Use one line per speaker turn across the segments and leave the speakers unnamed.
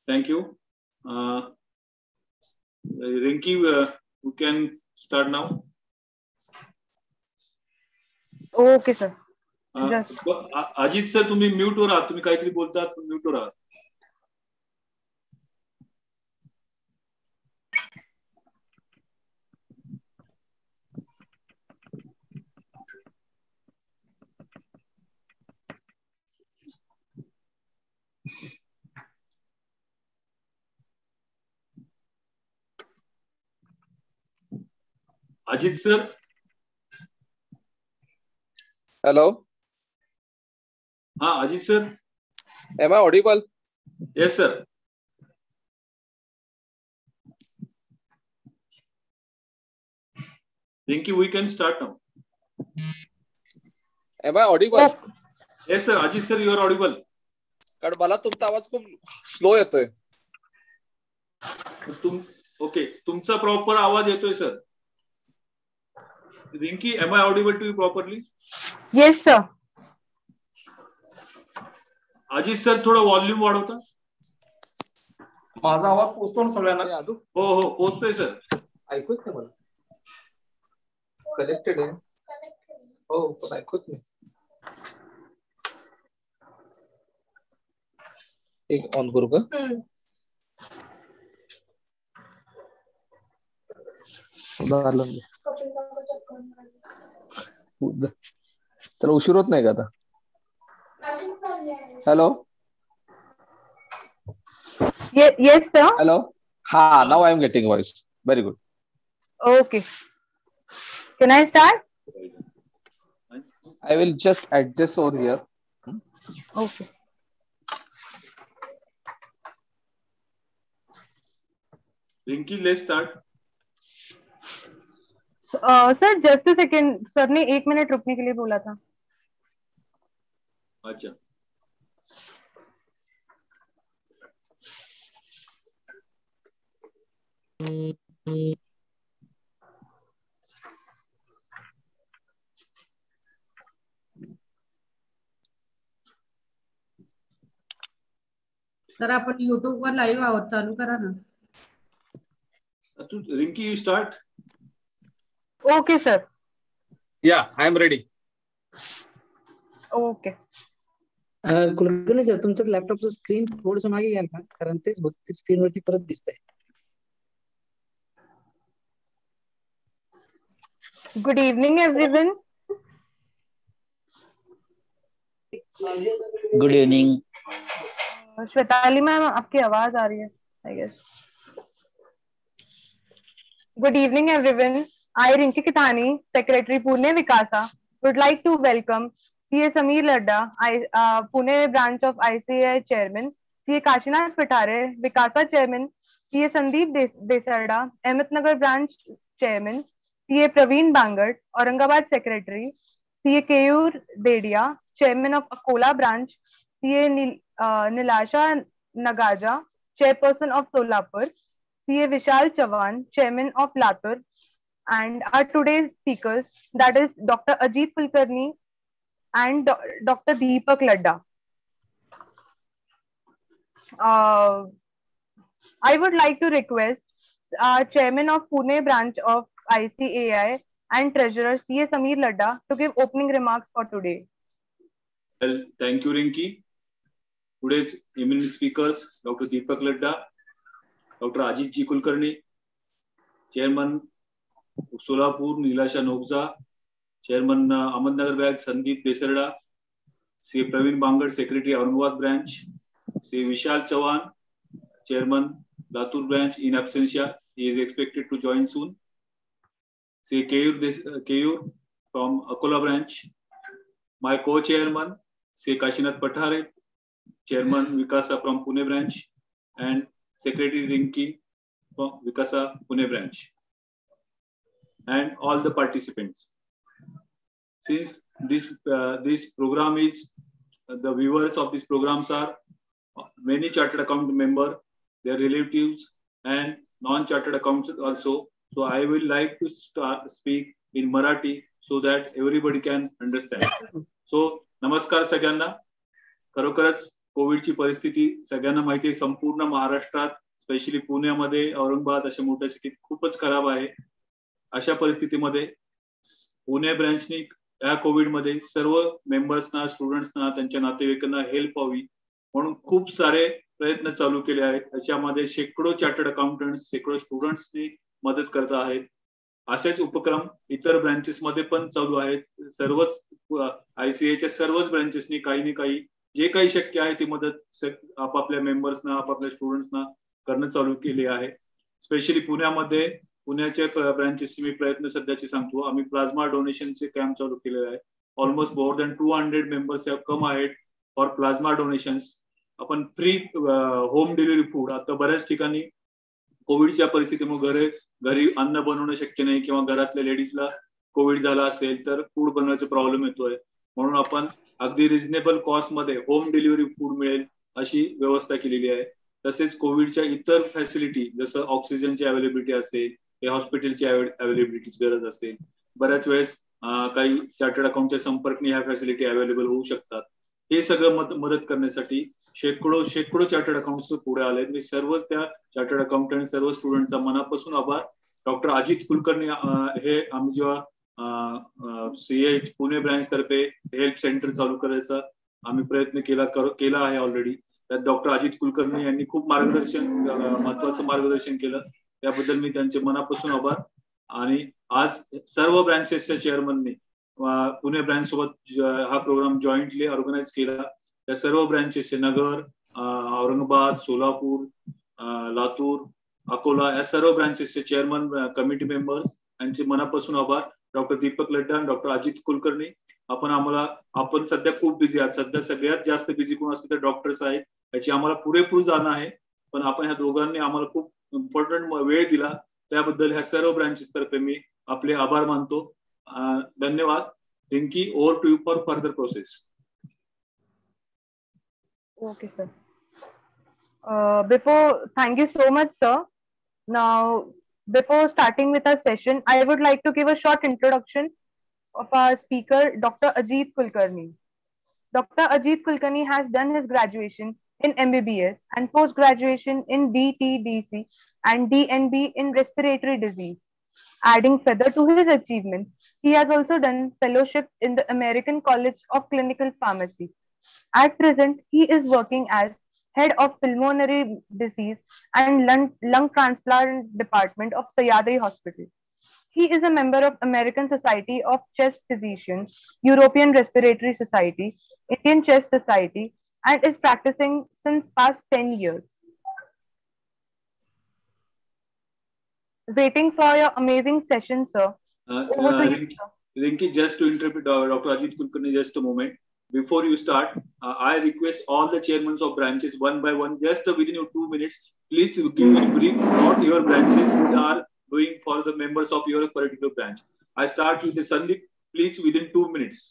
Thank you. Rinki, you can start now.
Okay, sir.
Ajit sir तुम्ही mute वर आहात. तुम्ही काहीतरी बोलतात म्यूट वर आहात. Ajit sir.
Hello.
Ajit sir.
Am I audible?
Yes, sir. Rinki, we can start now.
Am I audible?
Yes, sir. Ajit sir, you are audible.
कारण मला तुमचा आवाज खूप स्लो येतोय.
ओके, तुमचा प्रॉपर आवाज येतोय sir. Rinki, am I audible to you properly?
Yes, sir.
Ajit sir थोडा वॉल्यूम वाढवता.
माझा आवाज पोहोचतो ना सगळ्यांना?
हो हो पोहोचतोय सर.
ऐकूच नाही मला. कनेक्टेड आहे. हो पण ऐकूच नाही. एक ऑन करू का? तर उशीर होत नाही का आता? Hello.
Yes, sir.
Hello. Now I am getting voice. Very good.
Okay. Can I start?
I will just adjust over here.
Okay.
Rinki, let's start.
Sir, just a second. Sir ने 1 minute रुकने के लिए बोला था.
अच्छा.
Sir आपण YouTube वर live आहोत, चालू करा ना.
Rinki, you start.
Okay, sir.
Yeah, I am ready.
Okay.
Kulkarni sir, तुमचं लॅपटॉपचं स्क्रीन थोडंसं मागे घ्याल का? कारण तेच बहुतेक स्क्रीन वरती परत दिसतंय.
Good evening, everyone.
Good evening.
Shwetali ma'am, आपकी आवाज आ रही है, I guess. Good evening, everyone. I, Rinki Kithani, Secretary Pune Vikasa, would like to welcome CA Sameer Ladda, Pune branch of ICAI Chairman, CA Kashinath Patare, Vikasa Chairman, CA Sandeep Desarda, Ahmednagar branch Chairman, CA Praveen Bangat, Aurangabad Secretary, CA Keyur Dedia, Chairman of Akola branch, CA Nilasha Nagaja, Chairperson of Solapur, CA Vishal Chavan, Chairman of Latur, and our today's speakers, that is Dr. Ajit Kulkarni and Dr. Deepak Ladda. I would like to request Chairman of Pune branch of ICAI and Treasurer CA Sameer Ladda to give opening remarks for today.
Well, thank you, Rinki. Today's eminent speakers, Dr. Deepak Ladda, Dr. Ajit G. Kulkarni, Chairman Solapur Nilasha Nogza, Chairman Ahmednagar branch Sandeep Desarda, C. Praveen Bangat, Secretary Aurangabad branch, C. Vishal Chavan, Chairman Latur branch in absentia. He is expected to join soon. C. Keyur from Akola branch. My co-chairman, C. Kashinath Patare, Chairman Vikasa from Pune branch, and Secretary Rinki from Vikasa Pune branch, and all the participants. Since this program is, the viewers of this programs are many chartered account member, their relatives, and non-chartered accountants also. So I will like to speak in Marathi so that everybody can understand. So नमस्कार सगळ्यांना. खरोखरच कोविडची परिस्थिती सगळ्यांना माहिती आहे, संपूर्ण महाराष्ट्रात स्पेशली पुण्यामध्ये, औरंगाबाद अशा मोठ्या सिटीत खूपच खराब आहे. अशा परिस्थितीमध्ये पुणे ब्रँचनी या कोविडमध्ये सर्व मेंबर्सना, स्टुडंट्सना, त्यांच्या नातेवाईकांना हेल्प व्हावी म्हणून खूप सारे प्रयत्न चालू केले आहेत. त्याच्यामध्ये शेकडो चार्टर्ड अकाउंटंट्स, शेकडो स्टुडंट्सनी मदत करत आहेत. असेच उपक्रम इतर ब्रँचेस मध्ये पण चालू आहेत. सर्वच ICAच्या सर्वच ब्रँचेसनी काही ना काही जे काही शक्य आहे ती मदत आपापल्या मेंबर्सना, आपापल्या स्टुडंट्सना करणं चालू केले आहे. स्पेशली पुण्यामध्ये, पुण्याच्या ब्रँचेसचे मी प्रयत्न सध्याचे सांगतो. आम्ही प्लाझ्मा डोनेशनचे कॅम्प चालू केलेले आहे. Almost more than 200 members have come आहेत फॉर प्लाझ्मा डोनेशन्स. आपण फ्री होम डिलिव्हरी फूड, आता बऱ्याच ठिकाणी कोविडच्या परिस्थितीमुळे घरी अन्न बनवणं शक्य नाही किंवा घरातल्या लेडीजला कोविड झाला असेल तर फूड बनवायचा प्रॉब्लेम येतोय. म्हणून आपण अगदी रिझनेबल कॉस्ट मध्ये होम डिलिव्हरी फूड मिळेल अशी व्यवस्था केलेली आहे. तसेच कोविडच्या इतर फॅसिलिटी जसं ऑक्सिजनची अवेलेबिलिटी असेल, हॉस्पिटलची अवेलेबिलिटीची गरज असेल, बऱ्याच वेळेस काही चार्टर्ड अकाउंटच्या संपर्कने ह्या फॅसिलिटी अवेलेबल होऊ शकतात. हे सगळं मदत करण्यासाठी शेकडो चार्टर्ड अकाउंट्स पुढे आले. मी सर्व त्या चार्टर्ड अकाउंटंट, सर्व स्टुडंटचा मनापासून आभार. डॉक्टर अजित कुलकर्णी हे आम्ही जेव्हा CA पुणे ब्रँच तर्फे हेल्प सेंटर चालू करायचा आम्ही प्रयत्न केला आहे ऑलरेडी. त्यात डॉक्टर अजित कुलकर्णी यांनी खूप महत्वाचं मार्गदर्शन केलं. त्याबद्दल मी त्यांचे मनापासून आभार. आणि आज सर्व ब्रँचेसच्या चेअरमननी पुणे ब्रँच सोबत हा प्रोग्राम जॉईंटली ऑर्गनाईज केला. त्या सर्व ब्रँचेसचे नगर, औरंगाबाद, सोलापूर, लातूर, अकोला या सर्व ब्रँचेसचे चेअरमन, कमिटी मेंबर्स यांचे मनापासून आभार. डॉक्टर दीपक लड्डा, डॉक्टर अजित कुलकर्णी, आपण सध्या खूप बिझी आहात. सध्या सगळ्यात जास्त बिझी कोण असते तर डॉक्टर्स आहेत. याची आम्हाला पुरेपूर जाणं आहे. पण आपण ह्या दोघांनी आम्हाला खूप इम्पॉर्टंट वेळ दिला. त्याबद्दल ह्या सर्व ब्रँचेस तर्फे मी आपले आभार मानतो. धन्यवाद. Rinki, over to you for further process.
Okay, sir. Thank you so much, sir. Now, before starting with our session, I would like to give a short introduction of our speaker, Dr. Ajit Kulkarni. Dr. Ajit Kulkarni has done his graduation in MBBS and post-graduation in DTDC and DNB in respiratory disease. Adding further to his achievements, he has also done fellowship in the American College of Clinical Pharmacy. At present, he is working as head of pulmonary disease and lung transplant department of Sahyadri Hospital. He is a member of American Society of Chest Physicians, European Respiratory Society, Indian Chest Society, and is practicing since past 10 years. Waiting for your amazing session, sir. Over to you, sir.
Rinki, just to interrupt Dr. Ajit Kulkarni, just a moment. Before you start, I request all the chairmen of branches one by one, just within your 2 minutes, please give me a brief what your branches are doing for the members of your particular branch. I start with Sandeep, please within 2 minutes.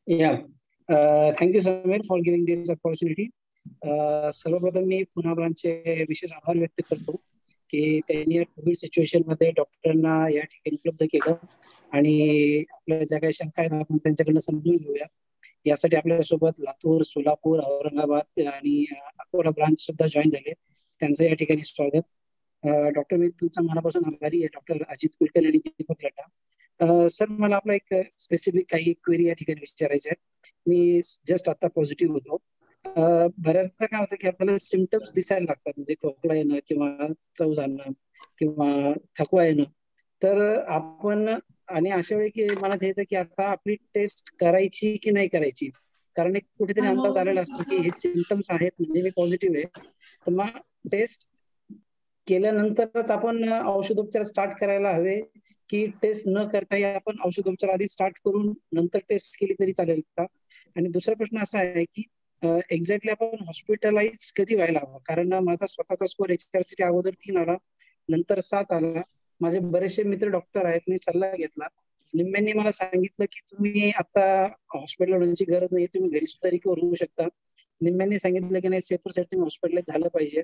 Yeah, thank you Samir for giving this opportunity. सर्वप्रथम मी पुणे ब्रांचचे विशेष आभार व्यक्त करतो की त्यांनी या Covid situation मध्ये डॉक्टरांना या ठिकाणी उपलब्ध केलं आणि आपल्या ज्या काही शंका आहेत आपण त्यांच्याकडनं समजून घेऊया. यासाठी आपल्यासोबत लातूर, सोलापूर, औरंगाबाद आणि अकोला ब्रांच सुद्धा जॉईन झाले. त्यांचं या ठिकाणी स्वागत. डॉक्टर, मी तुमचा मनापासून आभारी आहे डॉक्टर अजित कुलकर्णी आणि दीपक लड्डा. सर, मला आपला एक स्पेसिफिक काही क्वेरी या ठिकाणी विचारायचे आहेत. मी जस्ट आता पॉझिटिव्ह होतो. बऱ्याचदा काय होतं की आपल्याला सिम्पटम्स दिसायला लागतात, म्हणजे खोकला येणं किंवा चव जाणं किंवा थकवा येणं. तर आपण आणि अशा वेळी की मनात येतं की आता आपली टेस्ट करायची की नाही करायची, कारण एक कुठेतरी अंदाज आलेला असतो की हे सिम्पटम्स आहेत म्हणजे मी पॉझिटिव्ह आहे. तर मग टेस्ट केल्यानंतरच आपण औषधोपचार स्टार्ट करायला हवे की टेस्ट न करताही आपण औषधोपचार आधी स्टार्ट करून नंतर टेस्ट केली तरी चालेल का? आणि दुसरा प्रश्न असा आहे की एक्झॅक्टली आपण हॉस्पिटलाइज कधी व्हायला हवं, कारण माझा स्वतःचा स्कोर HRCT अगोदर 3 आला, नंतर 7 आला. माझे बरेचसे मित्र डॉक्टर आहेत, मी सल्ला घेतला. निम्म्यांनी मला सांगितलं की तुम्ही आता हॉस्पिटल होण्याची गरज नाही, तुम्ही घरी सुद्धा रिकव्हर होऊ शकता. निम्म्यांनी सांगितलं की नाही, सेफर साईड तुम्ही हॉस्पिटलाइज झालं पाहिजे.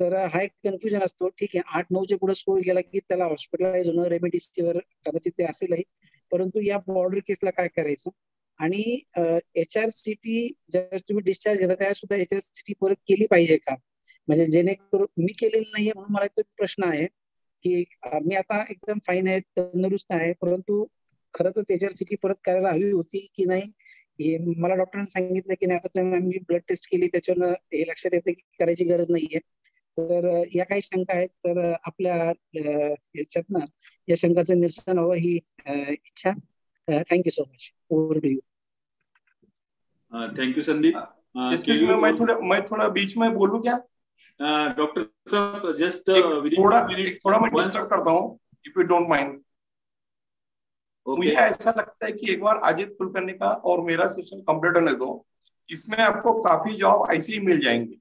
तर हा एक कन्फ्युजन असतो. ठीक आहे, 8-9 पुढे स्कोर गेला की त्याला हॉस्पिटलाइज होणं रेमेडिसिवर कदाचित ते असेलही, परंतु या बॉर्डर केसला काय करायचं? आणि HRCT जर तुम्ही डिस्चार्ज घेता त्या सुद्धा HRCT परत केली पाहिजे का? म्हणजे जेणेकरून मी केलेली नाहीये म्हणून मला तो एक प्रश्न आहे की मी आता एकदम फाईन आहे, तंदुरुस्त आहे, परंतु खरंच HRCT परत करायला हवी होती की नाही हे मला डॉक्टरांनी सांगितलं की नाही, आता तुम्ही ब्लड टेस्ट केली त्याच्यावर हे लक्षात येतं की करायची गरज नाहीये. तर या काही शंका आहेत, तर आपल्या याच्यातनं या शंकाचं निरसन व्हावं ही इच्छा. Thank you so much. Over to you.
Thank you Sandeep.
मैं थोड़ा बीच में बोलूं क्या?
डॉक्टर साहब जस्ट
थोड़ा मैं डिस्टर्ब करता हूँ, इफ यू डोंट माइंड. मुझे ऐसा लगता है कि एक बार अजीत कुलकर्णी का और मेरा सेशन कंप्लीट होने दो, इसमें आपको काफी जॉब ऐसे ही मिल जाएंगे.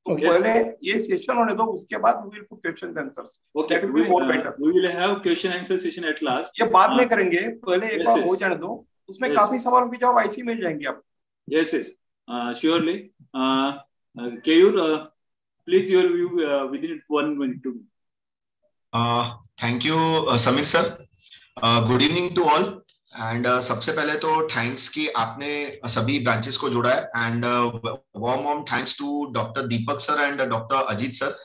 तो पहले ये सेशन होने दो, उसके बाद we will put questions and answers.
Okay,
that will be more better.
We will have question answer session at last.
ये बाद में करेंगे, पहले एक बार हो जाने दो, उसमें काफी सवालों की जवाब ऐसे ही मिल जाएंगे आपको.
Yes, surely. Keyur, please your view within 1 minute.
Thank you, Samir sir. Good evening to all. And सबसे पहले तो थैंक्स कि आपने सभी ब्रांचेस को जोड़ा है. And warm thanks to doctor Deepak sir and doctor Ajit sir.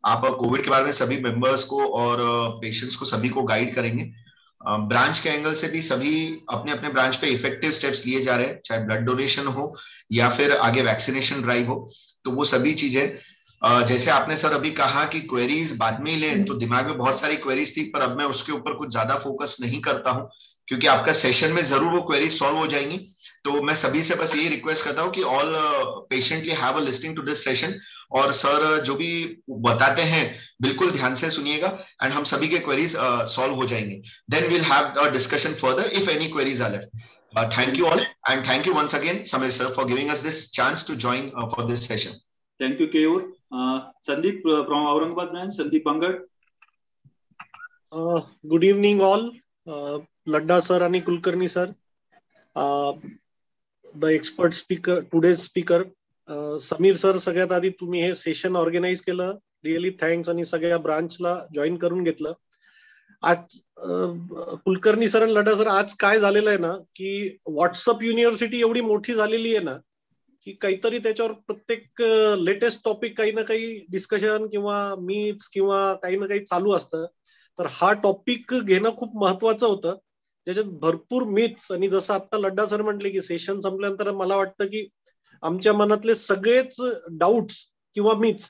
आप कोविड के बारे में सभी मेंबर्स को और पेशेंट्स को सभी को गाइड करेंगे. ब्रांच के एंगल से भी सभी अपने अपने ब्रांच पे इफेक्टिव स्टेप्स लिए जा रहे हैं, चाहे ब्लड डोनेशन हो या फिर आगे वैक्सीनेशन ड्राइव हो. तो वो सभी चीजें जैसे आपने सर अभी कहा कि क्वेरीज बाद में ही लें, तो दिमाग में बहुत सारी क्वेरीज थी, पर अब मैं उसके ऊपर कुछ ज्यादा फोकस नहीं करता हूं क्योंकि आपका सेशन में जरूर वो क्वेरीज सॉल्व हो जाएंगी. तो मैं सभी से बस यही रिक्वेस्ट करता हूं कि all patiently have a listening to this session. और सर जो भी बताते हैं बिल्कुल ध्यान से सुनिएगा एंड हम सभी के क्वेरीज सॉल्व हो जाएंगे. Then we'll have a discussion further if any queries are left. Thank you all and thank you once again Sameer sir for giving us this chance to join for this session.
Thank you, Keyur. Sandeep from Aurangabad branch, Sandeep Bangad.
Good evening all. Ladda sir and Kulkarni sir. The expert speaker, today's speaker, Samir sir, सगळ्यात आधी तुम्ही हे session organise केलं, really thanks. आणि सगळ्या ब्रांचला join करून घेतलं. आज कुलकर्णी सर आणि लड्डा सर, आज काय झालेलं आहे ना की व्हॉट्सअप युनिव्हर्सिटी एवढी मोठी झालेली आहे ना की काहीतरी त्याच्यावर प्रत्येक लेटेस्ट टॉपिक काही ना काही डिस्कशन किंवा मीट्स किंवा काही ना काही चालू असतं. तर हा टॉपिक घेणं खूप महत्वाचं होतं, ज्याच्यात भरपूर मिथ्स. आणि जसं आता लड्डा सर म्हटले की सेशन संपल्यानंतर मला वाटतं की आमच्या मनातले सगळेच डाऊट्स किंवा मिथ्स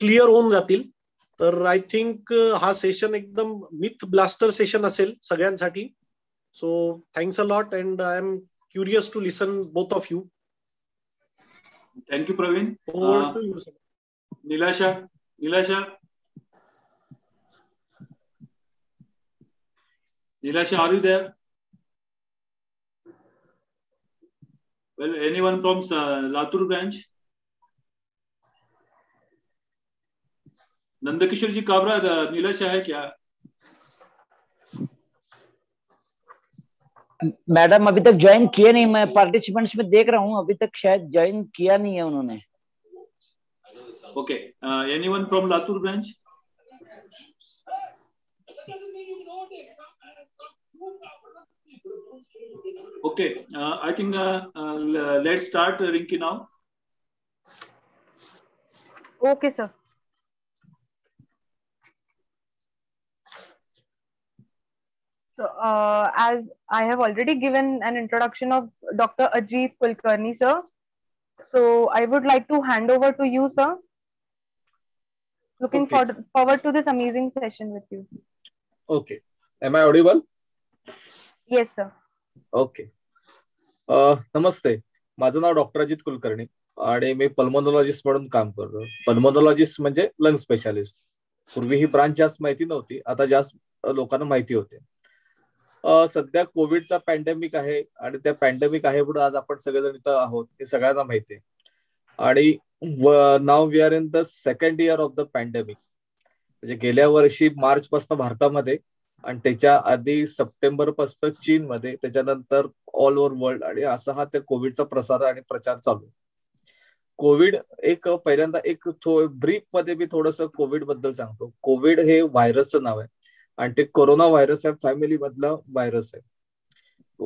क्लिअर होऊन जातील. तर आय थिंक हा सेशन एकदम मिथ ब्लास्टर सेशन असेल सगळ्यांसाठी. So thanks a lot and I am curious to listen both of you.
Thank you, Praveen.
Over to you, sir.
Nilasha. Nilasha, are you there? Well, anyone from Latur branch? Nandkishor ji Kabra, Neelasha है क्या?
Madam अभी तक join KIA नहीं, मैं participants में देख रहा हूँ, अभी तक शायद ज्वाइन किया नहीं है उन्होंने.
Okay, anyone from Latur branch? Okay, I think let's start Rinki now.
Okay sir. So, as I have already given an introduction of Dr. Ajit Kulkarni, sir. So, I would like to hand over to you, sir. Looking forward to this amazing session with you.
Okay. Am I audible?
Yes, sir.
Okay. नमस्ते. माझं नाव doctor Ajit Kulkarni आणि मी पल्मोनॉलॉजिस्ट म्हणून काम करतो. पल्मोनॉलॉजिस्ट म्हणजे lung specialist. पूर्वी ही branch जास्त माहिती नव्हती, आता जास्त लोकांना माहिती होते. सध्या कोविडचा पॅन्डेमिक आहे आणि त्या पॅन्डेमिक आहे म्हणून आज आपण सगळेजण इथं आहोत हे सगळ्यांना माहिती आहे. आणि now we are in the second year of the pandemic. म्हणजे गेल्या वर्षी मार्च पासून भारतामध्ये आणि त्याच्या आधी सप्टेंबर पासून चीनमध्ये, त्याच्यानंतर ऑल ओव्हर वर्ल्ड, आणि असा हा त्या कोविडचा प्रसार आणि प्रचार चालू. कोविड एक पहिल्यांदा एक ब्रीफ मध्ये मी थोडस कोविड बद्दल सांगतो. कोविड हे व्हायरसचं नाव आहे आणि ते कोरोना व्हायरस या फॅमिली मधला व्हायरस आहे.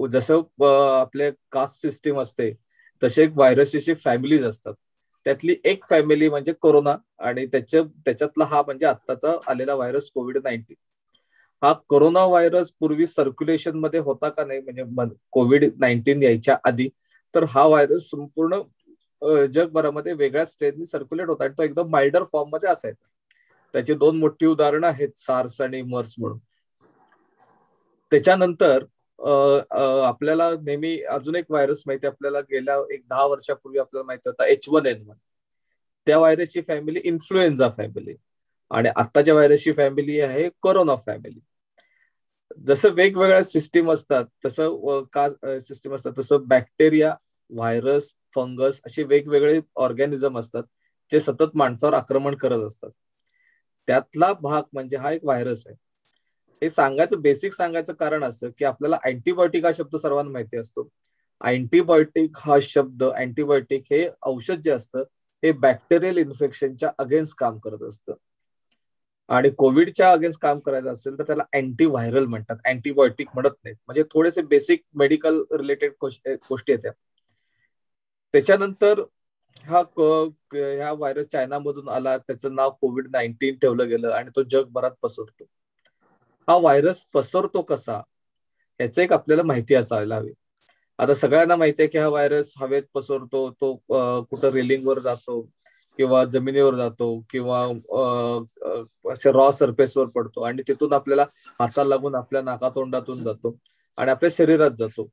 जसं आपले कास्ट सिस्टीम असते तसे व्हायरसची फॅमिलीज असतात. त्यातली एक फॅमिली म्हणजे कोरोना आणि त्याच्यातला हा म्हणजे आत्ताचा आलेला व्हायरस कोविड-19. हा कोरोना व्हायरस पूर्वी सर्क्युलेशन मध्ये होता का नाही, म्हणजे कोविड-19 यायच्या आधी, तर हा व्हायरस संपूर्ण जगभरामध्ये वेगळ्या स्ट्रेननी सर्क्युलेट होता आणि तो एकदम माइल्डर फॉर्म मध्ये असायचा. त्याची 2 मोठी उदाहरणं आहेत, सार्स आणि मर्स म्हणून. त्याच्यानंतर आपल्याला नेहमी अजून एक व्हायरस माहिती, आपल्याला गेल्या 10 वर्षापूर्वी आपल्याला माहिती होता H1N1. त्या व्हायरसची फॅमिली इन्फ्लुएन्झा फॅमिली आणि आत्ताच्या व्हायरसची फॅमिली आहे कोरोना फॅमिली. जसं वेगवेगळ्या सिस्टीम असतात तसं बॅक्टेरिया, व्हायरस, फंगस असे वेगवेगळे ऑर्गॅनिझम असतात जे सतत माणसावर आक्रमण करत असतात. त्यातला भाग म्हणजे हा एक व्हायरस आहे. हे बेसिक सांगायचं कारण असं की आपल्याला अँटीबायोटिक हा शब्द सर्वांना माहिती असतो. अँटीबायोटिक हा शब्द, अँटीबायोटिक हे औषध जे असतं हे बॅक्टेरियल इन्फेक्शनच्या अगेन्स्ट काम करत असतं आणि कोविडच्या अगेन्स्ट काम करायचं असेल तर त्याला अँटीव्हायरल म्हणतात, अँटीबायोटिक म्हणत नाहीत. म्हणजे थोडेसे बेसिक मेडिकल रिलेटेड गोष्टी आहेत. त्याच्यानंतर ह्या व्हायरस चायनामधून आला, त्याचं नाव कोविड-19 ठेवलं गेलं आणि तो जगभरात पसरतो. हा व्हायरस पसरतो कसा ह्याचं एक आपल्याला माहिती असायला हवी. आता सगळ्यांना माहिती आहे की हा व्हायरस हवेत पसरतो, तो कुठं रेलिंगवर जातो किंवा जमिनीवर जातो किंवा असे रॉ सरफेसवर पडतो आणि तिथून आपल्याला हाताला लागून आपल्या नाकातोंडातून जातो आणि आपल्या शरीरात जातो.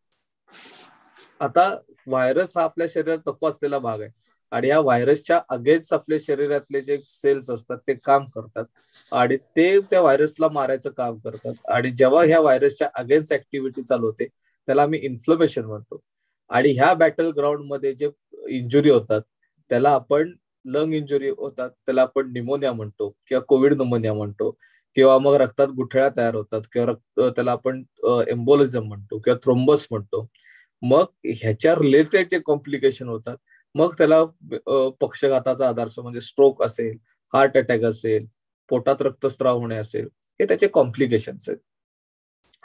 आता व्हायरस हा आपल्या शरीरात नको असलेला भाग आहे आणि या व्हायरसच्या अगेन्स्ट आपल्या शरीरातले जे सेल्स असतात ते काम करतात आणि ते त्या व्हायरसला मारायचं काम करतात. आणि जेव्हा ह्या व्हायरसच्या अगेन्स्ट ऍक्टिव्हिटी चालू होते त्याला आम्ही इन्फ्लमेशन म्हणतो. आणि ह्या बॅटल ग्राउंड मध्ये जे इंजुरी होतात त्याला आपण लंग इंजुरी होतात त्याला आपण निमोनिया म्हणतो किंवा कोविड निमोनिया म्हणतो किंवा मग रक्तात गुठळ्या तयार होतात किंवा त्याला आपण एम्बोलिझम म्हणतो किंवा थ्रोम्बस म्हणतो. मग ह्याच्या रिलेटेड जे कॉम्प्लिकेशन होतात मग त्याला पक्षघाताचा आधार म्हणजे स्ट्रोक असेल, हार्ट अटॅक असेल, पोटात रक्तस्राव होणे असेल, हे त्याचे कॉम्प्लिकेशन्स आहेत.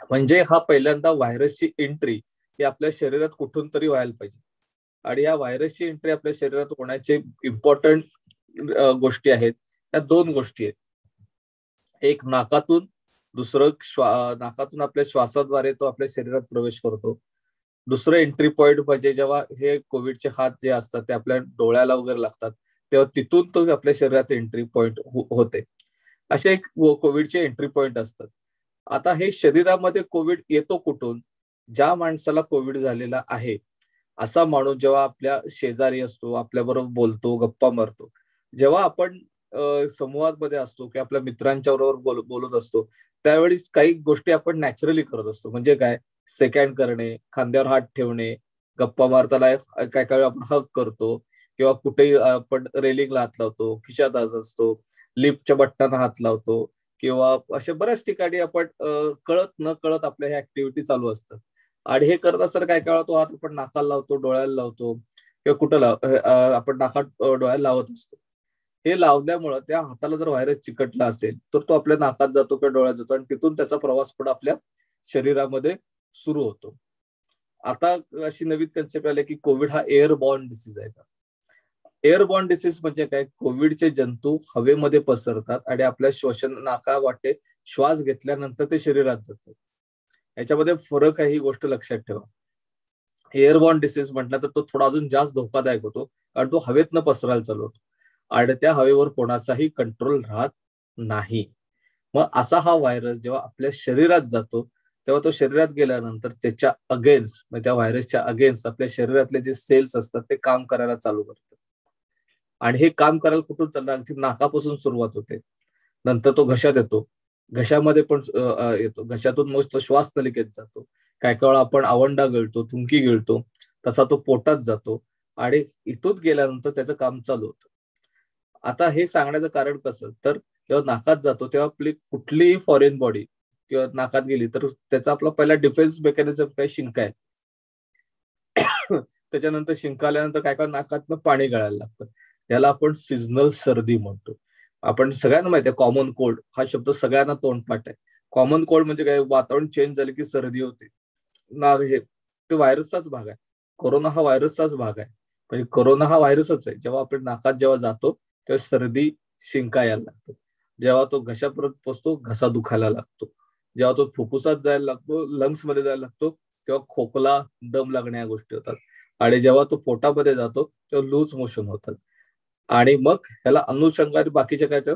म्हणजे हा पहिल्यांदा व्हायरसची एंट्री ही आपल्या शरीरात कुठून तरी व्हायला पाहिजे आणि या व्हायरसची एंट्री आपल्या शरीरात होण्याचे इम्पॉर्टंट गोष्टी आहेत. त्या 2 गोष्टी आहेत. एक नाकातून, दुसरं नाकातून आपल्या श्वासाद्वारे तो आपल्या शरीरात प्रवेश करतो. दुसरं एंट्री पॉइंट म्हणजे जेव्हा हे कोविडचे हात जे असतात ते आपल्या डोळ्याला वगैरे लागतात तेव्हा तिथून तो आपल्या शरीरात एंट्री पॉइंट होते. असे एक कोविडचे एंट्री पॉइंट असतात. आता हे शरीरामध्ये कोविड येतो कुठून? ज्या माणसाला कोविड झालेला आहे असा माणूस जेव्हा आपल्या शेजारी असतो, आपल्या बरोबर बोलतो, गप्पा मारतो, जेव्हा आपण समूहामध्ये असतो किंवा आपल्या मित्रांच्या बरोबर बोलत असतो त्यावेळी काही गोष्टी आपण नॅचरली करत असतो. म्हणजे काय? सेकंड करणे, खांद्यावर हात ठेवणे, गप्पा मारताना काय काय आपण हग करतो किंवा कुठेही आपण रेलिंगला हात लावतो, खिशात असतो, लिफ्टच्या बटनाला हात लावतो किंवा अशा बऱ्याच ठिकाणी आपण कळत न कळत आपल्या ह्या ऍक्टिव्हिटी चालू असतात. आणि हे करत असताना काय काय तो हात आपण नाकाला लावतो, डोळ्याला लावतो किंवा कुठं आपण नाकात डोळ्याला लावत असतो. हे लावल्यामुळं त्या हाताला जर व्हायरस चिकटला असेल तर तो आपल्या नाकात जातो किंवा डोळ्यात जातो आणि तिथून त्याचा प्रवास पुढे आपल्या शरीरामध्ये सुरू होतो. आता अशी नवीन कन्सेप्ट आली की कोविड हा एअरबॉर्न डिसीज आहे का? एअरबॉर्न डिसीज म्हणजे काय? कोविडचे जंतू हवेमध्ये पसरतात आणि आपल्या नाका वाटे श्वास घेतल्यानंतर ते शरीरात जातात. याच्यामध्ये फरक आहे, ही गोष्ट लक्षात ठेवा. एअरबॉर्न डिसीज म्हटलं तर तो थोडा अजून जास्त धोकादायक होतो कारण तो हवेतनं पसरायला चालू होतो आणि त्या हवेवर कोणाचाही कंट्रोल राहत नाही. मग असा हा व्हायरस जेव्हा आपल्या शरीरात जातो तेव्हा तो शरीरात गेल्यानंतर त्याच्या अगेन्स्ट, म्हणजे त्या व्हायरसच्या अगेन्स्ट आपल्या शरीरातले जे सेल्स असतात ते काम करायला चालू करतात. आणि हे काम करायला कुठून चालणार? अगदी नाकापासून सुरुवात होते, नंतर तो घशात येतो, घशामध्ये पण येतो, घशातून मग तो श्वास नलिकेत जातो, काय काय वेळा आपण आवंडा गिळतो, थुंकी गिळतो, तसा तो पोटात जातो आणि इथून गेल्यानंतर त्याचं काम चालू होतं. आता हे सांगण्याचं कारण कसं? तर जेव्हा नाकात जातो तेव्हा आपली कुठलीही फॉरेन बॉडी किंवा नाकात गेली तर त्याचा आपला पहिला डिफेन्स मेकॅनिझम काय? शिंका आहे. त्याच्यानंतर शिंका आल्यानंतर काय काय नाकातनं पाणी गळायला लागतं. याला आपण सिजनल सर्दी म्हणतो. आपण सगळ्यांना माहिती आहे कॉमन कोल्ड हा शब्द सगळ्यांना तोंडपाठ आहे. कॉमन कोल्ड म्हणजे काय? वातावरण चेंज झालं की सर्दी होते. हे ते व्हायरसचाच भाग आहे. कोरोना हा व्हायरसचाच भाग आहे. म्हणजे कोरोना हा व्हायरसच आहे. जेव्हा आपण नाकात जेव्हा जातो तेव्हा सर्दी शिंका यायला लागतो. जेव्हा तो घशापर्यंत पोचतो घसा दुखायला लागतो. जेव्हा तो फुफ्फुसात जायला लागतो, लंग्स मध्ये जायला लागतो, तेव्हा खोकला, दम लागणे या गोष्टी होतात. आणि जेव्हा तो पोटामध्ये जातो तेव्हा लूज मोशन होतात. आणि मग ह्याला अनुषंगाने बाकीचे काय तर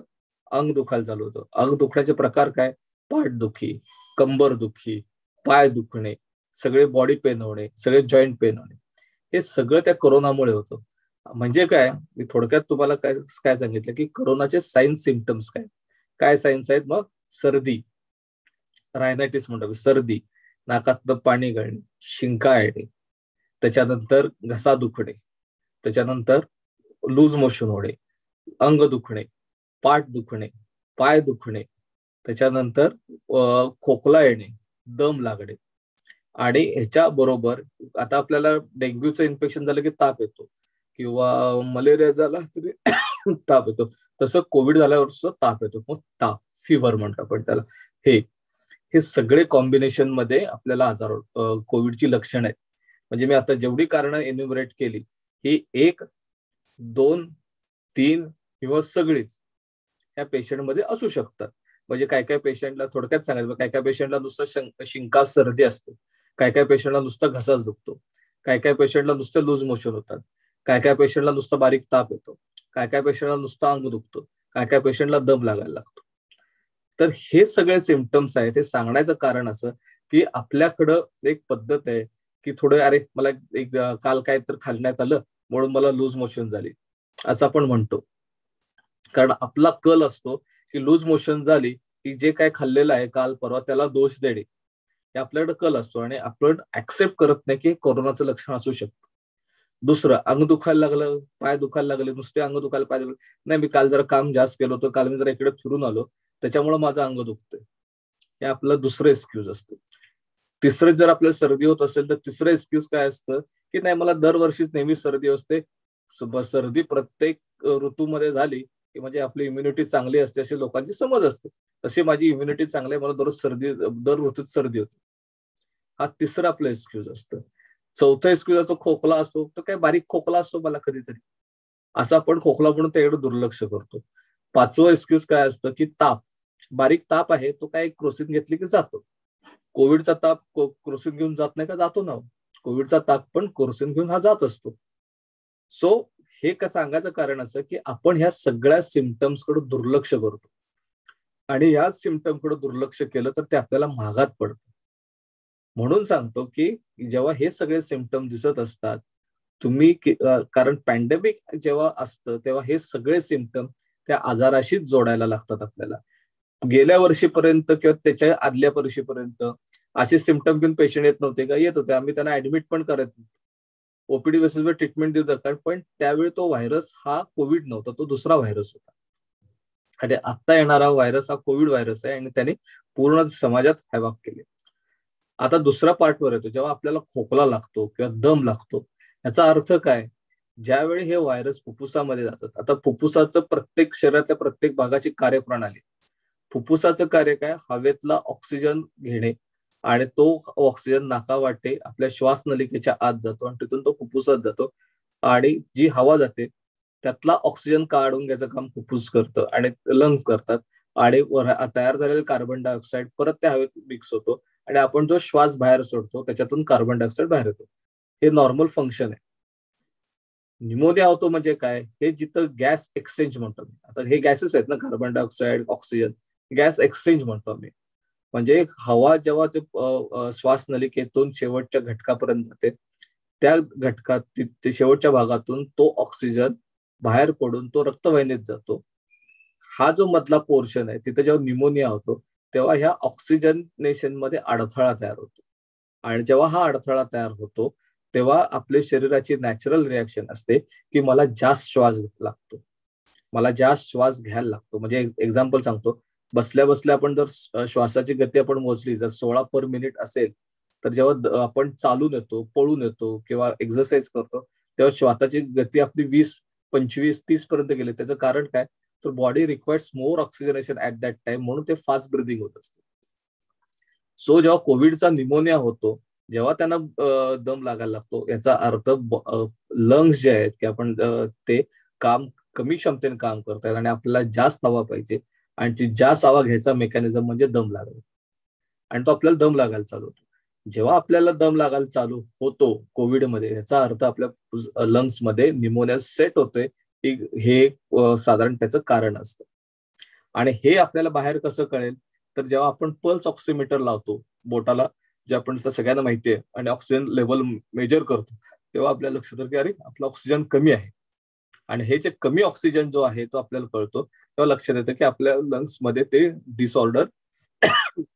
अंग दुखायला चालू होतं. अंग दुखण्याचे प्रकार काय? पाठदुखी, कंबर दुखी, पाय दुखणे, सगळे बॉडी पेन होणे, सगळे जॉईंट पेन होणे, हे सगळं त्या कोरोनामुळे होतं. म्हणजे काय, मी थोडक्यात तुम्हाला काय काय सांगितलं की कोरोनाचे साईन्स सिम्पटम्स काय काय साईन्स आहेत. मग सर्दी, रायनायटिस म्हणतो सर्दी, नाकातनं पाणी गळणे, शिंका येणे, त्याच्यानंतर घसा दुखणे, त्याच्यानंतर लूज मोशन होणे, अंग दुखणे, पाठ दुखणे, पाय दुखणे, त्याच्यानंतर खोकला येणे, दम लागणे. आणि ह्याच्या बरोबर आता आपल्याला डेंग्यूचं इन्फेक्शन झालं की ताप येतो, किंवा मलेरिया झाला तरी ताप येतो, तसं कोविड झाल्यावर सुद्धा ताप येतो. मग ताप, फिवर म्हणतो आपण त्याला. हे हे सगळे कॉम्बिनेशन मध्ये आपल्याला आजार कोविडची लक्षणं आहेत. म्हणजे मी आता जेवढी कारणं एन्युमरेट केली ही 1, 2, 3 किंवा सगळीच ह्या पेशंटमध्ये असू शकतात. म्हणजे काय काय पेशंटला थोडक्यात सांगायचं, काय काय पेशंटला नुसतं शिंका सर्दी असते, काय काय पेशंटला नुसतं घसाच दुखतो, काय काय पेशंटला नुसतं लूज मोशन होतात, काय काय पेशंटला नुसतं बारीक ताप येतो, काय काय पेशंटला नुसतं अंग दुखतो, काय काय पेशंटला दम लागायला लागतो. तर हे सगळे सिम्पटम्स आहेत. हे सांगण्याचं कारण असं की आपल्याकडं एक पद्धत आहे की थोडं अरे मला एक काल काय तर खाल्ण्यात आलं म्हणून मला लूज मोशन झाली असं आपण म्हणतो. कारण आपला कल असतो की लूज मोशन झाली की जे काय खाल्लेलं आहे काल परवा त्याला दोष देणे, हे आपल्याकडे कल असतो आणि आपण ऍक्सेप्ट करत नाही की कोरोनाचं लक्षण असू शकतं. दुसरं, अंग दुखायला लागलं, पाय दुखायला लागले, नुसते अंग दुखायला पाय दुखले, नाही मी काल जरा काम जास्त केलं होतं, काल मी जरा इकडे फिरून आलो त्याच्यामुळे माझं अंग दुखतंय, हे आपलं दुसरं एक्सक्यूज असतं. तिसरं, जर आपल्याला सर्दी होत असेल तर तिसरं एक्सक्यूज काय असतं की नाही मला दरवर्षीच नेहमी सर्दी असते, सर्दी प्रत्येक ऋतूमध्ये झाली की म्हणजे आपली इम्युनिटी चांगली असते अशी लोकांची समज असते. तशी माझी इम्युनिटी चांगली आहे, मला दर ऋतूत सर्दी होते. हा तिसरा आपलं एक्सक्यूज असतं. चौथा एक्सक्यूज असतो खोकला असतो, तर काय बारीक खोकला असतो मला कधीतरी, असं आपण खोकला म्हणून त्याकडे दुर्लक्ष करतो. पाचवं एक्सक्यूज काय असतं की ताप, बारीक ताप आहे तो काय क्रोसिन घेतली की जातो. कोविडचा ताप क्रोसिन घेऊन जात नाही का? जातो ना. कोविडचा ताप पण क्रोसिन घेऊन हा जात असतो. सो हे का सांगायचं कारण असं की आपण ह्या सगळ्या सिम्पटम्स कडे दुर्लक्ष करतो आणि ह्या सिम्पटम कडे दुर्लक्ष केलं तर ते आपल्याला महागात पडतं. म्हणून सांगतो की जेव्हा हे सगळे सिम्पटम दिसत असतात तुम्ही, कारण पॅन्डेमिक जेव्हा असतं तेव्हा हे सगळे सिम्पटम त्या आजाराशीच जोडायला लागतात आपल्याला. गेल्या वर्षीपर्यंत किंवा त्याच्या आदल्या वर्षीपर्यंत असे सिम्पटम घेऊन पेशंट येत नव्हते का? येत होते. आम्ही त्यांना ऍडमिट पण करत नव्हतो, ओपीडी बेसिसवर ट्रीटमेंट देत होता. पण त्यावेळी तो व्हायरस हा कोविड नव्हता, तो दुसरा व्हायरस होता. आणि आता येणारा व्हायरस हा कोविड व्हायरस आहे आणि त्याने पूर्ण समाजात हॅवॉक केले. आता दुसरा पार्टवर येतो, जेव्हा आपल्याला खोकला लागतो किंवा दम लागतो, याचा अर्थ काय? ज्यावेळी हे व्हायरस फुफ्फुसामध्ये जातात. आता फुफ्फुसाचं प्रत्येक शरीरातल्या प्रत्येक भागाची कार्यप्रणाली, फुफ्फुसाचं कार्य काय? हवेतला ऑक्सिजन घेणे आणि तो ऑक्सिजन नाकावाटे आपल्या श्वास नलिकेच्या आत जातो आणि तिथून तो फुफ्फुसात जातो आणि जी हवा जाते त्यातला ऑक्सिजन काढून घ्यायचं काम फुफ्फुस करतं आणि लंग्स करतात आणि तयार झालेलं कार्बन डायऑक्साईड परत त्या हवेत मिक्स होतो आणि आपण जो श्वास बाहेर सोडतो त्याच्यातून कार्बन डायऑक्साईड बाहेर येतो. हे नॉर्मल फंक्शन आहे. न्यूमोनिया होतो म्हणजे काय? हे जिथं गॅस एक्सचेंज म्हणतो मी. आता हे गॅसेस आहेत ना, carbon dioxide, oxygen, gas exchange म्हणतो आम्ही. म्हणजे हवा जेव्हा श्वास नलिकेतून शेवटच्या घटकापर्यंत जाते, त्या घटकात शेवटच्या भागातून तो ऑक्सिजन बाहेर पडून तो रक्तवाहिनीत जातो. हा जो मधला पोर्शन आहे तिथे जेव्हा न्यूमोनिया होतो तेव्हा ह्या ऑक्सिजनेशन मध्ये अडथळा तयार होतो आणि जेव्हा हा अडथळा तयार होतो तेव्हा आपल्या शरीराची नॅचरल रिॲक्शन असते की मला जास्त श्वास लागतो, मला जास्त श्वास घ्यायला लागतो. म्हणजे एक्झाम्पल सांगतो, बसल्या बसल्या आपण जर श्वासाची गती आपण मोजली, जर 16 पर मिनिट असेल तर जेव्हा आपण चालून येतो, पळून येतो किंवा एक्सरसाइज करतो तेव्हा श्वासाची गती आपली 20, 25, 30 पर्यंत गेली. त्याचं कारण काय? तर body requires more oxygenation at that time, म्हणून ते फास्ट ब्रिदिंग होत असते. सो जेव्हा कोविडचा न्यूमोनिया होतो जेव्हा त्यांना दम लागायला लागतो याचा अर्थ लंग्स जे आहेत की आपण ते काम कमी क्षमतेने काम करतायत आणि आपल्याला जास्त हवा पाहिजे आणि ती जास्त हवा घ्यायचा मेकॅनिझम म्हणजे दम लागणे आणि तो आपल्याला दम लागायला चालू होतो. जेव्हा आपल्याला दम लागायला चालू होतो कोविडमध्ये याचा अर्थ आपल्या लंग्स मध्ये निमोनिया सेट होतोय, हे साधारण त्याचं कारण असतं. आणि हे आपल्याला बाहेर कसं कळेल तर जेव्हा आपण पल्स ऑक्सिमीटर लावतो बोटाला, जे आपण सगळ्यांना माहिती आहे, आणि ऑक्सिजन लेवल मेजर करतो तेव्हा आपल्याला लक्षात येतं की अरे आपलं ऑक्सिजन कमी आहे. आणि हे जे कमी ऑक्सिजन जो आहे तो आपल्याला कळतो तेव्हा लक्षात येतं की आपल्या लंग्स मध्ये ते डिसऑर्डर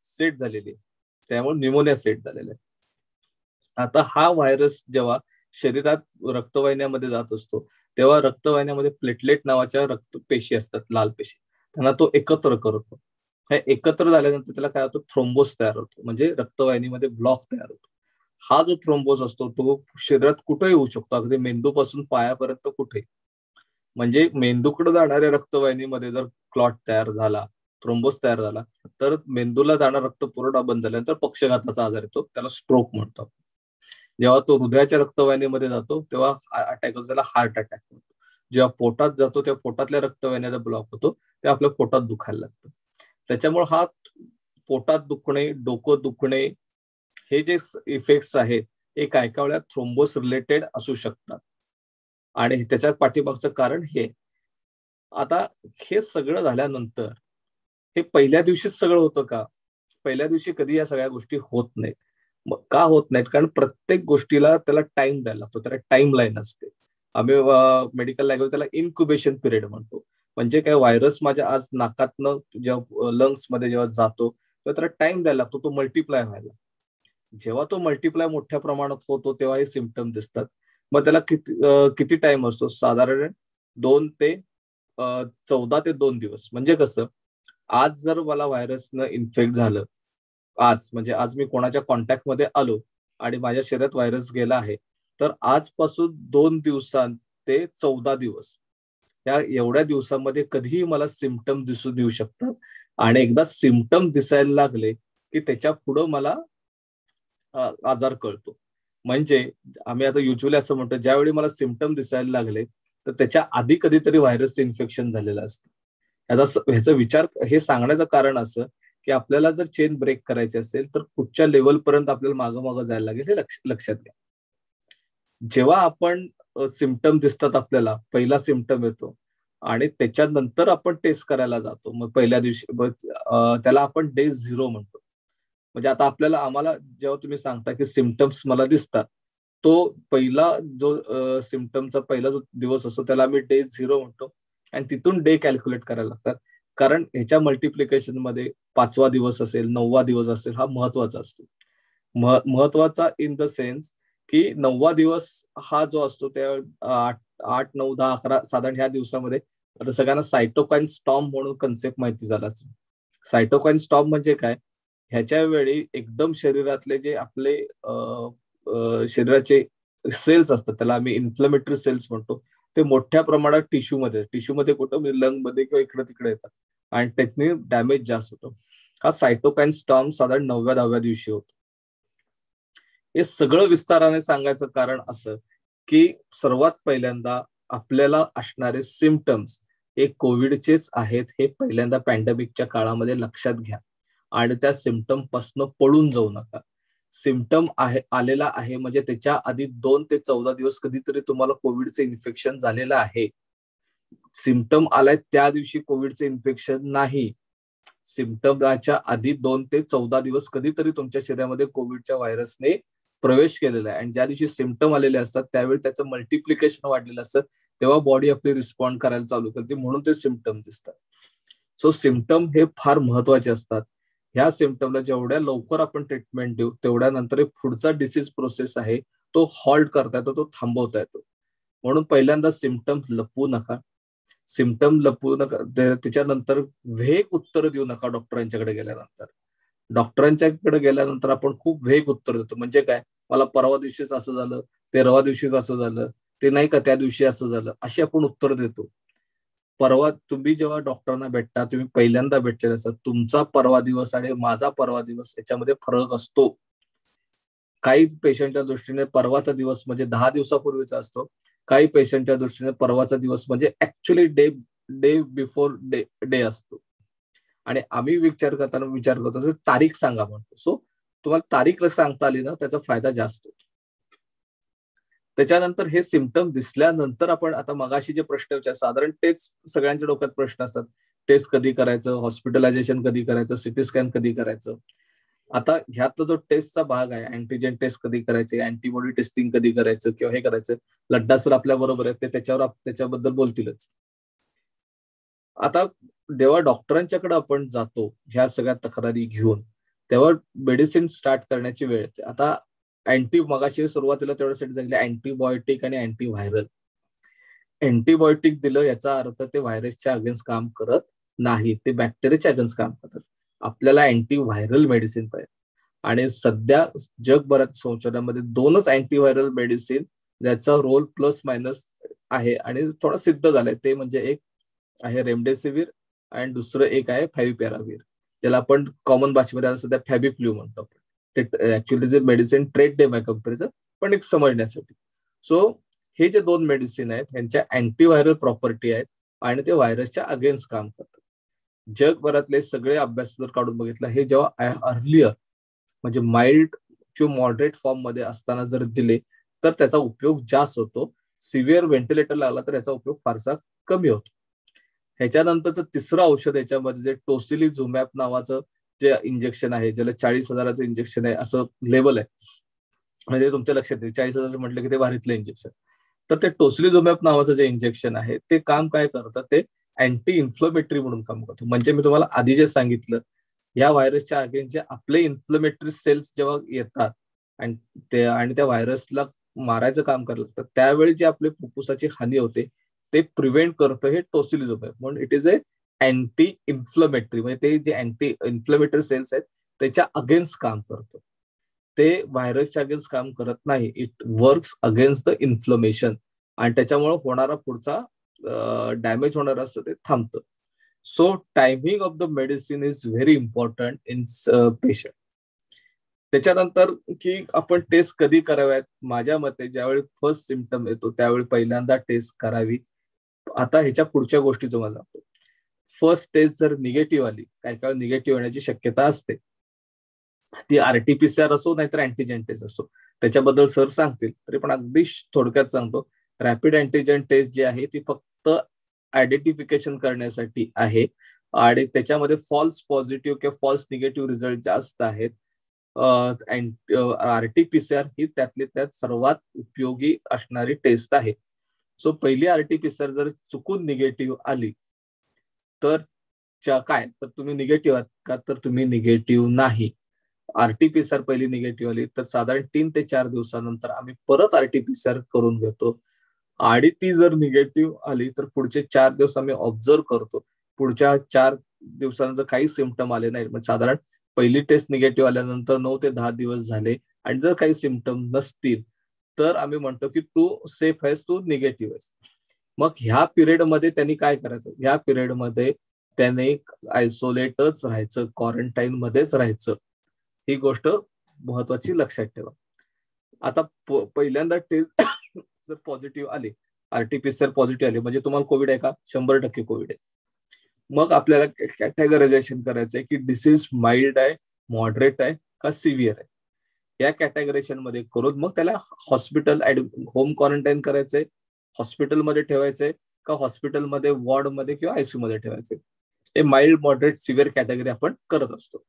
सेट झालेली आहे, त्यामुळे न्यूमोनिया सेट झालेला आहे. आता हा व्हायरस जेव्हा शरीरात रक्तवाहिन्यामध्ये जात असतो तेव्हा रक्तवाहिन्यामध्ये प्लेटलेट नावाच्या रक्तपेशी असतात, लाल पेशी, त्यांना तो एकत्र करतो. हे एकत्र झाल्यानंतर त्याला काय होतं, थ्रोम्बोस तयार होतो, म्हणजे रक्तवाहिनीमध्ये ब्लॉक तयार होतो. हा जो थ्रोम्बोस असतो तो शरीरात कुठेही होऊ शकतो, अगदी मेंदूपासून पायापर्यंत कुठे. म्हणजे मेंदूकडे जाणाऱ्या रक्तवाहिनीमध्ये जर क्लॉट तयार झाला, थ्रोम्बोस तयार झाला, तर मेंदूला जाणार रक्त पुरवठा बंद झाल्यानंतर पक्षघाताचा आजार येतो, त्याला स्ट्रोक म्हणतो. जेव्हा तो हृदयाच्या रक्तवाहिनीमध्ये जातो तेव्हा अटॅक होतो, त्याला हार्ट अटॅक होतो. जेव्हा पोटात जातो तेव्हा पोटातल्या रक्तवाहिन्याचा ब्लॉक होतो, तेव्हा आपल्या पोटात दुखायला लागतं. त्याच्यामुळे हा पोटात दुखणे, डोकं दुखणे, हे जे इफेक्ट्स आहेत हे काय काय वेळा थ्रोम्बोस रिलेटेड असू शकतात आणि त्याच्या पाठीमागचं कारण हे. आता हे सगळं झाल्यानंतर हे पहिल्या दिवशीच सगळं होतं का? पहिल्या दिवशी कधी या सगळ्या गोष्टी होत नाहीत. का होत नाहीत? कारण प्रत्येक गोष्टीला त्याला टाइम द्यायला लागतो, त्याला टाइम लाईन असते. आम्ही मेडिकल लँग्वेज त्याला इन्क्युबेशन पिरियड म्हणतो. म्हणजे काय, व्हायरस माझ्या आज नाकातनं जेव्हा लंग्स मध्ये जेव्हा जातो तेव्हा त्याला टाइम द्यायला लागतो तो मल्टिप्लाय व्हायला. जेव्हा तो मल्टिप्लाय मोठ्या प्रमाणात होतो तेव्हा हे सिम्पटम दिसतात. मग त्याला किती टाइम असतो? साधारण 14 ते 2 दिवस. म्हणजे कसं, आज जर मला व्हायरसनं इन्फेक्ट झालं, आज म्हणजे आज मी कोणाच्या कॉन्टॅक्टमध्ये आलो आणि माझ्या शरीरात व्हायरस गेला आहे, तर आजपासून 2 दिवसां ते 14 दिवस या एवढ्या दिवसांमध्ये कधीही मला सिम्पटम दिसून येऊ शकतात. आणि एकदा सिम्पटम दिसायला लागले की त्याच्या पुढं मला आजार कळतो. म्हणजे आम्ही आता युजली असं म्हणतो, ज्यावेळी मला सिम्पटम दिसायला लागले तर त्याच्या आधी कधीतरी व्हायरसचं इन्फेक्शन झालेलं असतं. ह्याचा विचार, हे सांगण्याचं कारण असं की आपल्याला जर चेन ब्रेक करायची असेल तर कुठच्या लेवलपर्यंत आपल्याला मागं मागं जायला लागेल हे लक्षात घ्या. जेव्हा आपण सिम्पटम दिसतात, आपल्याला पहिला सिम्पटम येतो आणि त्याच्यानंतर आपण टेस्ट करायला जातो, मग पहिल्या दिवशी त्याला आपण डे 0 म्हणतो. म्हणजे आता आम्हाला जेव्हा तुम्ही सांगता की सिम्पटम्स मला दिसतात, तो पहिला जो सिम्पटमचा पहिला जो दिवस असतो त्याला आम्ही डे 0 म्हणतो आणि तिथून डे कॅल्क्युलेट करायला लागतात. कारण ह्याच्या मल्टिप्लिकेशन मध्ये 5वा दिवस असेल, 9वा दिवस असेल, हा महत्वाचा असतो. महत्वाचा इन द सेन्स की 9वा दिवस हा जो असतो त्या 8, 9, 10, 11 साधारण ह्या दिवसामध्ये आता सगळ्यांना सायटोकाईन स्टॉर्म म्हणून कन्सेप्ट माहिती झाला असेल. सायटोकाईन स्टॉर्म म्हणजे काय? ह्याच्या वेळी एकदम शरीरातले जे आपले शरीराचे सेल्स असतात, त्याला आम्ही इन्फ्लेमेटरी सेल्स म्हणतो, ते मोठ्या प्रमाणात टिश्यूमध्ये कुठं लंग मध्ये किंवा इकडे तिकडे येतात आणि त्याने डॅमेज जास्त होतो. हा सायटोकाईन स्टॉर्म साधारण 9व्या 10व्या दिवशी होतो. हे सगळं विस्ताराने सांगायचं कारण असं की सर्वात पहिल्यांदा आपल्याला असणारे सिम्पटम्स हे कोविडचेच आहेत, हे पहिल्यांदा पॅन्डेमिकच्या काळामध्ये लक्षात घ्या आणि त्या सिम्पटम पासून पळून जाऊ नका. सिम्पटम आलेला आहे म्हणजे त्याच्या आधी 2 ते 14 दिवस कधीतरी तुम्हाला कोविडचं इन्फेक्शन झालेलं आहे. सिम्पटम आलाय त्या दिवशी कोविडचं इन्फेक्शन नाही. सिम्पटमच्या आधी 2 ते 14 दिवस कधीतरी तुमच्या शरीरामध्ये कोविडच्या व्हायरसने प्रवेश केलेला आहे आणि ज्या दिवशी सिम्पटम आलेले असतात त्यावेळी त्याचं मल्टिप्लिकेशन वाढलेलं असतं, तेव्हा बॉडी आपली रिस्पॉन्ड करायला चालू करते, म्हणून ते सिम्पटम दिसतात. सो सिम्पटम हे फार महत्वाचे असतात. ह्या सिम्पटमला जेवढ्या लवकर आपण ट्रीटमेंट देऊ तेवढ्या नंतर पुढचा डिसीज प्रोसेस आहे तो हॉल्ट करता येतो, तो थांबवता येतो. म्हणून पहिल्यांदा सिम्पटम लपवू नका. त्याच्यानंतर वेग उत्तर देऊ नका. डॉक्टरांच्याकडे गेल्यानंतर आपण खूप वेग उत्तर देतो. म्हणजे काय, मला परवा दिवशीच असं झालं, तेरवा दिवशीच असं झालं, ते नाही का त्या दिवशी असं झालं, अशी आपण उत्तर देतो. परवा तुम्ही जेव्हा डॉक्टरांना भेटता, तुम्ही पहिल्यांदा भेटलेला असतात, तुमचा परवा दिवस आणि माझा परवा दिवस याच्यामध्ये फरक असतो. काही पेशंटच्या दृष्टीने परवाचा दिवस म्हणजे 10 दिवसापूर्वीचा असतो, काही पेशंटच्या दृष्टीने परवाचा दिवस म्हणजे ऍक्च्युली डे बिफोर डे असतो. आणि आम्ही विचार करतो तारीख सांगा म्हणतो. सो तुम्हाला तारीख सांगता आली ना, त्याचा फायदा जास्त होतो. त्याच्यानंतर हे सिम्पटम दिसल्यानंतर आपण आता मगाशी जे प्रश्न विचार, साधारण तेच सगळ्यांच्या डोक्यात प्रश्न असतात. टेस्ट कधी करायचं, हॉस्पिटलायझेशन कधी करायचं, सिटी स्कॅन कधी करायचं. आता ह्यातला जो टेस्टचा भाग आहे, अँटीजेन टेस्ट कधी करायचे, अँटीबॉडी टेस्टिंग कधी करायचं किंवा हे करायचं, लड्डा सर आपल्या बरोबर आहेत, ते त्याच्याबद्दल बोलतीलच. आता जेव्हा डॉक्टरांच्याकडे आपण जातो ह्या सगळ्या तक्रारी घेऊन, तेव्हा मेडिसिन स्टार्ट करण्याची वेळ येते. आता मगाशी सुरुवातीला तेवढ्यासाठी सांगितलं अँटीबायोटिक आणि अँटीव्हायरल. अँटीबायोटिक दिलं याचा अर्थ ते व्हायरसच्या अगेन्स्ट काम करत नाही, ते बॅक्टेरियाच्या अगेन्स्ट काम करतात. आपल्याला अँटीव्हायरल मेडिसिन पाहिजे. आणि सध्या जगभरात संशोधनामध्ये 2च अँटीव्हायरल मेडिसिन ज्याचा रोल प्लस मायनस आहे आणि थोडा सिद्ध झालाय, ते म्हणजे एक आहे रेमडेसिवीर आणि दुसरं एक आहे फॅव्हिपिरावीर, ज्याला आपण कॉमन भाषेमध्ये सध्या फॅबिफ्लू म्हणतो. ते ऍक्च्युअली जे medicine trade day by comparison, पण एक समजण्यासाठी. सो हे जे 2 मेडिसिन आहेत त्यांच्या अँटीव्हायरल प्रॉपर्टी आहेत आणि ते व्हायरसच्या अगेन्स्ट काम करतात. जगभरातले सगळे अभ्यास जर काढून बघितला, हे जेव्हा अर्लियर म्हणजे माइल्ड किंवा मॉडरेट फॉर्म मध्ये असताना जर दिले तर त्याचा उपयोग जास्त होतो. सिव्हिअर व्हेंटिलेटरला आला तर याचा उपयोग फारसा कमी होतो. ह्याच्यानंतरचं तिसरं औषध याच्यामध्ये जे टोसिलिझुमॅब नावाचं जे इंजेक्शन आहे, ज्याला 40,000चं इंजेक्शन आहे असं लेवल आहे, म्हणजे तुमच्या लक्षात येईल 40,000 म्हटलं की ते भारीतलं इंजेक्शन. तर ते टोसिलिझुमॅब नावाचं जे इंजेक्शन आहे ते काम काय करतं, ते अँटी इन्फ्लमेटरी म्हणून काम करतो. म्हणजे मी तुम्हाला आधी जे सांगितलं, या व्हायरसच्या अगेन्स्ट जे आपले इन्फ्लमेटरी सेल्स जेव्हा येतात आणि त्या व्हायरसला मारायचं काम करायला लागतं, त्यावेळी जी आपली फुफ्फुसाची हानी होते ते प्रिव्हेंट करतं हे टोसिलिझुमॅब. म्हणून it is a anti inflammatory, म्हणजे ते जे अँटी इन्फ्लमेटरी सेल्स आहेत त्याच्या अगेन्स्ट काम करतं. ते व्हायरसच्या अगेन्स्ट काम करत नाही. It works against the inflammation आणि त्याच्यामुळे होणारा पुढचा डॅमेज होणार असतं ते थांबतं. So timing of the medicine is very important in patient. त्याच्यानंतर की आपण टेस्ट कधी कराव्यात, माझ्या मते ज्यावेळी फर्स्ट सिम्पटम येतो त्यावेळी पहिल्यांदा टेस्ट करावी. आता ह्याच्या पुढच्या गोष्टीचं माझा फर्स्ट टेस्ट जर निगेटिव्ह आली, काही निगेटिव्ह येण्याची शक्यता असते, ती RT-PCR असो नाहीतर अँटीजेन टेस्ट असो, त्याच्याबद्दल सर सांगतील, तरी पण अगदी थोडक्यात सांगतो. रॅपिड अँटीजेन टेस्ट जी आहे ती फक्त आयडेंटिफिकेशन करण्यासाठी आहे आणि त्याच्यामध्ये फॉल्स पॉझिटिव्ह किंवा फॉल्स निगेटिव्ह रिझल्ट जास्त आहेत. RT-PCR ही त्यातली त्यात सर्वात उपयोगी असणारी टेस्ट आहे. सो पहिली RT-PCR जर चुकून निगेटिव्ह आली तर काय, तर तुम्ही निगेटिव्ह आहात का, तर तुम्ही निगेटिव्ह नाही. RT-PCR पहिली निगेटिव्ह आली तर साधारण 3 ते 4 दिवसानंतर आम्ही परत RT-PCR करून घेतो आणि ती जर निगेटिव्ह आली तर पुढचे 4 दिवस आम्ही ऑब्झर्व करतो. पुढच्या 4 दिवसानंतर काही सिम्पटम आले नाही, म्हणजे साधारण पहिली टेस्ट निगेटिव्ह आल्यानंतर 9 ते 10 दिवस झाले आणि जर काही सिम्पटम नसतील तर आम्ही म्हणतो की तू सेफ आहेस, तू निगेटिव्ह आहेस. मग ह्या पिरियडमध्ये त्यांनी काय करायचं, ह्या पिरियडमध्ये त्याने आयसोलेटच राहायचं, क्वारंटाईन मध्येच राहायचं. ही गोष्ट महत्वाची लक्षात ठेवा. आता पहिल्यांदा टेस्ट जर पॉझिटिव्ह आली, RT-PCR पॉझिटिव्ह आली, म्हणजे तुम्हाला कोविड आहे का, 100% कोविड आहे. मग आपल्याला कॅटेगरायझेशन करायचंय की डिसीज माइल्ड आहे, मॉडरेट आहे का सिव्हिअर आहे. या कॅटेगरायझेशन मध्ये करून मग त्याला हॉस्पिटल होम क्वारंटाईन करायचंय, हॉस्पिटलमध्ये ठेवायचंय का हॉस्पिटलमध्ये वॉर्डमध्ये किंवा ICU मध्ये ठेवायचंय. हे माइल्ड, मॉडरेट, सिव्हिअर कॅटेगरी आपण करत असतो.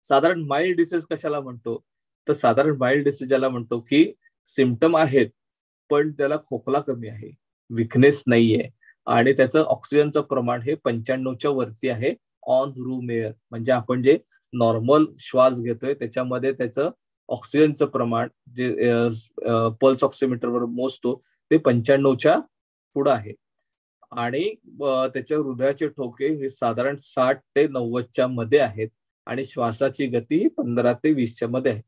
साधारण माइल्ड डिसीज कशाला म्हणतो, तर साधारण माइल्ड डिसीज ज्याला म्हणतो की सिम्पटम आहेत पण त्याला खोकला कमी आहे, विकनेस नाहीये आणि त्याचं ऑक्सिजनचं प्रमाण हे 95च्या वरती आहे ऑन रूम एअर. म्हणजे आपण जे नॉर्मल श्वास घेतोय त्याच्यामध्ये त्याचं ऑक्सिजनचं प्रमाण जे पल्स ऑक्सिमीटरवर मोजतो ते 95च्या पुढं आहे आणि त्याच्या हृदयाचे ठोके हे साधारण 60 ते 90च्या मध्ये आहेत आणि श्वासाची गती 15 ते 20च्या मध्ये आहे.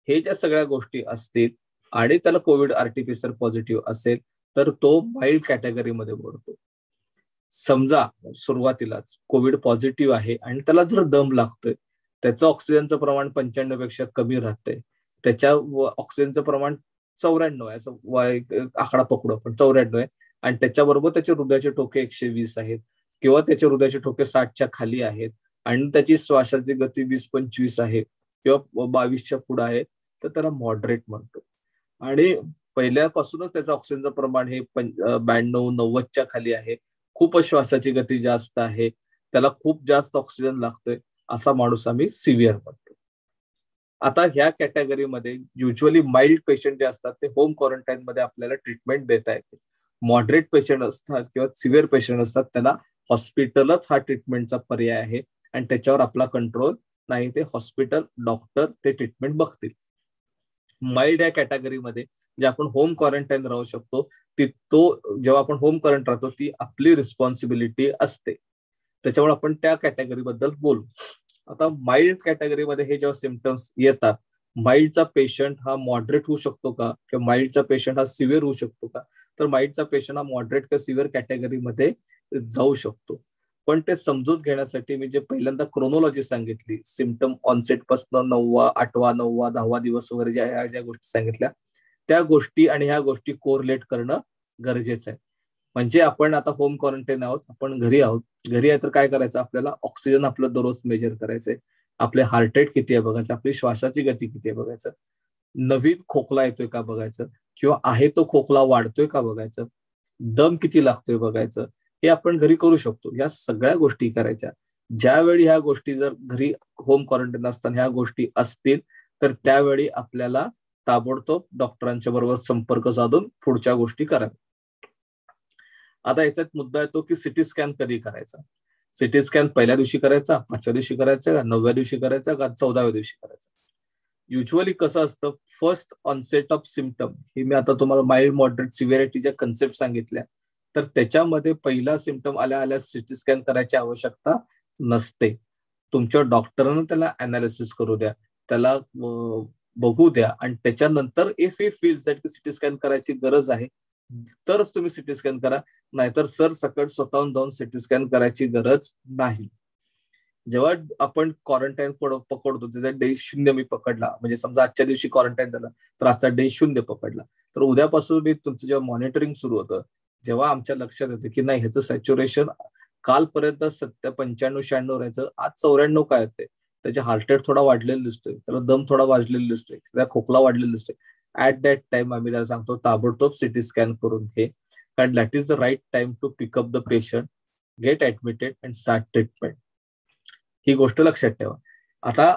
हे ज्या सगळ्या गोष्टी असतील आणि त्याला कोविड RT-PCR पॉझिटिव्ह असेल तर तो माइल्ड कॅटेगरीमध्ये मोडतो. समजा सुरुवातीलाच कोविड पॉझिटिव्ह आहे आणि त्याला जर दम लागतोय, त्याचं ऑक्सिजनचं प्रमाण 95 पेक्षा कमी राहतंय, त्याच्या ऑक्सिजनचं प्रमाण 94 आहे, असं आकडा पकडू आपण, 94 आहे, आणि त्याच्याबरोबर त्याचे हृदयाचे ठोके 120 आहेत, किंवा त्याचे हृदयाचे ठोके 60च्या खाली आहेत, आणि त्याची श्वासाची गती 20-25 आहे किंवा 22च्या पुढे आहे, तर त्याला मॉडरेट म्हणतो. आणि पहिल्यापासूनच त्याचं ऑक्सिजनचं प्रमाण हे 92-90च्या खाली आहे, खूप श्वासाची गती जास्त आहे, त्याला खूप जास्त ऑक्सिजन लागतोय, असा माणूस आम्ही सिव्हिअर म्हणतो. आता ह्या कॅटेगरीमध्ये युजली माइल्ड पेशंट जे असतात ते होम क्वारंटाईन मध्ये आपल्याला ट्रीटमेंट देता येते. मॉडरेट पेशंट असतात किंवा सिव्हिअर पेशंट असतात त्याला हॉस्पिटलच हा ट्रीटमेंटचा पर्याय आहे, आणि त्याच्यावर आपला कंट्रोल नाही, ते हॉस्पिटल डॉक्टर ते ट्रीटमेंट बघतील. माइल्ड या कॅटेगरीमध्ये जे आपण होम क्वारंटाईन राहू शकतो, जेव्हा आपण होम क्वारंटाईन राहतो ती आपली रिस्पॉन्सिबिलिटी असते, त्याच्यामुळे आपण त्या कॅटेगरीबद्दल बोलू. आता माइल्ड कॅटेगरीमध्ये हे जेव्हा सिम्पटम्स येतात, माइल्डचा पेशंट हा मॉडरेट होऊ शकतो का, किंवा माइल्डचा पेशंट हा सिव्हिअर होऊ शकतो का, तर माइल्डचा पेशंट हा मॉडरेट किंवा सिव्हिअर कॅटेगरीमध्ये जाऊ शकतो. पण ते समजून घेण्यासाठी मी जे पहिल्यांदा क्रोनॉलॉजी सांगितली, सिम्पटम ऑनसेट पासून 9वा, 8वा, 9वा, 10वा दिवस वगैरे ज्या गोष्टी सांगितल्या, त्या गोष्टी आणि ह्या गोष्टी कोरिलेट करणं गरजेचं आहे. म्हणजे आपण आता होम क्वारंटाईन आहोत, आपण घरी आहोत, घरी आहे तर काय करायचं, आपल्याला ऑक्सिजन आपलं दररोज मेजर करायचंय, आपले हार्ट रेट किती आहे बघायचं, आपली श्वासाची गती किती आहे बघायचं, नवीन खोकला येतोय का बघायचं, किंवा आहे तो खोकला वाढतोय का बघायचं, दम किती लागतोय बघायचं. हे आपण घरी करू शकतो. या सगळ्या गोष्टी करायच्या. ज्यावेळी ह्या गोष्टी जर घरी होम क्वारंटाईन असताना ह्या गोष्टी असतील तर त्यावेळी आपल्याला ताबडतोब डॉक्टरांच्या बरोबर संपर्क साधून पुढच्या गोष्टी कराव्या. आता याच्यात मुद्दा येतो की सिटी स्कॅन कधी करायचा. सिटी स्कॅन पहिल्या दिवशी करायचा, 5व्या दिवशी करायचा, का 9व्या दिवशी करायचा, का 14व्या दिवशी करायचा. युजली कसं असतं, फर्स्ट ऑनसेट ऑफ सिम्पटम, हे मी आता तुम्हाला माइल्ड मॉडरेट सिव्हिअरिटीच्या कन्सेप्ट सांगितल्या, तर त्याच्यामध्ये पहिला सिम्पटम आल्या सिटी स्कॅन करायची आवश्यकता नसते. तुमच्या डॉक्टरनं त्याला अनालिसिस करू द्या, त्याला बघू द्या, आणि त्याच्यानंतर if he feels that CT scan करायची गरज आहे तरच तुम्ही सिटी स्कॅन करा, नाहीतर सर सकट स्वतःहून जाऊन सिटी स्कॅन करायची गरज नाही. जेव्हा आपण क्वारंटाईन पकडतो, त्याचा डे 0 मी पकडला, म्हणजे समजा आजच्या दिवशी क्वारंटाईन झाला तर आजचा डे 0 पकडला, तर उद्यापासून मी तुमचं जेव्हा मॉनिटरिंग सुरू होतं, जेव्हा आमच्या लक्षात येतं की नाही ह्याचं सॅच्युरेशन कालपर्यंत 95-96 राहायचं, आज 94 काय येते, त्याचे हार्ट रेट थोडा वाढलेला दिसतोय, त्याला दम थोडा वाढलेला दिसतोय, त्याला खोकला वाढलेला दिसतोय, ऍट दॅट टाइम आम्ही त्याला सांगतो ताबडतोब सिटी स्कॅन करून घे, कारण that is the right time to pick up the patient, get admitted and start treatment. ही गोष्ट लक्षात ठेवा. आता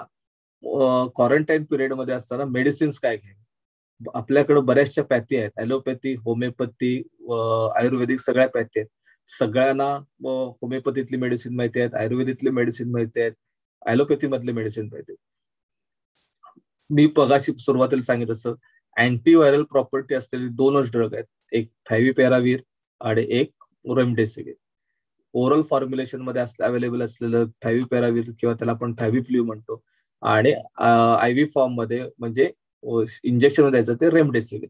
क्वारंटाईन पिरियड मध्ये असताना मेडिसिन्स काय घ्यावे, आपल्याकडे बऱ्याचशा पॅथी आहेत, ॲलोपॅथी, होमिओपॅथी, आयुर्वेदिक, सगळ्या पॅथी आहेत. सगळ्यांना होमिओपॅथीतली मेडिसिन माहिती आहेत, आयुर्वेदिकली मेडिसिन माहिती आहेत, ॲलोपॅथी मधले मेडिसिन माहिती आहेत. मी पगाशी सुरुवातीला सांगितलं असं, अँटीव्हायरल प्रॉपर्टी असलेले 2च ड्रग आहेत, एक फॅव्हिपिरावीर आणि एक रेमडेसिवीर. ओरल फॉर्म्युलेशन मध्ये अवेलेबल असलेलं फॅव्हिपिरावीर किंवा त्याला आपण फॅव्हिफ्ल्यू म्हणतो, आणि IV फॉर्म मध्ये म्हणजे इंजेक्शन मध्ये द्यायचं ते रेमडेसिवीर.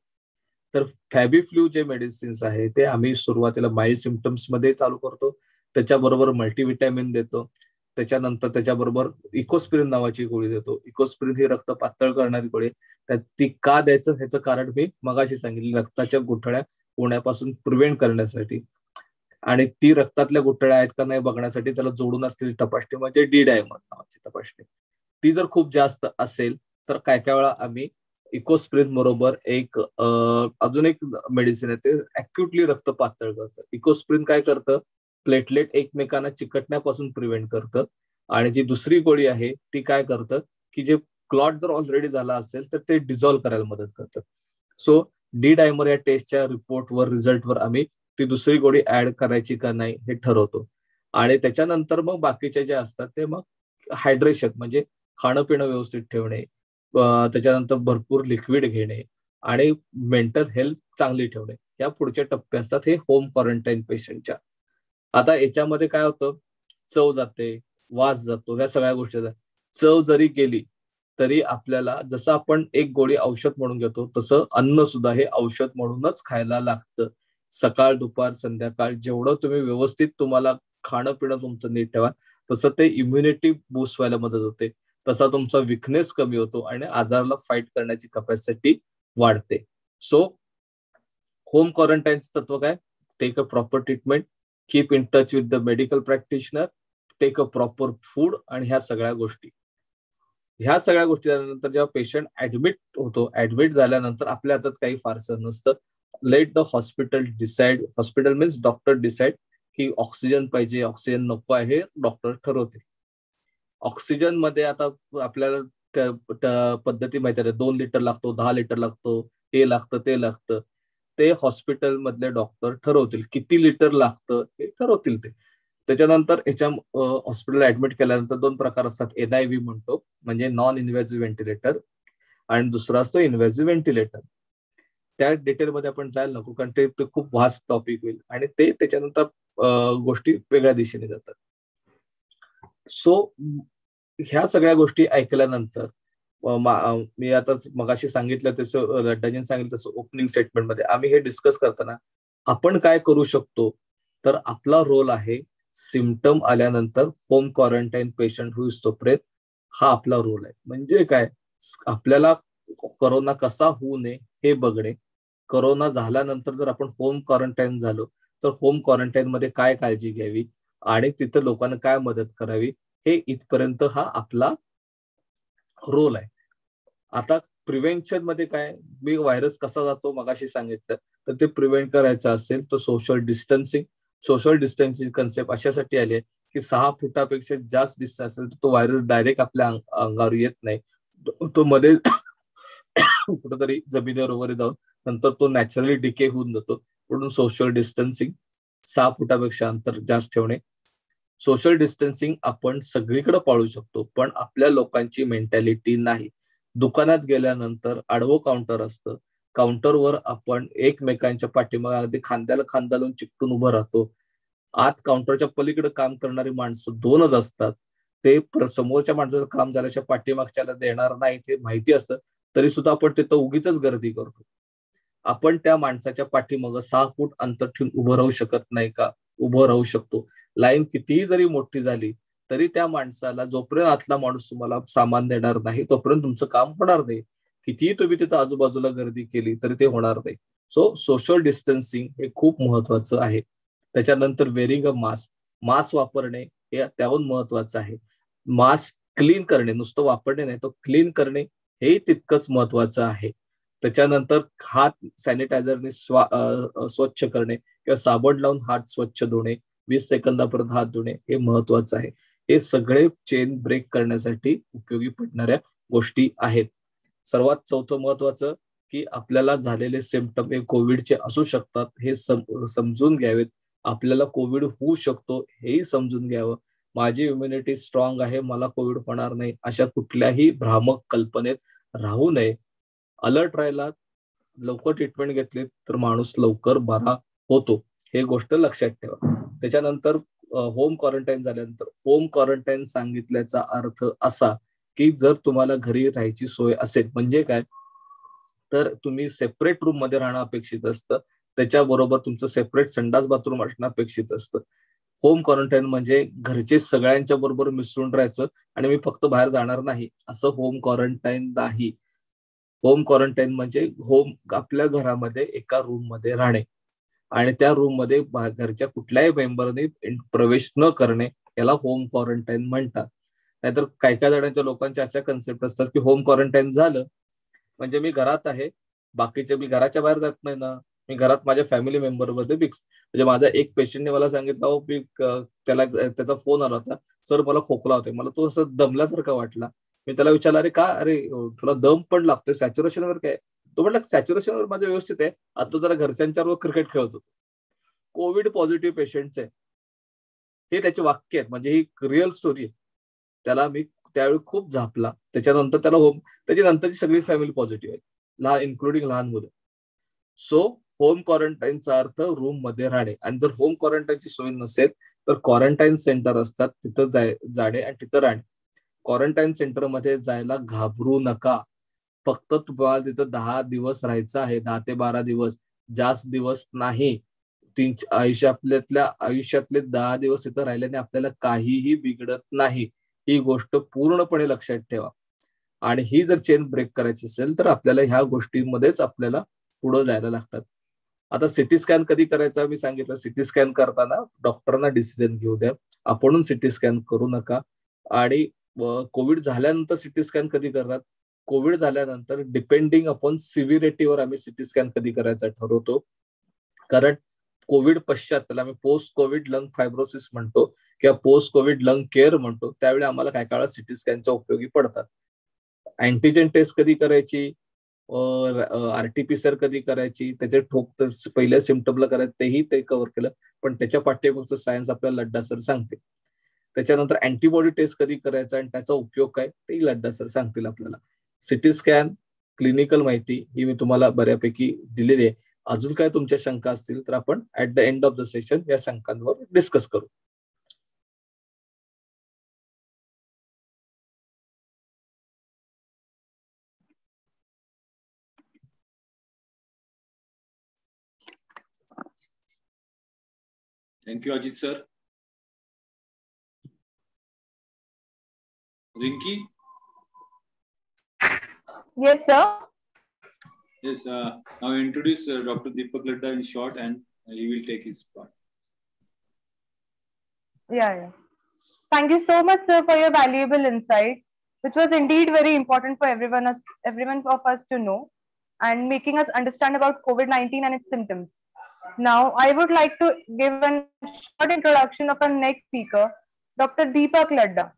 तर फॅव्हिफ्ल्यू जे मेडिसिन्स आहे ते आम्ही सुरुवातीला माइल्ड सिम्पटम्स मध्ये चालू करतो, त्याच्याबरोबर मल्टीव्हिटॅमिन देतो, त्याच्यानंतर त्याच्याबरोबर इकोस्पिरिन नावाची गोळी देतो. इकोस्पिरिन ही रक्त पातळ करणारी गोळी, ती का द्यायचं ह्याचं कारण मी मगाशी सांगितलं, रक्ताच्या गुठळ्या होण्यापासून प्रिव्हेंट करण्यासाठी, आणि ती रक्तातल्या गुठळ्या आहेत का नाही बघण्यासाठी त्याला जोडून असलेली तपासणी म्हणजे D-डायमर नावाची तपासणी. ती जर खूप जास्त असेल तर काय काय वेळा आम्ही इकोस्प्रिन बरोबर एक अजून एक मेडिसिन आहे, ते अक्युटली रक्त पातळ करतं. इकोस्प्रिन काय करतं, प्लेटलेट एकमेकांना चिकटण्यापासून प्रिव्हेंट करतं, आणि जी दुसरी गोळी आहे ती काय करतं की जे क्लॉट जर ऑलरेडी झाला असेल तर ते डिझॉल्व्ह करायला मदत करतं. सो D-डायमर या टेस्टच्या रिपोर्टवर, रिझल्टवर आम्ही ती दुसरी गोळी ऍड करायची का नाही हे ठरवतो. आणि त्याच्यानंतर मग बाकीचे जे असतात ते मग हायड्रेशन म्हणजे खाणं पिणं व्यवस्थित ठेवणे, त्याच्यानंतर भरपूर लिक्विड घेणे आणि मेंटल हेल्थ चांगली ठेवणे, या पुढचे टप्पे असतात हे होम क्वारंटाईन पेशंटच्या. आता याच्यामध्ये काय होतं, चव जाते, वास जातो, ह्या सगळ्या गोष्टी. चव जरी गेली तरी आपल्याला, जसं आपण एक गोळी औषध म्हणून घेतो तसं अन्न सुद्धा हे औषध म्हणूनच खायला लागतं. सकाळ, दुपार, संध्याकाळ जेवढं तुम्ही व्यवस्थित तुम्हाला खाणं पिणं तुमचं नीट ठेवा, तसं ते इम्युनिटी बूस्ट व्हायला मदत होते. तसा तुमचा विकनेस कमी होतो आणि आजाराला फाईट करण्याची कॅपॅसिटी वाढते. सो होम क्वारंटाईनचं तत्व काय? Take a proper treatment, keep in touch with the medical practitioner, take a proper food आणि ह्या सगळ्या गोष्टी झाल्यानंतर जेव्हा पेशंट ऍडमिट होतो, ऍडमिट झाल्यानंतर आपल्या हातात काही फारसं नसतं. Let the hospital decide. Hospital means doctor decide की ऑक्सिजन पाहिजे, ऑक्सिजन नको आहे, हे डॉक्टर ठरवते. ऑक्सिजन मध्ये आता आपल्याला त्या पद्धती माहिती आहे, 2 लिटर लागतो, 10 लिटर लागतो, हे लागतं ते लागतं. ते हॉस्पिटल मधले डॉक्टर ठरवतील किती लिटर लागतं, हे ठरवतील ते. त्याच्यानंतर ह्याच्या हॉस्पिटल ऍडमिट केल्यानंतर 2 प्रकार असतात. NIV म्हणतो, म्हणजे नॉन इन्व्हेसिव्ह व्हेंटिलेटर, आणि दुसरा असतो इन्व्हेसिव्ह व्हेंटिलेटर. त्या डिटेलमध्ये आपण जायला नको, कारण ते खूप व्हास्ट टॉपिक होईल आणि ते त्याच्यानंतर गोष्टी वेगळ्या दिशेने जातात. सो ह्या सगळ्या गोष्टी ऐकल्यानंतर मी आता मगाशी सांगितलं तसं, लड्डाजींनी सांगितलं तसं ओपनिंग स्टेटमेंट मध्ये आम्ही हे डिस्कस करताना आपण काय करू शकतो, तर आपला रोल आहे सिम्पटम आल्यानंतर होम क्वारंटाईन पेशंट होईस तोपर्यंत हा आपला रोल आहे. म्हणजे काय, आपल्याला कोरोना कसा होऊ नये हे बघणे. कोरोना झाल्यानंतर जर आपण होम क्वारंटाईन झालो तर होम क्वारंटाईन मध्ये काय काळजी घ्यावी आणि तिथं लोकांना काय मदत करावी, हे इथपर्यंत हा आपला रोल आहे. आता प्रिव्हेंशन मध्ये काय, मी व्हायरस कसा जातो मगाशी सांगितलं, तर ते प्रिव्हेंट करायचं असेल तर सोशल डिस्टन्सिंग कन्सेप्ट अशासाठी आली आहे की 6 फुटापेक्षा जास्त डिस्टन्स असेल तर तो व्हायरस डायरेक्ट आपल्या अंगावर येत नाही, तो मध्ये कुठेतरी जमिनीवर वगैरे जाऊन नंतर तो नॅचरली डिके होऊन जातो. म्हणून सोशल डिस्टन्सिंग, 6 फुटापेक्षा अंतर जास्त ठेवणे. सोशल डिस्टन्सिंग आपण सगळीकडे पाळू शकतो, पण आपल्या लोकांची मेंटॅलिटी नाही. दुकानात गेल्यानंतर आडवं काउंटर असतं, काउंटरवर आपण एकमेकांच्या पाठीमागे अगदी खांद्याला खांदा लावून चिकटून उभं राहतो. आत काउंटरच्या पलीकडे काम करणारी माणसं 2च असतात. ते समोरच्या माणसाचं काम झाल्याशिवाय पाठीमागच्याला देणार नाही ते माहिती असतं, तरी सुद्धा आपण तिथं उगीच गर्दी करतो. आपण त्या माणसाच्या पाठीमागं 6 फूट अंतर ठेवून उभं राहू शकत नाही का? उभं राहू शकतो. लाईन कितीही जरी मोठी झाली तरी त्या माणसाला जोपर्यंत आतला माणूस तुम्हाला सामान देणार नाही तोपर्यंत तुमचं काम होणार नाही. कितीही तुम्ही तिथं आजूबाजूला गर्दी केली तरी ते होणार नाही. सो सोशल डिस्टन्सिंग हे खूप महत्वाचं आहे. त्याच्यानंतर वेअरिंग अ मास्क वापरणे हे त्याहून महत्वाचं आहे. मास्क क्लीन करणे, नुसतं वापरणे नाही, तो क्लीन करणे हे तितकंच महत्वाचं आहे. त्याच्यानंतर हात सॅनिटायझरने स्वच्छ करणे किंवा साबण लावून हात स्वच्छ धुणे, 20 सेकंदापर्यंत हात धुणे हे महत्वाचं आहे. हे सगळे चेन ब्रेक करण्यासाठी उपयोगी पडणाऱ्या गोष्टी आहेत. सर्वात चौथं महत्वाचं की आपल्याला झालेले सिम्पटम हे कोविडचे असू शकतात हे समजून घ्यावेत. आपल्याला कोविड होऊ शकतो हेही समजून घ्यावं. माझी इम्युनिटी स्ट्रॉंग आहे, मला कोविड होणार नाही, अशा कुठल्याही भ्रामक कल्पनेत राहू नये. अलर्ट राहिला, लवकर ट्रीटमेंट घेतली तर माणूस लवकर बरा होतो, हे गोष्ट लक्षात ठेवा. त्याच्यानंतर होम क्वारंटाईन झाल्यानंतर, होम क्वारंटाईन सांगितल्याचा अर्थ असा की जर तुम्हाला घरी राहायची सोय असेल, म्हणजे काय, तर तुम्ही सेपरेट रूम मध्ये राहणं अपेक्षित असतं, त्याच्याबरोबर तुमचं सेपरेट संडास बाथरूम असणं अपेक्षित असतं. होम क्वारंटाईन म्हणजे घरचे सगळ्यांच्या बरोबर मिसळून राहायचं आणि मी फक्त बाहेर जाणार नाही असं होम क्वारंटाईन नाही. होम क्वारंटाईन म्हणजे आपल्या घरामध्ये एका रूम मध्ये राहणे आणि त्या रूम मध्ये घरच्या कुठल्याही मेंबरने प्रवेश न करणे, याला होम क्वारंटाईन म्हणतात. नाहीतर काही जणांच्या लोकांच्या अशा कन्सेप्ट असतात की होम क्वारंटाईन झालं म्हणजे मी घरात आहे, मी घराच्या बाहेर जात नाही ना, मी घरात माझ्या फॅमिली मेंबर मध्ये फिक्स. म्हणजे माझा एक पेशंटने मला सांगितलं, त्याचा फोन आला होता, सर मला खोकला होतोय, मला तो असं दमल्यासारखा वाटला. मी त्याला विचारलं, अरे का, अरे तुला दम पण लागतोय, सॅच्युरेशन वर काय? तो म्हटलं सॅच्युरेशन वर माझं व्यवस्थित आहे, आता जरा घरच्यांच्यावर क्रिकेट खेळत होतो. कोविड पॉझिटिव्ह पेशंटचे हे त्याचे वाक्य आहेत, म्हणजे ही रिअल स्टोरी आहे. त्याला मी त्यावेळी खूप झापला. त्याच्यानंतर त्याची नंतरची सगळी फॅमिली पॉझिटिव्ह आहे, इन्क्लुडिंग लहान मुलं. सो होम क्वारंटाईनचा अर्थ रूम मध्ये राहणे. आणि जर होम क्वारंटाईनची सोय नसेल तर क्वारंटाईन सेंटर असतात, तिथं जाणे आणि तिथं राहणे. क्वारंटाईन सेंटर मध्ये जायला घाबरू नका. फक्त तुम्हाला तिथं 10 दिवस राहायचं आहे, 10 ते 12 दिवस, जास्त दिवस नाही. आयुष्यातले 10 दिवस तिथं राहिल्याने आपल्याला काहीही बिघडत नाही. ही गोष्ट पूर्णपणे लक्षात ठेवा. आणि ही जर चेन ब्रेक करायची असेल तर आपल्याला ह्या गोष्टींमध्येच आपल्याला पुढे जायला लागतात. आता सिटी स्कॅन कधी करायचा मी सांगितलं. सिटी स्कॅन करताना डॉक्टरांना डिसिजन घेऊ द्या, आपण सिटी स्कॅन करू नका. आणि कोविड झाल्यानंतर सिटी स्कॅन कधी करतात? कोविड झाल्यानंतर डिपेंडिंग अपॉन सिव्हिरिटीवर आम्ही सिटी स्कॅन कधी करायचा ठरवतो. कारण कोविड पश्चात, त्याला आम्ही पोस्ट कोविड लंग फायब्रोसिस म्हणतो किंवा पोस्ट कोविड लंग केअर म्हणतो, त्यावेळी आम्हाला काय काळात सिटी स्कॅनच्या उपयोगी पडतात. अँटीजेन टेस्ट कधी करायची, आरटीपीसीआर कधी करायची, त्याचे ठोक तर पहिल्या सिम्पटमला करायचं तेही ते कव्हर केलं, पण त्याच्या पाठ्यपुस्तक सायन्स आपल्याला लड्डा सर सांगते. त्याच्यानंतर अँटीबॉडी टेस्ट कधी करायचा आणि त्याचा उपयोग काय तेही लड्डा सर सांगतील आपल्याला. सिटी स्कॅन क्लिनिकल माहिती ही मी तुम्हाला बऱ्यापैकी दिलेली आहे. अजून काय तुमच्या शंका असतील तर आपण at the end of the session या शंकांवर डिस्कस करू.
Thank you, Ajit sir. Rinki?
Yes, sir.
Yes, now I introduce Dr. Deepak Ladda in short and he will take his part.
Yeah. Thank you so much, sir, for your valuable insight, which was indeed very important for everyone of us to know and making us understand about COVID-19 and its symptoms. Now, I would like to give a short introduction of our next speaker, Dr. Deepak Ladda.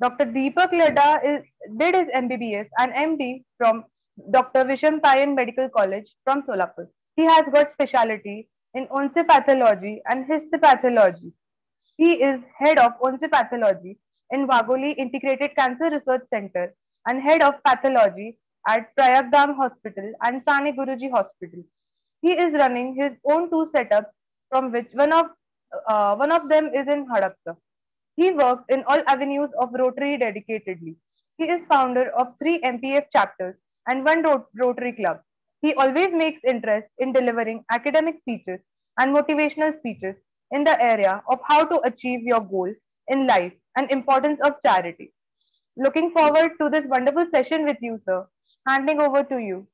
Dr. Deepak Ladda did his MBBS and MD from Dr. Visham Payan Medical College from Solapur. He has got specialty in oncopathology and histopathology. He is head of oncopathology in Wagholi Integrated Cancer Research Center and head of pathology at Prayagdam Hospital and Sane Guruji Hospital. He is running his own 2 setups, from which one of them is in Hadapsar. He works in all avenues of Rotary dedicatedly. He is founder of 3 MPF chapters and 1 Rotary club. He always makes interest in delivering academic speeches and motivational speeches in the area of how to achieve your goal in life and importance of charity. Looking forward to this wonderful session with you, sir. Handing over to you.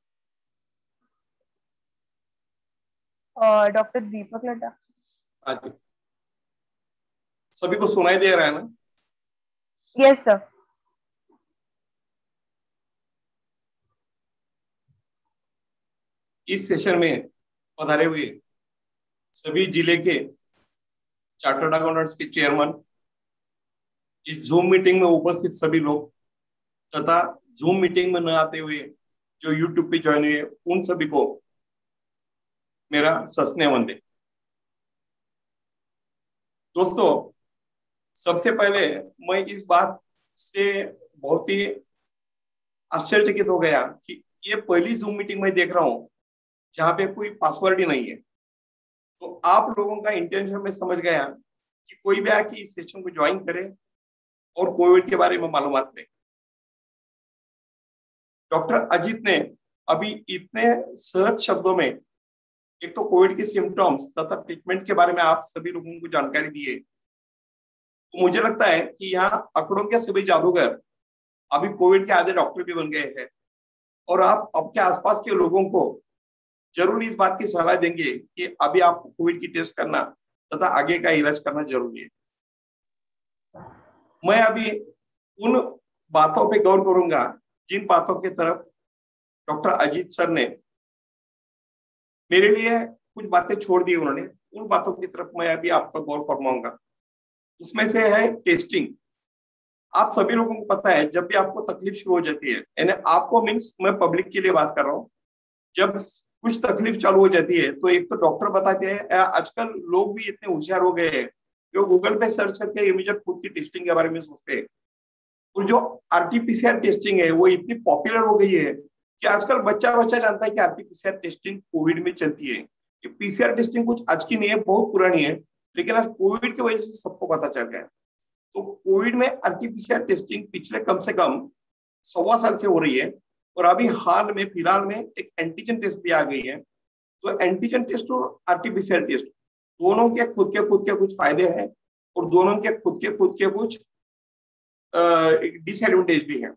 Doctor Deepak Ladda.
सभी को सुनाई दे रहा है ना?
Yes sir.
इस session में पधारे हुए सभी जिले के चार्टर्ड अकाउंटेंट्स के चेयरमैन, इस जूम मीटिंग में उपस्थित सभी लोग तथा जूम मीटिंग में न आते हुए जो यूट्यूब पे ज्वाइन हुए, उन सभी को मेरा सस्नेह वंदे. दोस्तों, सबसे पहले मैं इस बात से बहुत ही आश्चर्यचकित हो गया कि ये पहली जूम मीटिंग मैं देख रहा हूं जहां पे कोई पासवर्ड ही नहीं है. तो आप लोगों का इंटेंशन में समझ गया कि कोई भी आके इस सेशन को ज्वाइन करे और कोविड के बारे में मालूमात ले. डॉक्टर अजीत ने अभी इतने सहज शब्दों में एक तो कोविड के सिम्टम्स तथा ट्रीटमेंट के बारे में आप सभी लोगों को जानकारी दी है. तो मुझे लगता है कि यहाँ आंकड़ों के सभी जादूगर अभी कोविड के आधे डॉक्टर भी बन गए हैं और आप आपके आसपास के लोगों को जरूर इस बात की सलाह देंगे कि अभी आपको कोविड की टेस्ट करना तथा आगे का इलाज करना जरूरी है. मैं अभी उन बातों पे गौर करूंगा जिन बातों की तरफ डॉक्टर अजीत सर ने मेरे लिए कुछ बातें छोड़ दी. उन्होंने उन बातों की तरफ मैं अभी आपका गौर फरमाऊंगा. उसमें से है टेस्टिंग. आप सभी लोगों को पता है जब भी आपको तकलीफ शुरू हो जाती है, यानी आपको मीन्स मैं पब्लिक के लिए बात कर रहा हूँ, जब कुछ तकलीफ चालू हो जाती है तो एक तो डॉक्टर बताते हैं. आजकल लोग भी इतने होशियार हो गए हैं जो गूगल पे सर्च करके इमीडिएट खुद की टेस्टिंग के बारे में सोचते हैं. और जो आरटीपीसीआर टेस्टिंग है वो इतनी पॉपुलर हो गई है कि आजकल बच्चा जानता है कि आरटीपीसीआर टेस्टिंग कोविड में चलती है. कि पीसीआर टेस्टिंग कुछ आज की नहीं है, बहुत पुरानी है, लेकिन आज कोविड की वजह से सबको पता चल गया. तो कोविड में आरटीपीसीआर टेस्टिंग पिछले कम से कम 1.25 साल से हो रही है और अभी हाल में फिलहाल में एक एंटीजन टेस्ट भी आ गई है. तो एंटीजन टेस्ट और आरटीपीसीआर टेस्ट दोनों के खुद के कुछ फायदे हैं और दोनों के खुद के कुछ डिसएडवांटेज भी है।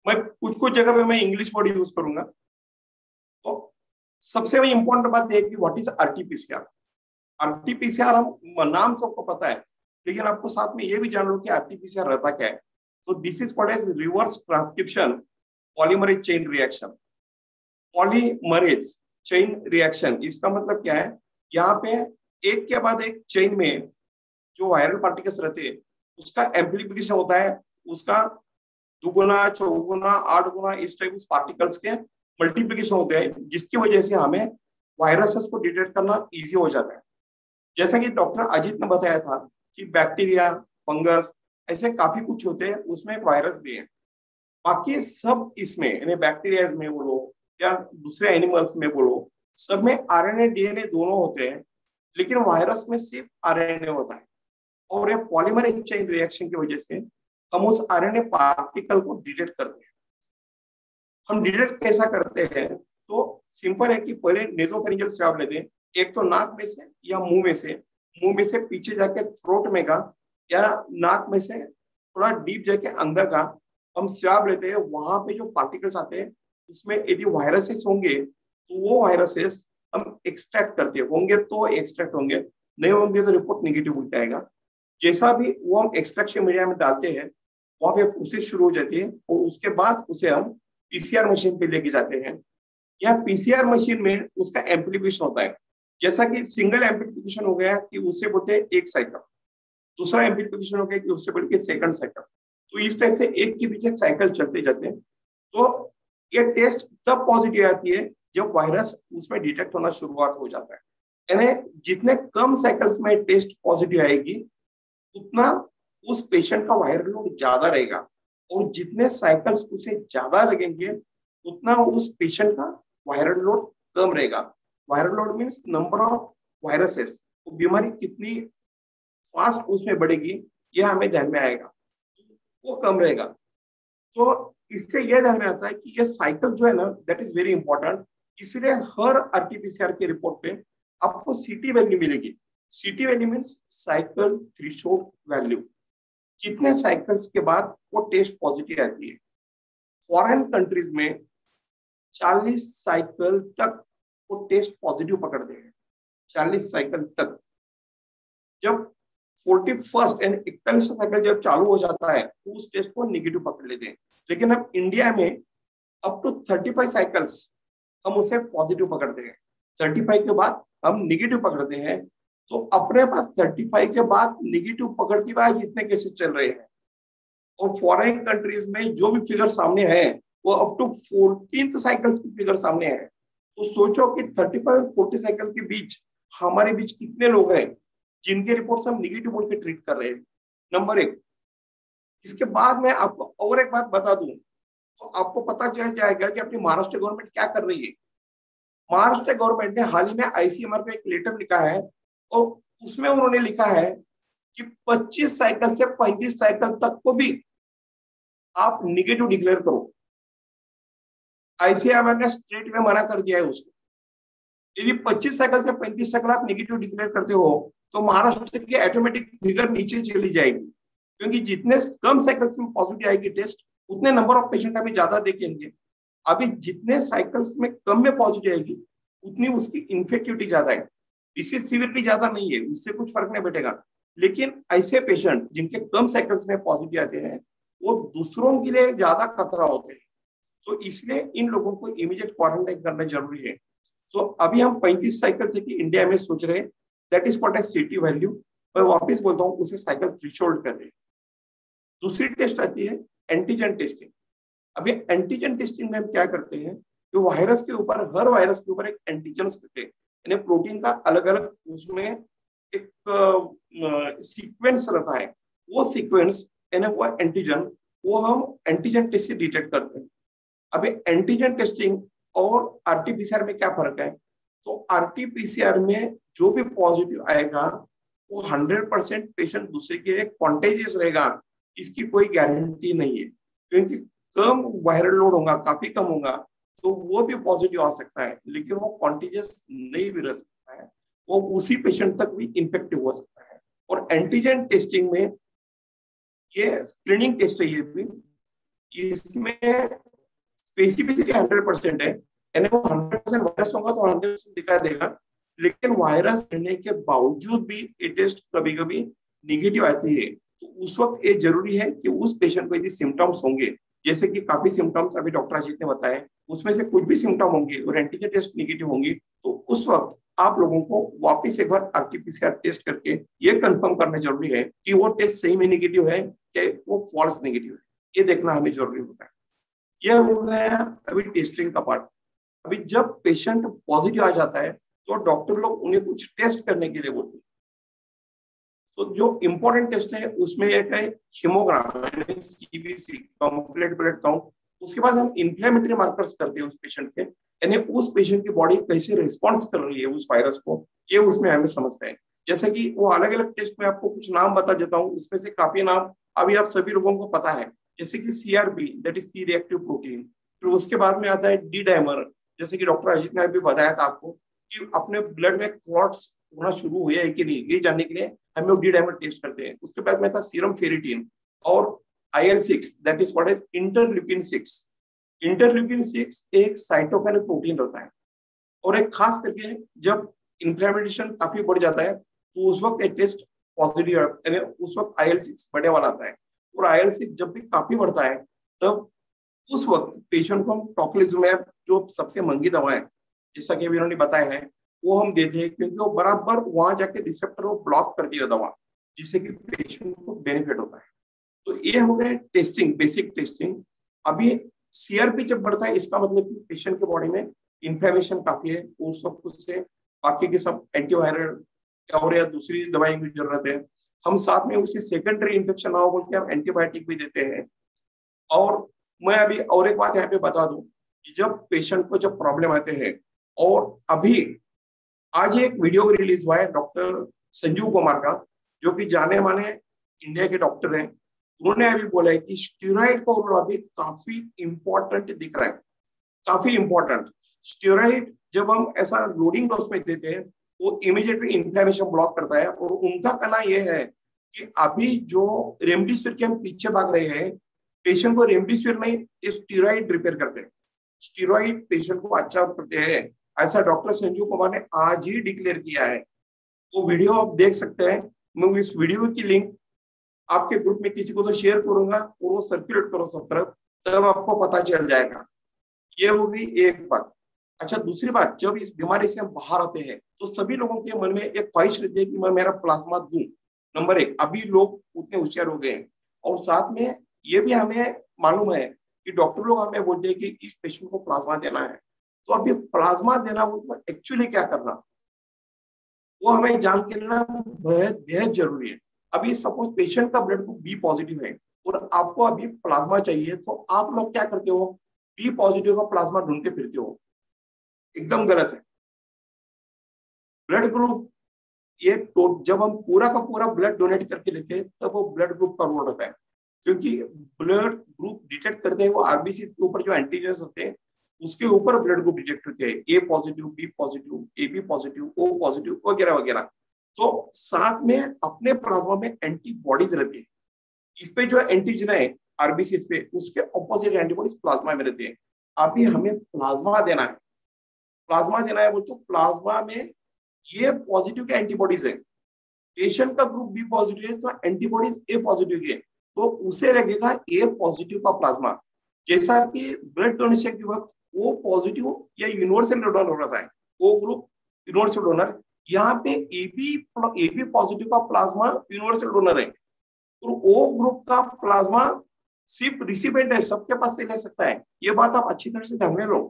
मैं कुछ जगह पे मैं इंग्लिश वर्ड यूज करूंगा। तो सबसे इम्पोर्टेंट बात यह कि व्हाट इज आरटीपीसीआर। आरटीपीसीआर हम नाम सबको पता है, लेकिन आपको साथ में ये भी जान लो कि आरटीपीसीआर रहता क्या है। तो this is called as reverse transcription polymerase chain reaction. Polymerase chain reaction इसका मतलब क्या है, यहाँ पे एक के बाद एक चेन में जो वायरल पार्टिकल्स रहते हैं उसका एम्प्लीफिकेशन होता है, उसका 2 गुना 4 गुना 8 गुना इस टाइप उस पार्टिकल्स के मल्टीप्लीकेशन होते हैं, जिसकी वजह से हमें वायरसेस को डिटेक्ट करना इजी हो जाता है। जैसा कि डॉक्टर अजीत ने बताया था कि बैक्टीरिया, फंगस ऐसे काफी कुछ होते हैं, उसमें एक वायरस भी है। बाकी सब इसमें यानी बैक्टीरिया में बोलो या दूसरे एनिमल्स में बोलो, सब में आरएनए डीएनए दोनों होते हैं, लेकिन वायरस में सिर्फ आरएनए होता है। और ये पॉलीमरेज चेन रिएक्शन की वजह से हम उस आरएनए पार्टिकल को डिटेक्ट करते हैं। हम डिटेक्ट कैसा करते हैं, तो सिंपल है कि पहले नेसोफेरिंजियल स्वाब लेते हैं, एक तो नाक में से या मुंह में से पीछे जाके थ्रोट में का या नाक में से थोड़ा डीप जाके अंदर का हम स्वाब लेते हैं। वहां पे जो पार्टिकल्स आते हैं उसमें यदि वायरसेस होंगे तो वो वायरसेस हम एक्सट्रैक्ट करते होंगे तो एक्सट्रैक्ट होंगे, नहीं होंगे तो रिपोर्ट नेगेटिव उल्टा आएगा। जैसा भी वो हम एक्सट्रैक्शन मीडिया में डालते हैं वहां पे प्रोसेस शुरू हो जाती है और उसके बाद उसे हम पीसीआर मशीन पे लेके जाते हैं। या पीसीआर मशीन में उसका एम्प्लीफिकेशन होता है, जैसा कि सिंगल एम्प्लीफिकेशन हो गया कि उसे बोलते हैं एक साइकिल, दूसरा एम्प्लीफिकेशन हो गया कि उससे बोलते हैं सेकंड साइकिल। तो इस टाइप से एक के पीछे साइकिल चलते जाते हैं। तो ये टेस्ट तब पॉजिटिव आती है जब वायरस उसमें डिटेक्ट होना शुरुआत हो जाता है। यानी जितने कम साइकिल्स में टेस्ट पॉजिटिव आएगी उतना उस पेशेंट का वायरल लोड ज्यादा रहेगा, और जितने साइकिल्स उसे ज्यादा लगेंगे उतना उस पेशेंट का वायरल लोड कम रहेगा। Viral load means number of viruses, तो बीमारी कितनी फास्ट उसमें बढ़ेगी यह हमें ध्यान में आएगा, वो कम रहेगा। तो इससे यह ध्यान में आता है कि ये साइकिल जो है ना दैट इज वेरी इंपॉर्टेंट। इसलिए हर आरटीपीसीआर के रिपोर्ट पे आपको सीटी वैल्यू मिलेगी। CT value means cycle threshold value, कितने साइकिल्स के बाद वो टेस्ट पॉजिटिव आती है। फॉरेन कंट्रीज में 40 साइकिल तक वो टेस्ट पॉजिटिव पकड़ते हैं, 40 साइकिल तक। जब 41st एंड 41वां साइकिल जब चालू हो जाता है तो उस टेस्ट को नेगेटिव पकड़ लेते हैं। लेकिन अब इंडिया में अप टू 35 साइकिल्स हम उसे पॉजिटिव पकड़ते हैं, 35 के बाद हम नेगेटिव पकड़ते हैं। तो अपने पास 35 के बाद नेगेटिव पकड़ती हुआ जितने केसेस चल रहे हैं, और फॉरेन कंट्रीज में जो भी फिगर सामने है वो अप टू 14th साइकिल्स की फिगर सामने है। तो सोचो कि 35 और 40 साइकिल के बीच हमारे बीच कितने लोग हैं जिनके रिपोर्ट्स हम नेगेटिव बोल के ट्रीट कर रहे हैं। नंबर 1। इसके बाद मैं आपको और एक बात बता दूं तो आपको पता चल जाएगा कि अपनी महाराष्ट्र गवर्नमेंट क्या कर रही है। महाराष्ट्र गवर्नमेंट ने हाल ही में आईसीएमआर को एक लेटर लिखा है और उसमें उन्होंने लिखा है कि 25 साइकिल से 35 साइकिल तक को भी आप निगेटिव डिक्लेयर करो। आईसीएमआर ने स्ट्रेट में मना कर दिया है उसको। यदि 25 साइकिल से 35 साइकिल आप निगेटिव डिक्लेयर करते हो तो महाराष्ट्र की ऑटोमेटिक फिगर नीचे चली जाएगी, क्योंकि जितने कम साइकिल्स में पॉजिटिव आएगी टेस्ट उतने नंबर ऑफ पेशेंट हमें ज्यादा देखेंगे। अभी जितने साइकिल्स में कम में पॉजिटिव आएगी उतनी उसकी इन्फेक्टिविटी ज्यादा है, इससे सीवियरिटी ज्यादा नहीं है, उससे कुछ फर्क नहीं बैठेगा। लेकिन ऐसे पेशेंट जिनके कम साइकिल्स में पॉजिटिव आते हैं वो दूसरों के लिए ज्यादा खतरा होते हैं। तो इसलिए इन लोगों को इमीडिएट क्वारंटाइन करना जरूरी है। तो अभी हम 35 साइकिल थे कि इंडिया में सोच रहे हैं, that is called as CT value. मैं वापस बोलता हूँ उसे साइकिल थ्रेशोल्ड कर रहे हैं। दूसरी टेस्ट आती है एंटीजन टेस्टिंग। अभी एंटीजन टेस्टिंग में हम क्या करते हैं, जो वायरस के ऊपर हर वायरस के ऊपर एक एंटीजन रहते हैं, यानी प्रोटीन का अलग अलग उसमें एक सीक्वेंस रहता है। वो सीक्वेंस यानी वो एंटीजन वो हम एंटीजन टेस्ट से डिटेक्ट करते हैं। अभी एंटीजन टेस्टिंग और आरटीपीसीआर में क्या फर्क है, तो आरटीपीसीआर में जो भी पॉजिटिव आएगा वो 100% पेशेंट दूसरे के लिए कॉन्टेजियस रहेगा, इसकी कोई गारंटी नहीं है। क्योंकि कम वायरल लोड होगा, काफी कम होगा तो वो भी पॉजिटिव आ सकता है, लेकिन वो कॉन्टेजियस नहीं भी रह सकता है, वो उसी पेशेंट तक भी इन्फेक्टिव हो सकता है। और एंटीजन टेस्टिंग में ये स्क्रीनिंग टेस्ट है, ये भी इसमें स्पेसिफिसिटी 100% है, यानी वो 100% वायरस होगा तो 100% दिखा देगा, लेकिन वायरस रहने के बावजूद भी ये टेस्ट कभी कभी निगेटिव आती है। तो उस वक्त ये जरूरी है कि उस पेशेंट को यदि सिम्टम्स होंगे, जैसे कि काफी सिम्टम्स अभी डॉक्टर अजीत ने बताए, उसमें से कुछ भी सिम्टम होंगे और एंटीजन टेस्ट निगेटिव होंगी, तो उस वक्त आप लोगों को वापस एक बार आरटीपीसीआर टेस्ट करके ये कंफर्म करना जरूरी है कि वो टेस्ट सही में निगेटिव है कि वो फॉल्स निगेटिव है, ये देखना हमें जरूरी होता है। यह हो गया अभी टेस्टिंग का पार्ट। अभी जब पेशेंट पॉजिटिव आ जाता है तो डॉक्टर लोग उन्हें कुछ टेस्ट करने के लिए बोलते हैं। तो जो इम्पोर्टेंट टेस्ट है उसमें एक है haemogram, CBC, complete blood count. उसके बाद हम इंफ्लेमेटरी मार्कर्स करते हैं उस पेशेंट के, यानी उस पेशेंट की बॉडी कैसे रिस्पॉन्स कर रही है उस वायरस को, ये उसमें हमें समझते हैं। जैसे कि वो अलग अलग टेस्ट में आपको कुछ नाम बता देता हूँ, उसमें से काफी नाम अभी आप सभी लोगों को पता है, जैसे कि CRP, that is C reactive protein. फिर उसके बाद में आता है डी डाइमर, जैसे कि डॉक्टर अजीत ने अभी बताया था आपको कि अपने ब्लड में क्लॉट्स होना शुरू हुए है कि नहीं, ये जानने के लिए हमें वो डी डाइमर टेस्ट करते हैं। उसके बाद में था सीरम फेरिटिन और IL-6, that is what is interleukin 6। Interleukin 6 एक साइटोकाइनिक प्रोटीन रहता है, और एक खास करके जब इन्फ्लेमेशन काफी बढ़ जाता है तो उस वक्त एक टेस्ट पॉजिटिव, यानी उस वक्त IL-6 बढ़े वाला आता है। और IL-6 जब भी काफी बढ़ता है तब उस वक्त पेशेंट को हम टोक्लिजुमैब, जो सबसे महंगी दवा है, जैसा कि अभी उन्होंने बताया है, वो हम देते हैं, क्योंकि वो बराबर वहां जाके रिसेप्टर को ब्लॉक करती है दवा, जिससे कि पेशेंट को बेनिफिट होता है। तो ये हो गया टेस्टिंग, बेसिक टेस्टिंग। अभी CRP जब बढ़ता है इसका मतलब कि पेशेंट के बॉडी में इन्फ्लेमेशन काफी है, उस सब कुछ से बाकी के सब एंटीवायरल और या दूसरी दवाई की जरूरत है। हम साथ में उसी सेकेंडरी इन्फेक्शन ना हो बोल के हम एंटीबायोटिक भी देते हैं। और मैं अभी और एक बात यहाँ पे बता दूं कि जब पेशेंट को जब प्रॉब्लम आते हैं, और अभी आज एक वीडियो रिलीज हुआ है डॉक्टर संजीव कुमार का, जो कि जाने माने इंडिया के डॉक्टर हैं, उन्होंने अभी बोला है कि स्टेरॉइड को अभी काफी इंपॉर्टेंट दिख रहा है, काफी इंपॉर्टेंट। स्टेरॉइड जब हम ऐसा लोडिंग डोज में देते हैं वो इमीडिएटली इन्फ्लेमेशन ब्लॉक करता है। और उनका कहना यह है कि अभी जो रेमडेसिविर के हम पीछे भाग रहे हैं, पेशेंट को रेमडेसिविर में स्टेरॉइड रिपेयर करते हैं, स्टेरॉइड पेशेंट को अच्छा करते हैं, ऐसा डॉक्टर संजीव कुमार ने आज ही डिक्लेयर किया है। वो वीडियो आप देख सकते हैं, मैं इस वीडियो की लिंक आपके ग्रुप में किसी को तो शेयर करूंगा और वो सर्कुलेट करो सब तरफ, तब आपको पता चल जाएगा। ये होगी एक बात। अच्छा, दूसरी बात, जब इस बीमारी से हम बाहर आते हैं तो सभी लोगों के मन में एक ख्वाहिश रहती है कि मैं मेरा प्लाज्मा दूं। नंबर एक, अभी लोग उतने होशियार हो गए हैं, और साथ में ये भी हमें मालूम है कि डॉक्टर लोग हमें बोलते हैं कि इस पेशेंट को प्लाज्मा देना है। तो अभी प्लाज्मा देना वो एक्चुअली क्या करना, वो हमें जान के लेना बेहद जरूरी है। अभी सपोज पेशेंट का ब्लड ग्रुप बी पॉजिटिव है और आपको अभी प्लाज्मा चाहिए, तो आप लोग क्या करते हो, बी पॉजिटिव का प्लाज्मा ढूंढते फिरते हो, एकदम गलत है। ब्लड ग्रुप ये जब हम पूरा का पूरा ब्लड डोनेट करके लेते हैं तब वो ब्लड ग्रुप का रोल होता है, क्योंकि ब्लड ग्रुप डिटेक्ट करते हैं वो आरबीसी के ऊपर जो एंटीजन होते हैं उसके ऊपर ब्लड ग्रुप डिटेक्ट होते हैं, A positive, B positive, AB positive, O positive वगैरह वगैरह। तो साथ में अपने प्लाज्मा में एंटीबॉडीज रहती है, इस पे जो एंटीजन है आरबीसी पे, उसके ऑपोजिट एंटीबॉडीज प्लाज्मा में रहते हैं। अभी हमें प्लाज्मा देना है, प्लाज्मा देना है बोल तो प्लाज्मा में ये पॉजिटिव के एंटीबॉडीज है, पेशेंट का ग्रुप बी पॉजिटिव है तो एंटीबॉडीज ए पॉजिटिव है, तो उसे लगेगा ए पॉजिटिव का प्लाज्मा। जैसा कि ब्लड डोनेशन के वक्त वो पॉजिटिव या यूनिवर्सल डोनर रहता है, वो ग्रुप यूनिवर्सल डोनर, यहाँ पे AB पॉजिटिव का प्लाज्मा यूनिवर्सल डोनर है, और ओ ग्रुप का प्लाज्मा सिर्फ रिसिपेंट है, सबके पास से ले सकता है। ये बात आप अच्छी तरह से ध्यान में लो,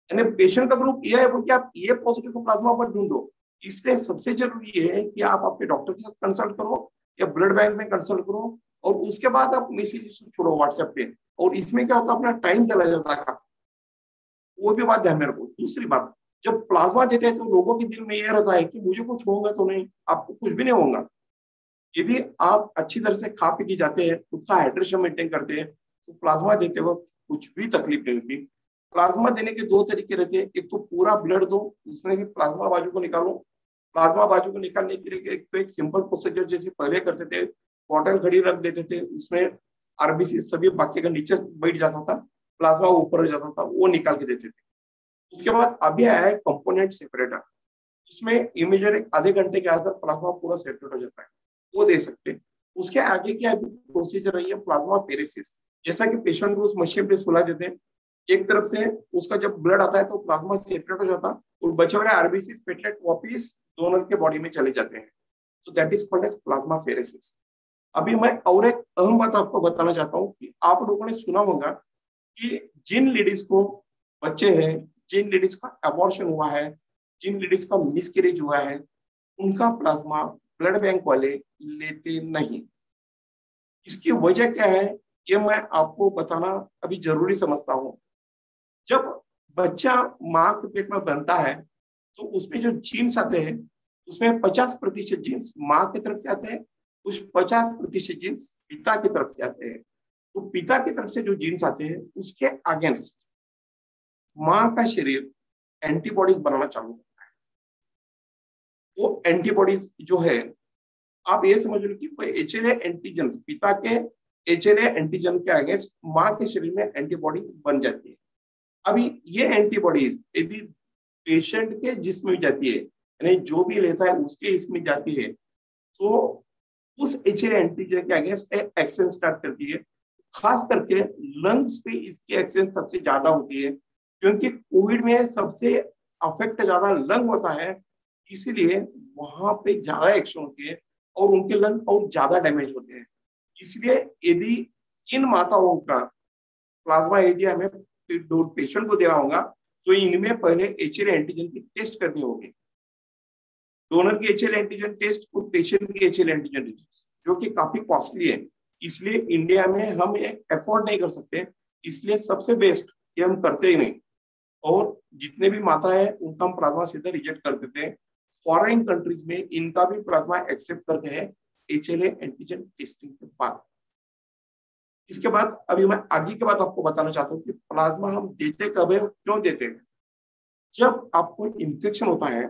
यानी पेशेंट का ग्रुप ये है कि आप ए पॉजिटिव का प्लाज्मा पर ढूंढो। इसलिए सबसे जरूरी ये है कि आप अपने डॉक्टर के साथ कंसल्ट करो या ब्लड बैंक में कंसल्ट करो, और उसके बाद आप मैसेज छोड़ो व्हाट्सएप पे। और इसमें क्या होता है, अपना टाइम चला जाता है, वो भी बात ध्यान में रखो। दूसरी बात, जब प्लाज्मा देते हैं तो लोगों के दिल में यह रहता है कि मुझे कुछ होगा तो नहीं, आपको कुछ भी नहीं होगा। यदि आप अच्छी तरह से खा पी के जाते हैं, खुद का हाइड्रेशन मेंटेन करते हैं, तो प्लाज्मा देते वक्त कुछ भी तकलीफ नहीं होती। प्लाज्मा देने के दो तरीके रहते हैं, एक तो पूरा ब्लड दो, उसमें से प्लाज्मा बाजू को निकालो। प्लाज्मा बाजू को निकालने के लिए एक तो एक सिंपल प्रोसीजर जैसे पहले करते थे, बॉटल खड़ी रख देते थे, उसमें आरबीसी सभी बाकी का नीचे बैठ जाता था, प्लाज्मा ऊपर हो जाता था, वो निकाल के देते थे। उसके बाद अभी आया है कंपोनेंट सेपरेटर, उसमें इमीडिएट एक आधे घंटे के अंदर प्लाज्मा पूरा सेपरेट हो जाता है, वो दे सकते हैं। उसके आगे क्या प्रोसीजर रही है, प्लाज्मा फेरेसिस। जैसा कि पेशेंट को उस मशीन पे सुला देते हैं, एक तरफ से उसका जब ब्लड आता है तो प्लाज्मा सेपरेट हो जाता है और बचे हुए आरबीसी प्लेटलेट वापिस डोनर के बॉडी में चले जाते हैं, तो that is called as plasmapheresis. अभी मैं और एक अहम बात आपको बताना चाहता हूँ कि आप लोगों ने सुना होगा कि जिन लेडीज को बच्चे हैं, जिन लेडीज का अबॉर्शन हुआ है, जिन लेडीज का मिसकैरेज हुआ है, उनका प्लाज्मा ब्लड बैंक वाले लेते नहीं। इसकी वजह क्या है ये मैं आपको बताना अभी जरूरी समझता हूँ। जब बच्चा माँ के पेट में बनता है तो उसमें जो जीन्स आते हैं उसमें 50% जीन्स माँ की तरफ से आते हैं, कुछ 50% जीन्स पिता की तरफ से आते हैं। तो पिता की तरफ से जो जीन्स आते हैं उसके अगेंस्ट माँ का शरीर एंटीबॉडीज बनाना चालू करता है। वो एंटीबॉडीज जो है, आप ये समझ लो कि HLA एंटीजन, पिता के HLA एंटीजन के अगेंस्ट माँ के शरीर में एंटीबॉडीज बन जाती है। अभी ये एंटीबॉडीज यदि पेशेंट के जिस्म में जाती है, यानी जो भी लेता है उसके इसमें जाती है, तो उस HLA एंटीजन के अगेंस्ट एक्शन स्टार्ट करती है। खास करके लंग्स पे इसकी एक्शन सबसे ज्यादा होती है, क्योंकि कोविड में सबसे अफेक्ट ज्यादा लंग होता है, इसीलिए वहां पे ज्यादा एक्शन होती है और उनके लंग और ज्यादा डैमेज होते हैं। इसलिए यदि इन माताओं का प्लाज्मा यदि हमें पेशेंट को देना होगा तो इनमें पहले HLA एंटीजन की टेस्ट करनी होगी। डोनर की HLA एंटीजन टेस्ट और पेशेंट की HLA एंटीजन टेस्ट, जो कि काफी कॉस्टली है, इसलिए इंडिया में हम अफोर्ड नहीं कर सकते, इसलिए सबसे बेस्ट ये हम करते ही नहीं। और जितने भी माता है उनका हम प्लाज्मा सीधा रिजेक्ट कर देते हैं। फॉरेन कंट्रीज में इनका भी प्लाज्मा एक्सेप्ट करते हैं HLA एंटीजन टेस्टिंग के बाद। इसके बाद अभी मैं आगे के बाद आपको बताना चाहता हूँ कि प्लाज्मा हम देते कब है, क्यों देते हैं। जब आपको इन्फेक्शन होता है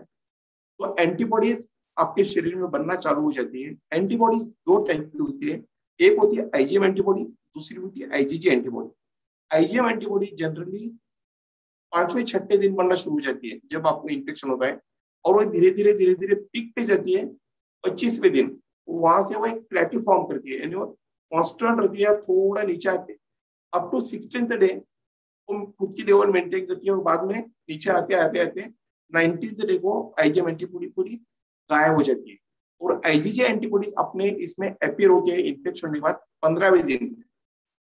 तो एंटीबॉडीज आपके शरीर में बनना चालू हो जाती है। एंटीबॉडीज दो टाइप की होती है, एक होती है IgM एंटीबॉडी, दूसरी होती है IgG antibody. IgM antibody generally 5वें-6ठे दिन बनना शुरू हो जाती है जब आपको इन्फेक्शन होता है, और वो धीरे धीरे पीक पे जाती है 25वें दिन। वहां से वो एक प्लेटिफॉर्म करती है, यानी वो कांस्टेंट रहती है, थोड़ा नीचे आते अप टू 16th डे वो खुद की लेवल मेंटेन करती है, और बाद में नीचे आते आते 19th डे को IgM एंटीबॉडी पूरी गायब हो जाती है। और IgG एंटीबॉडीज अपने इसमें अपीयर होती है इन्फेक्शन के बाद 15वें दिन,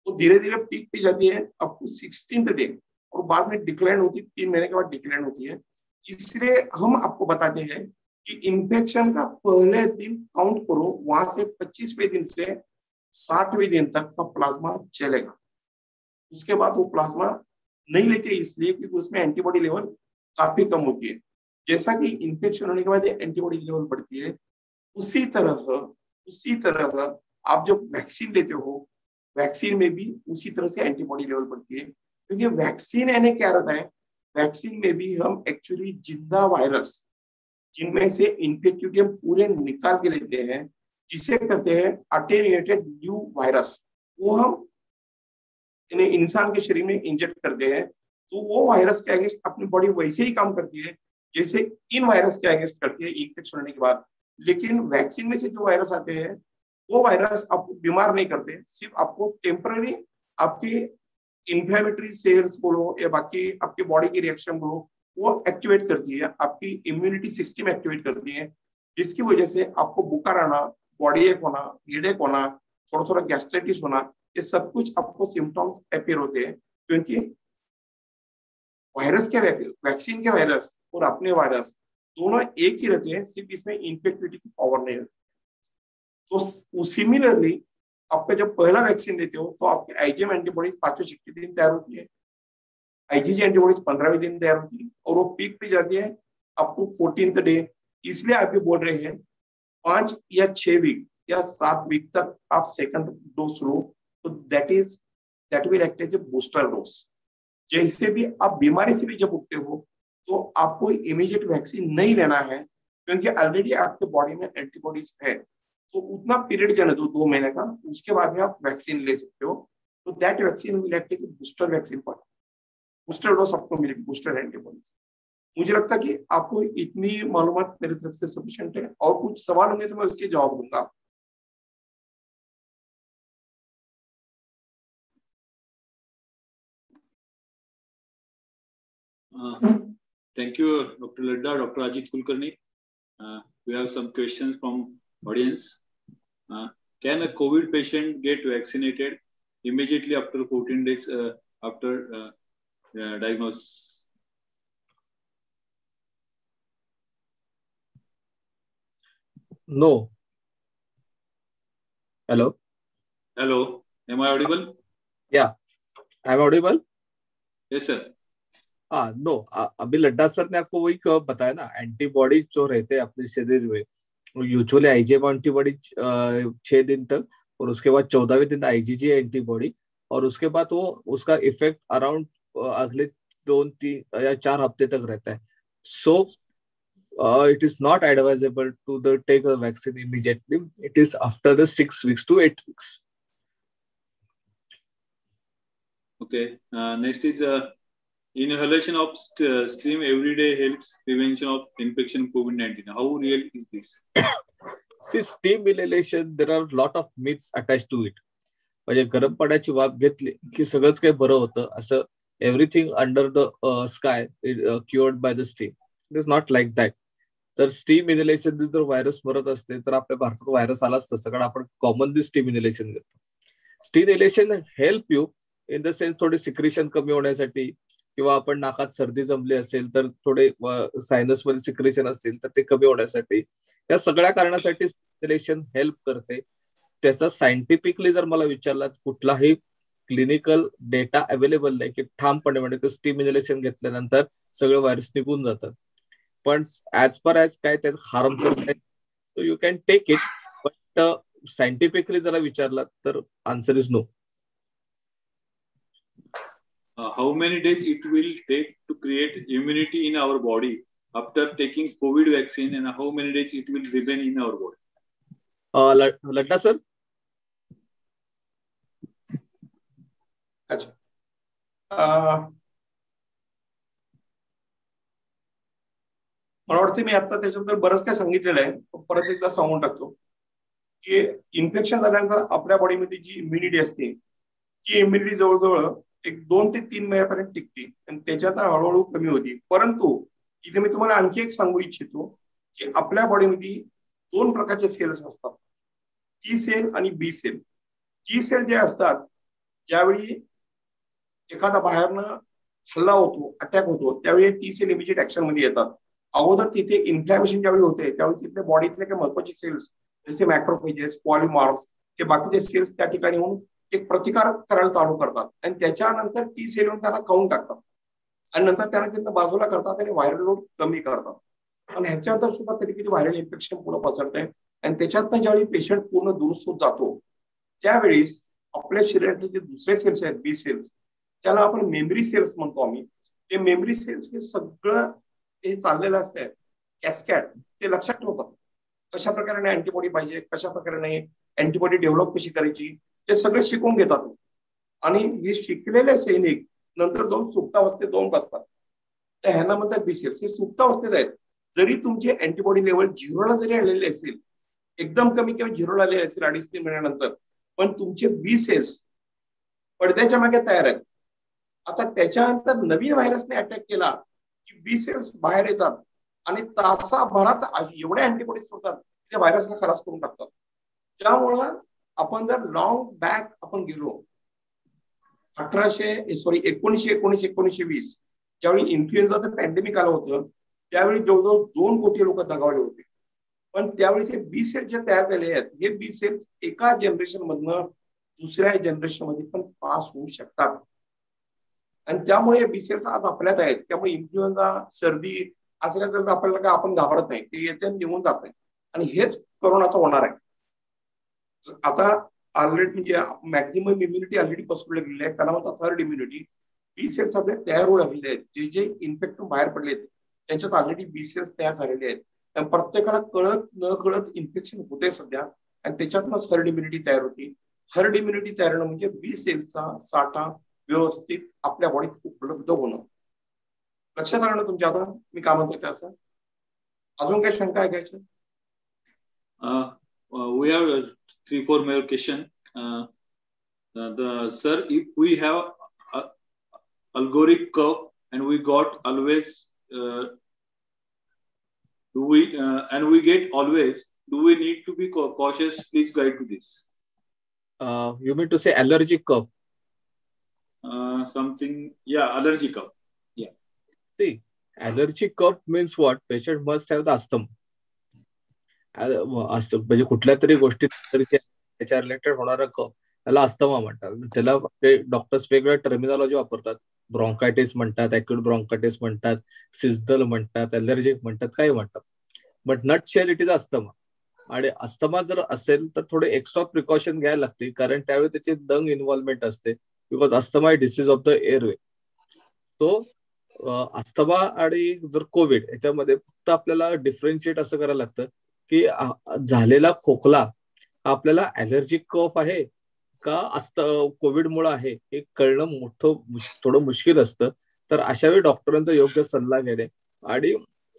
वो धीरे धीरे पीक पे जाती है अप टू 16th डे, और बाद में डिक्लाइन होती है, 3 महीने के बाद डिक्लाइन होती है। इसलिए हम आपको बताते हैं कि इन्फेक्शन का पहले दिन काउंट करो, वहां से 25वें दिन से 60वें दिन तक का प्लाज्मा चलेगा। उसके बाद वो प्लाज्मा नहीं लेते, इसलिए क्योंकि उसमें एंटीबॉडी लेवल काफी कम होती है। जैसा कि इन्फेक्शन होने के बाद एंटीबॉडी लेवल बढ़ती है, उसी तरह आप जब वैक्सीन लेते हो, वैक्सीन में भी उसी तरह से एंटीबॉडी लेवल बढ़ती है। क्योंकि वैक्सीन यानी क्या रहता है, वैक्सीन में भी हम एक्चुअली जिंदा वायरस जिनमें से इन्फेक्टिविटी हम पूरे निकाल के लेते हैं, जिसे कहते हैं अटेन्यूएटेड न्यू वायरस, वो हम इंसान के शरीर में इंजेक्ट करते हैं। तो वो वायरस के अगेंस्ट अपनी बॉडी वैसे ही काम करती है जैसे इन वायरस के अगेंस्ट करती है इन्फेक्शन होने के बाद। लेकिन वैक्सीन में से जो वायरस आते हैं वो वायरस आपको बीमार नहीं करते, सिर्फ आपको टेम्पररी आपकी इन्फ्लेमेटरी सेल्स बोलो या बाकी आपकी बॉडी की रिएक्शन बोलो, वो एक्टिवेट करती है, आपकी इम्यूनिटी सिस्टम एक्टिवेट करती है, जिसकी वजह से आपको बुखार आना, बॉडी एक होना, हेडेक होना, थोड़ा गैस्ट्राइटिस होना, ये सब कुछ आपको सिम्टम्स अपीयर होते हैं। क्योंकि वायरस के वैक्सीन के वायरस और अपने वायरस दोनों एक ही रहते हैं, सिर्फ इसमें इन्फेक्टिविटी की पावर नहीं रहती। तो सिमिलरली आपका जब पहला वैक्सीन लेते हो तो आपकी IgM एंटीबॉडीज 5वें-6ठे दिन तैयार होती है, IgG एंटीबॉडीज 15वें दिन तैयार होती है, और वो पीक पे जाती है अप टू 14th डे। इसलिए आप ये बोल रहे हैं 5 या 6 वीक या 7 वीक तक आप सेकंड डोज लो, तो that will act as a booster dose. जैसे भी आप बीमारी से भी जब उठते हो तो आपको इमीडिएट वैक्सीन नहीं लेना है, क्योंकि ऑलरेडी आपके बॉडी में एंटीबॉडीज है। तो उतना पीरियड जो है 2 महीने का, उसके बाद में आप वैक्सीन ले सकते हो। तो that vaccine will act as booster vaccine पर बूस्टर डोज आपको मिलेगी, बूस्टर एंटीबॉडीज। मुझे लगता है कि आपको इतनी मालूमात मेरी तरफ से सफिशिएंट है, और कुछ सवाल होंगे तो मैं उसके जवाब दूंगा।
Thank you, Dr. Ladda, Dr. Ajit Kulkarni. We have some questions from audience. Can a COVID patient get vaccinated immediately after 14 days after diagnosis?
No. Hello.
Hello. Am I audible?
Yeah. I'm audible?
Yes, sir.
No, अभी Ladda sir ने आपको वही बताया ना, antibodies जो रहते हैं अपने शरीर में, यूजुअली आईजीएम एंटीबॉडी 6 दिन तक, और उसके बाद 14वें दिन आईजीजी एंटीबॉडी, और उसके बाद वो उसका इफेक्ट अराउंड अगले 2-3 या 4 हफ्ते तक रहता है। So it is not advisable to take a vaccine immediately. It is after the 6 weeks to 8 weeks.
Okay. Next is inhalation of steam every day helps prevention of infection of COVID-19. How real is this?
See, steam inhalation, there are a lot of myths attached to it. म्हणजे गरम पाण्याची वाफ घेतली की सगळंच काही बरं होतं असं, everything under the sky क्युअर्ड by the steam. It is not like that. जर स्टीम इनहेलेशन जर व्हायरस मरत असते तर आपल्या भारतात व्हायरस आलाच नसतं, कारण आपण कॉमनली स्टीम इनहेलेशन घेतो. Steam inhalation help you in the sense थोडी सिक्रेशन कमी होण्यासाठी, किंवा आपण नाकात सर्दी जमली असेल तर थोडे सायनस मध्ये सिक्रेशन असतील तर ते कमी होण्यासाठी, या सगळ्या कारणासाठी इनहेलेशन हेल्प करते. त्याचा सायंटिफिकली जर मला विचारलात, कुठलाही क्लिनिकल डेटा अवेलेबल नाही की ठामपणे म्हणजे स्टीम इनहेलेशन घेतल्यानंतर सगळं व्हायरस निघून जातात. पण ऍज पर ऍज काय त्याचं हार्म करत नाही, so you can take it. But scientifically जरा विचारलात तर answer is no.
How many days it will take to create immunity in our body after taking COVID vaccine, and how many days it will remain in our body?
Ladda sir.
अच्छा, मला वाटतं मी आता त्याच्याबद्दल बरंच काय सांगितलेलं आहे, परत एकदा सांगून टाकतो की इन्फेक्शन झाल्यानंतर आपल्या बॉडीमध्ये जी इम्युनिटी असते, ती इम्युनिटी जवळजवळ एक 2 ते 3 महिन्यापर्यंत टिकते आणि त्याच्यानंतर हळूहळू कमी होती. परंतु इथे मी तुम्हाला आणखी एक सांगू इच्छितो की आपल्या बॉडीमध्ये 2 प्रकारचे सेल्स असतात, टी सेल आणि बी सेल. टी सेल जे असतात, ज्यावेळी एखादा बाहेरनं हल्ला होतो, अटॅक होतो, त्यावेळी टी सेल इमिजिएट ऍक्शन मध्ये येतात. अगोदर तिथे इन्फ्लॅमेशन ज्यावेळी होते त्यावेळी तिथल्या बॉडीतले काही महत्वाचे सेल्स जसे मॅक्रोफेजेस, पॉलिमॉर्फ्स, हे बाकीचे सेल्स त्या ठिकाणी होऊन एक प्रतिकार करायला चालू करतात आणि त्याच्यानंतर टी सेल येऊन त्यांना खाऊन टाकतात आणि नंतर त्यांना तिथं बाजूला करतात आणि व्हायरल लोड कमी करतात. आणि ह्याच्यानंतर सुद्धा कधी कधी व्हायरल इन्फेक्शन पुढे पसरतंय आणि त्याच्यातनं ज्यावेळी पेशंट पूर्ण दुरुस्त होत जातो त्यावेळेस आपल्या शरीरातले जे दुसरे सेल्स आहेत, बी सेल्स, त्याला आपण मेमरी सेल्स म्हणतो आम्ही. ते मेमरी सेल्स हे सगळं हे चाललेलं असतं कॅस्कॅड, ते लक्षात ठेवतात कशा प्रकारे अँटीबॉडी पाहिजे, कशा प्रकारे अँटीबॉडी डेव्हलप कशी करायची, ते सगळे शिकून घेतात. आणि हे शिकलेले सैनिक नंतर जाऊन सुप्तावस्थेत जाऊन बसतात. तर ह्यांना म्हणतात बी सेल्स. हे सुप्तावस्थेत आहेत. जरी तुमची अँटीबॉडी लेवल 0ला जरी आलेली असेल, एकदम कमी किंवा 0ला आलेली असेल 2.5-3 महिन्यानंतर, पण तुमचे बी सेल्स पडद्याच्या मागे तयार आहेत. आता त्याच्यानंतर नवीन व्हायरसने अटॅक केला की बी सेल्स बाहेर येतात आणि तासाभरात एवढ्या अँटीबॉडीज होतात त्या व्हायरसला खलास करून टाकतात. त्यामुळं आपण जर लॉंग बॅक आपण गेलो 1919-1920 ज्यावेळी इन्फ्लुएन्झाचं पॅन्डेमिक आलं होतं त्यावेळी जवळजवळ 2 कोटी लोक दगावले होते. पण त्यावेळी हे बी सेल्स जे तयार झाले आहेत, हे बी सेल्स एका जनरेशन मधनं दुसऱ्या जनरेशन मध्ये पण पास होऊ शकतात आणि त्यामुळे बी सेल्स आज आपल्यात आहेत. त्यामुळे इन्फ्लुएन्झा, सर्दी असं काय जर आपल्याला काय आपण घाबरत नाही, ते येते निघून जात आहे आणि हेच कोरोनाचं होणार आहे. आता ऑलरेडी म्हणजे मॅक्झिमम इम्युनिटी ऑलरेडी पसरवली गेलेली आहे, त्याला म्हणतात हर्ड इम्युनिटी. बी सेल्स आपले तयार होऊ लागलेले आहेत. जे जे इन्फेक्ट बाहेर पडले आहेत त्यांच्यात ऑलरेडी बी सेल्स तयार झालेले आहेत. प्रत्येकाला कळत न कळत इन्फेक्शन होते सध्या आणि त्याच्यातूनच हर्ड इम्युनिटी तयार होती. हर्ड इम्युनिटी तयार होणं म्हणजे बी सेलचा साठा व्यवस्थित आपल्या बॉडीत उपलब्ध होणं. लक्षात आलं ना तुमच्या? आता मी काय म्हणतोय त्याचं? अजून काही शंका आहे घ्यायच्या?
We have 3-4 more question. Sir, if we have algorithmic curve and we got always and we get always, do we need to be cautious? Please guide to this.
You mean to say allergic curve?
Something, yeah, allergic curve. Yeah.
See, allergic curve means what? Patient must have the asthma. म्हणजे कुठल्या तरी गोष्टी त्याच्या related होणारा कफ त्याला asthma म्हणतात. त्याला doctors वेगवेगळ्या टर्मिनॉलॉजी वापरतात. ब्रॉन्कायटिस म्हणतात, ऍक्यूट ब्रॉन्कायटिस म्हणतात, सिझल म्हणतात, ॲलर्जिक म्हणतात, काय म्हणतात. But not share it is asthma. आणि अस्थमा जर असेल तर थोडे एक्स्ट्रा प्रिकॉशन घ्यायला लागते, कारण त्यावेळी त्याची लंग इन्व्हॉल्वमेंट असते. Because asthma is disease of the airway. तो अस्थमा आणि जर कोविड याच्यामध्ये फक्त आपल्याला डिफरन्शिएट असं करायला लागतं की झालेला खोकला आपल्याला ॲलर्जिक कफ आहे का कोविडमुळे आहे हे कळणं थोडं मुश्किल असतं. तर अशा वेळी डॉक्टरांचा योग्य सल्ला घेणे आणि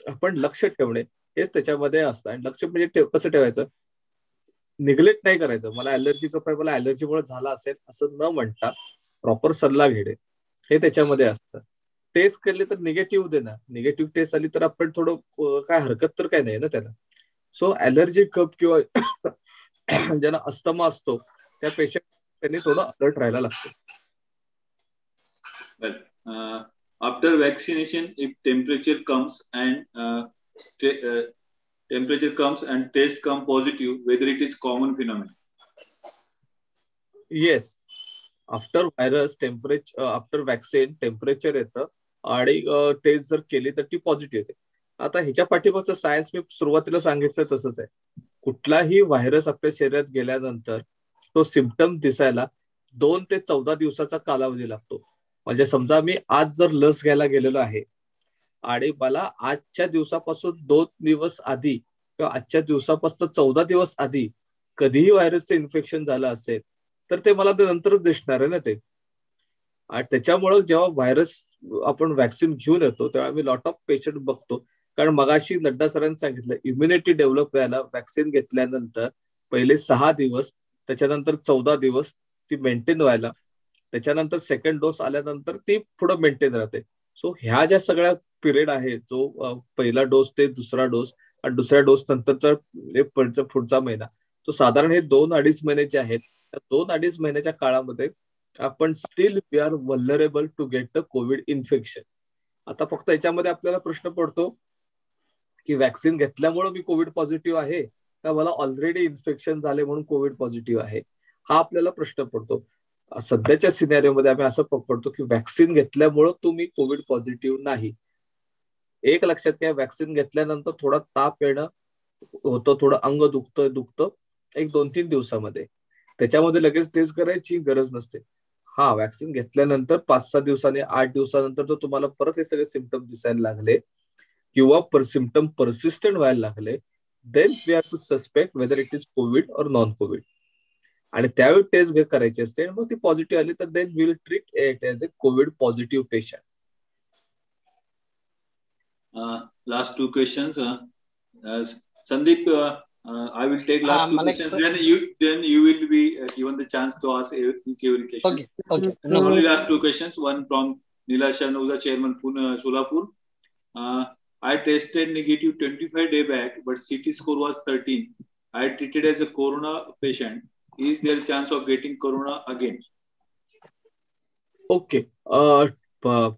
आपण लक्ष ठेवणे हेच त्याच्यामध्ये असतं. आणि लक्ष म्हणजे कसं ठेवायचं, निग्लेक्ट नाही करायचं. मला ॲलर्जी कफ आहे, मला ॲलर्जीमुळे झाला असेल असं न म्हणता प्रॉपर सल्ला घेणे हे त्याच्यामध्ये असतं. टेस्ट केले तर निगेटिव्ह दे ना, निगेटिव्ह टेस्ट आली तर आपण थोडं काय हरकत तर काय नाही ना त्याला. सो ॲलर्जिक कफ किंवा ज्यांना अस्थमा असतो त्या पेशंट त्यांनी थोडं अलर्ट राहायला लागतं.
After vaccination, if temperature comes and test come positive, whether it is common phenomenon?
Yes. After virus temperature, after vaccine temperature येतं आणि टेस्ट जर केली तर ती पॉझिटिव्ह येते. आता ह्याच्या पाठीमागचं सायन्स मी सुरुवातीला सांगितलं तसंच आहे. कुठलाही व्हायरस आपल्या शरीरात गेल्यानंतर तो सिम्पटम दिसायला 2 ते 14 दिवसाचा कालावधी लागतो. म्हणजे समजा मी आज जर लस घ्यायला गेलेलो आहे आणि मला आजच्या दिवसापासून 2 दिवस आधी किंवा आजच्या दिवसापासून 14 दिवस आधी कधीही व्हायरसचं इन्फेक्शन झालं असेल तर ते मला नंतरच दिसणार आहे ना ते. आणि त्याच्यामुळं जेव्हा व्हायरस आपण व्हॅक्सिन घेऊन येतो तेव्हा मी लॉट ऑफ पेशंट बघतो, कारण मगाशी लड्डा सरांनी सांगितलं इम्युनिटी डेव्हलप व्हायला व्हॅक्सिन घेतल्यानंतर पहिले 6 दिवस, त्याच्यानंतर 14 दिवस ती मेंटेन व्हायला, त्याच्यानंतर सेकंड डोस आल्यानंतर ती पुढे मेंटेन राहते. सो ह्या ज्या सगळ्या पिरियड आहे, जो पहिला डोस ते दुसरा डोस आणि दुसऱ्या डोस नंतरचा पुढचा महिना, तो साधारण हे 2-2.5 महिने जे आहेत, त्या 2-2.5 महिन्याच्या काळामध्ये आपण still we are vulnerable to get the COVID infection. आता फक्त याच्यामध्ये आपल्याला प्रश्न पडतो की व्हॅक्सिन घेतल्यामुळे मी कोविड पॉझिटिव्ह आहे का मला ऑलरेडी इन्फेक्शन झाले म्हणून कोविड पॉझिटिव्ह आहे, हा आपल्याला प्रश्न पडतो. सध्याच्या सिनेरिओमध्ये आम्ही असं पकडतो की व्हॅक्सिन घेतल्यामुळं तुम्ही कोविड पॉझिटिव्ह नाही. एक लक्षात घ्या, व्हॅक्सिन घेतल्यानंतर थोडा ताप येणं होतं, थोडं अंग दुखतं 1-2-3 दिवसामध्ये, त्याच्यामध्ये लगेच टेस्ट करायची गरज नसते. हा, व्हॅक्सिन घेतल्यानंतर 5-6 दिवसांनी 8 दिवसानंतर जर तुम्हाला परत हे सगळे सिम्पटम दिसायला लागले किंवा सिम्पटम परसिस्टंट व्हायला लागले, then we have to suspect whether it is COVID और नॉन कोविड. आणि त्यावेळी टेस्ट करायची असते. मग ती पॉझिटिव्ह आली तर then we will treat it as a COVID positive patient.
Last 2 questions. Sandeep, I will take last 2 questions. Then you will be given the chance to ask every question.
Okay.
Only last 2 questions. One from Nilasha Nouza, Chairman, Solapur. I tested negative 25 days back, but CT score was 13. I treated as a corona patient. Is there a chance of getting corona again?
Okay.